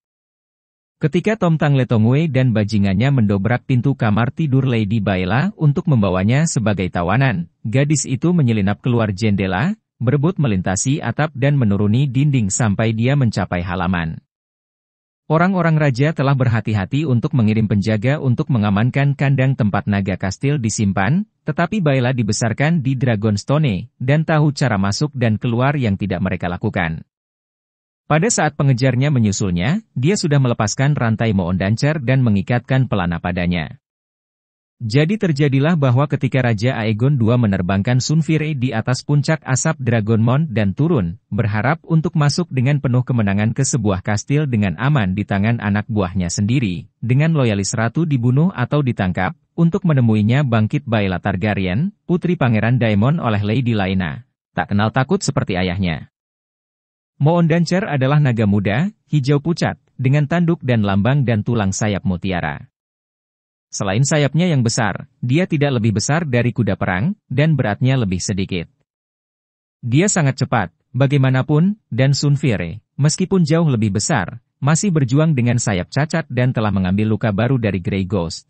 S1: Ketika Tom Tangletongwe dan bajingannya mendobrak pintu kamar tidur Lady Baela untuk membawanya sebagai tawanan, gadis itu menyelinap keluar jendela, berebut melintasi atap dan menuruni dinding sampai dia mencapai halaman. Orang-orang raja telah berhati-hati untuk mengirim penjaga untuk mengamankan kandang tempat naga kastil disimpan, tetapi Baela dibesarkan di Dragonstone, dan tahu cara masuk dan keluar yang tidak mereka lakukan. Pada saat pengejarnya menyusulnya, dia sudah melepaskan rantai Moondancer dan mengikatkan pelana padanya. Jadi terjadilah bahwa ketika Raja Aegon II menerbangkan Sunfire di atas puncak asap Dragonmount dan turun, berharap untuk masuk dengan penuh kemenangan ke sebuah kastil dengan aman di tangan anak buahnya sendiri, dengan loyalis ratu dibunuh atau ditangkap, untuk menemuinya bangkit Baela Targaryen, putri Pangeran Daemon oleh Lady Laena. Tak kenal takut seperti ayahnya. Moondancer adalah naga muda, hijau pucat, dengan tanduk dan lambang dan tulang sayap mutiara. Selain sayapnya yang besar, dia tidak lebih besar dari kuda perang, dan beratnya lebih sedikit. Dia sangat cepat, bagaimanapun, dan Sunfire, meskipun jauh lebih besar, masih berjuang dengan sayap cacat dan telah mengambil luka baru dari Grey Ghost.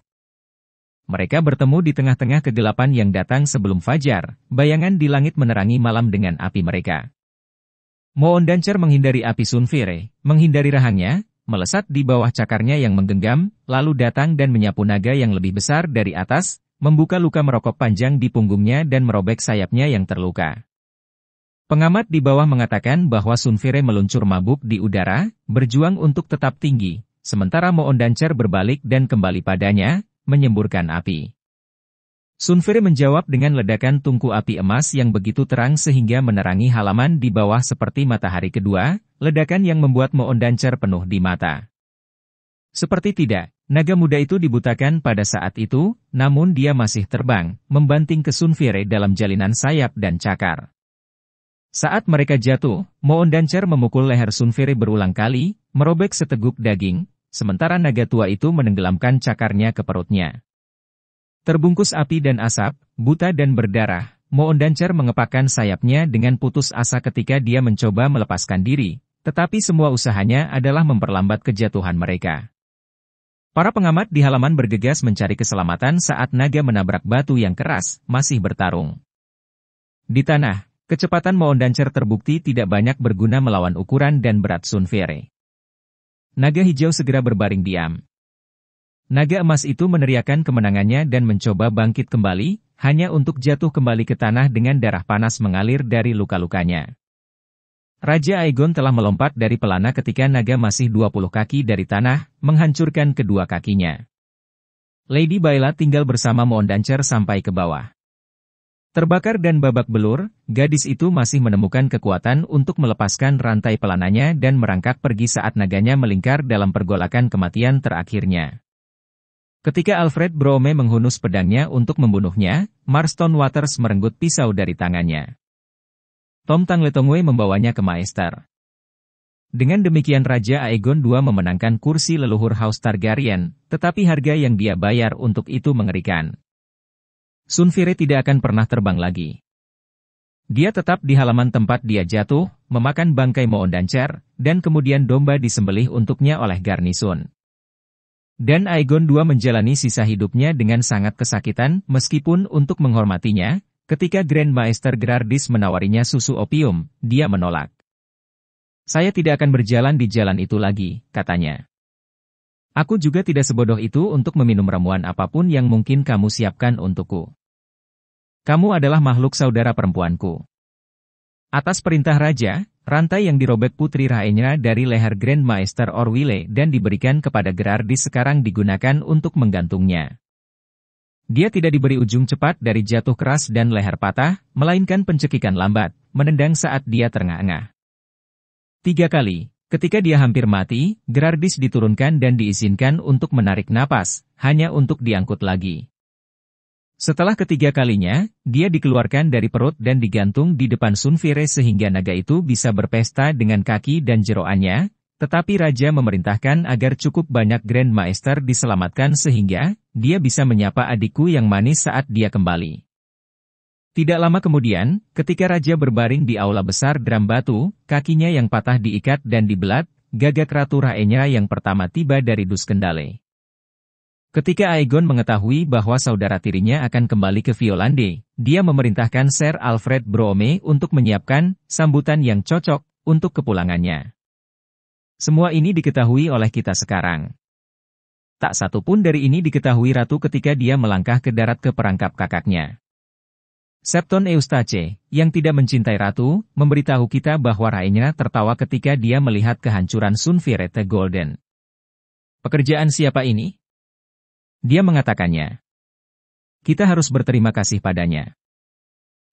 S1: Mereka bertemu di tengah-tengah kegelapan yang datang sebelum fajar, bayangan di langit menerangi malam dengan api mereka. Moondancer menghindari api Sunfire, menghindari rahangnya, melesat di bawah cakarnya yang menggenggam, lalu datang dan menyapu naga yang lebih besar dari atas, membuka luka merokok panjang di punggungnya dan merobek sayapnya yang terluka. Pengamat di bawah mengatakan bahwa Sunfire meluncur mabuk di udara, berjuang untuk tetap tinggi, sementara Moondancer berbalik dan kembali padanya, menyemburkan api. Sunfire menjawab dengan ledakan tungku api emas yang begitu terang sehingga menerangi halaman di bawah seperti matahari kedua, ledakan yang membuat Moondancer penuh di mata. Seperti tidak, naga muda itu dibutakan pada saat itu, namun dia masih terbang, membanting ke Sunfire dalam jalinan sayap dan cakar. Saat mereka jatuh, Moondancer memukul leher Sunfire berulang kali, merobek seteguk daging, sementara naga tua itu menenggelamkan cakarnya ke perutnya. Terbungkus api dan asap, buta dan berdarah, Moondancer mengepakkan sayapnya dengan putus asa ketika dia mencoba melepaskan diri, tetapi semua usahanya adalah memperlambat kejatuhan mereka. Para pengamat di halaman bergegas mencari keselamatan saat naga menabrak batu yang keras, masih bertarung. Di tanah, kecepatan Moondancer terbukti tidak banyak berguna melawan ukuran dan berat Sunfire. Naga hijau segera berbaring diam. Naga emas itu meneriakkan kemenangannya dan mencoba bangkit kembali, hanya untuk jatuh kembali ke tanah dengan darah panas mengalir dari luka-lukanya. Raja Aegon telah melompat dari pelana ketika naga masih 20 kaki dari tanah, menghancurkan kedua kakinya. Lady Baela tinggal bersama Moondancer sampai ke bawah. Terbakar dan babak belur, gadis itu masih menemukan kekuatan untuk melepaskan rantai pelananya dan merangkak pergi saat naganya melingkar dalam pergolakan kematian terakhirnya. Ketika Alfred Brome menghunus pedangnya untuk membunuhnya, Marston Waters merenggut pisau dari tangannya. Tom Tangletongwe membawanya ke Maester. Dengan demikian Raja Aegon II memenangkan kursi leluhur House Targaryen, tetapi harga yang dia bayar untuk itu mengerikan. Sunfire tidak akan pernah terbang lagi. Dia tetap di halaman tempat dia jatuh, memakan bangkai Moondancer, dan kemudian domba disembelih untuknya oleh garnisun. Dan Aegon II menjalani sisa hidupnya dengan sangat kesakitan, meskipun untuk menghormatinya, ketika Grand Maester Gerardis menawarinya susu opium, dia menolak. Saya tidak akan berjalan di jalan itu lagi, katanya. Aku juga tidak sebodoh itu untuk meminum ramuan apapun yang mungkin kamu siapkan untukku. Kamu adalah makhluk saudara perempuanku. Atas perintah raja, rantai yang dirobek Putri Rhaenyra dari leher Grand Maester Orwyle dan diberikan kepada Gerardis sekarang digunakan untuk menggantungnya. Dia tidak diberi ujung cepat dari jatuh keras dan leher patah, melainkan pencekikan lambat, menendang saat dia terengah-engah. 3 kali, ketika dia hampir mati, Gerardis diturunkan dan diizinkan untuk menarik napas, hanya untuk diangkut lagi. Setelah ketiga kalinya, dia dikeluarkan dari perut dan digantung di depan Sunfire sehingga naga itu bisa berpesta dengan kaki dan jeroannya, tetapi raja memerintahkan agar cukup banyak Grand Maester diselamatkan sehingga dia bisa menyapa adikku yang manis saat dia kembali. Tidak lama kemudian, ketika raja berbaring di aula besar Dram Batu, kakinya yang patah diikat dan dibelat, gagak Ratu Rhaenyra yang pertama tiba dari Duskendale. Ketika Aegon mengetahui bahwa saudara tirinya akan kembali ke Violande, dia memerintahkan Ser Alfred Brome untuk menyiapkan sambutan yang cocok untuk kepulangannya. Semua ini diketahui oleh kita sekarang. Tak satu pun dari ini diketahui ratu ketika dia melangkah ke darat ke perangkap kakaknya. Septon Eustace, yang tidak mencintai ratu, memberitahu kita bahwa Rhaenyra tertawa ketika dia melihat kehancuran Sunfire the Golden. Pekerjaan siapa ini? Dia mengatakannya. Kita harus berterima kasih padanya.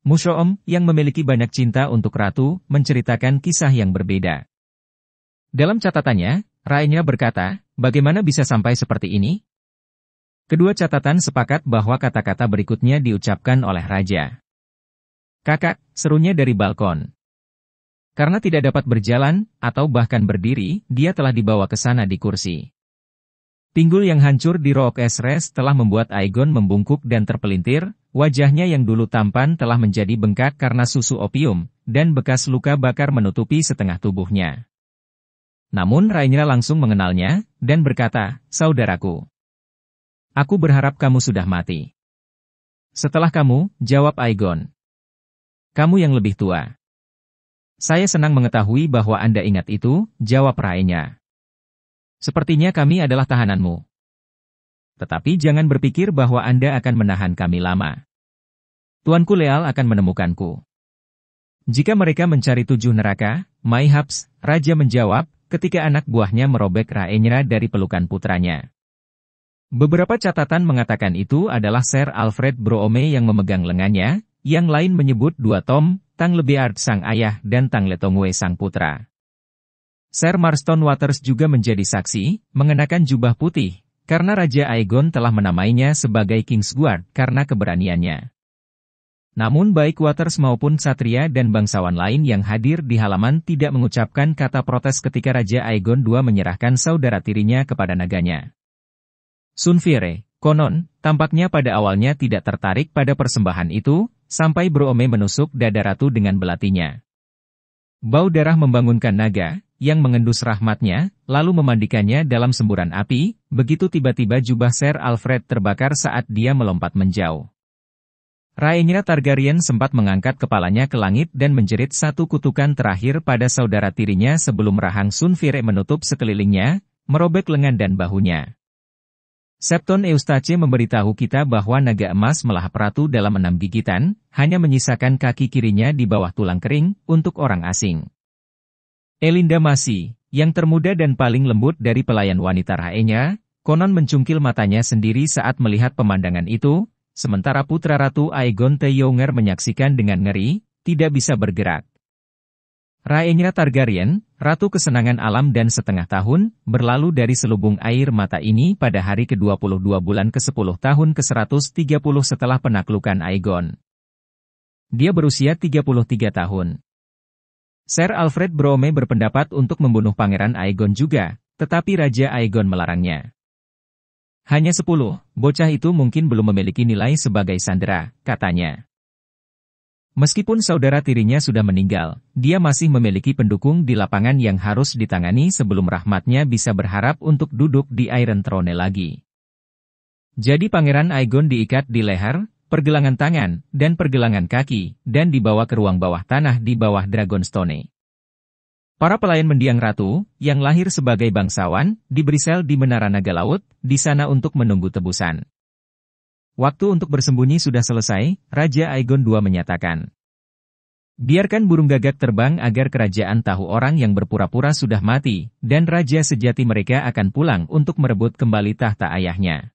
S1: Mushoom, yang memiliki banyak cinta untuk ratu, menceritakan kisah yang berbeda. Dalam catatannya, Rhaenyra berkata, bagaimana bisa sampai seperti ini? Kedua catatan sepakat bahwa kata-kata berikutnya diucapkan oleh raja. Kakak, serunya dari balkon. Karena tidak dapat berjalan, atau bahkan berdiri, dia telah dibawa ke sana di kursi. Pinggul yang hancur di Rook Esres telah membuat Aegon membungkuk dan terpelintir, wajahnya yang dulu tampan telah menjadi bengkak karena susu opium, dan bekas luka bakar menutupi setengah tubuhnya. Namun Rhaenyra langsung mengenalnya, dan berkata, saudaraku. Aku berharap kamu sudah mati. Setelah kamu, jawab Aegon. Kamu yang lebih tua. Saya senang mengetahui bahwa Anda ingat itu, jawab Rhaenyra. Sepertinya kami adalah tahananmu. Tetapi jangan berpikir bahwa Anda akan menahan kami lama. Tuanku Leal akan menemukanku. Jika mereka mencari 7 neraka, Mayhaps, Raja menjawab, ketika anak buahnya merobek Rhaenyra dari pelukan putranya. Beberapa catatan mengatakan itu adalah Ser Alfred Brome yang memegang lengannya, yang lain menyebut 2 Tom, Tang Lebeard sang ayah dan Tang Letongwe sang putra. Ser Marston Waters juga menjadi saksi, mengenakan jubah putih, karena Raja Aegon telah menamainya sebagai Kingsguard karena keberaniannya. Namun baik Waters maupun Satria dan bangsawan lain yang hadir di halaman tidak mengucapkan kata protes ketika Raja Aegon II menyerahkan saudara tirinya kepada naganya. Sunfire, konon, tampaknya pada awalnya tidak tertarik pada persembahan itu, sampai Brome menusuk dada ratu dengan belatinya. Bau darah membangunkan naga, yang mengendus rahmatnya, lalu memandikannya dalam semburan api, begitu tiba-tiba jubah Ser Alfred terbakar saat dia melompat menjauh. Rhaenyra Targaryen sempat mengangkat kepalanya ke langit dan menjerit satu kutukan terakhir pada saudara tirinya sebelum rahang Sunfire menutup sekelilingnya, merobek lengan dan bahunya. Septon Eustace memberitahu kita bahwa naga emas melahap ratu dalam 6 gigitan, hanya menyisakan kaki kirinya di bawah tulang kering, untuk orang asing. Elinda Masi, yang termuda dan paling lembut dari pelayan wanita Rhaenyra, konon mencungkil matanya sendiri saat melihat pemandangan itu, sementara putra ratu Aegon the Younger menyaksikan dengan ngeri, tidak bisa bergerak. Rhaenyra Targaryen, ratu kesenangan alam dan setengah tahun, berlalu dari selubung air mata ini pada hari ke-22 bulan ke-10 tahun ke-130 setelah penaklukan Aegon. Dia berusia 33 tahun. Ser Alfred Brome berpendapat untuk membunuh Pangeran Aegon juga, tetapi Raja Aegon melarangnya. Hanya 10, bocah itu mungkin belum memiliki nilai sebagai sandera, katanya. Meskipun saudara tirinya sudah meninggal, dia masih memiliki pendukung di lapangan yang harus ditangani sebelum rahmatnya bisa berharap untuk duduk di Iron Throne lagi. Jadi Pangeran Aegon diikat di leher, pergelangan tangan, dan pergelangan kaki, dan dibawa ke ruang bawah tanah di bawah Dragonstone. Para pelayan mendiang ratu, yang lahir sebagai bangsawan, diberi sel di Menara Naga Laut, di sana untuk menunggu tebusan. Waktu untuk bersembunyi sudah selesai, Raja Aegon II menyatakan. Biarkan burung gagak terbang agar kerajaan tahu orang yang berpura-pura sudah mati, dan raja sejati mereka akan pulang untuk merebut kembali tahta ayahnya.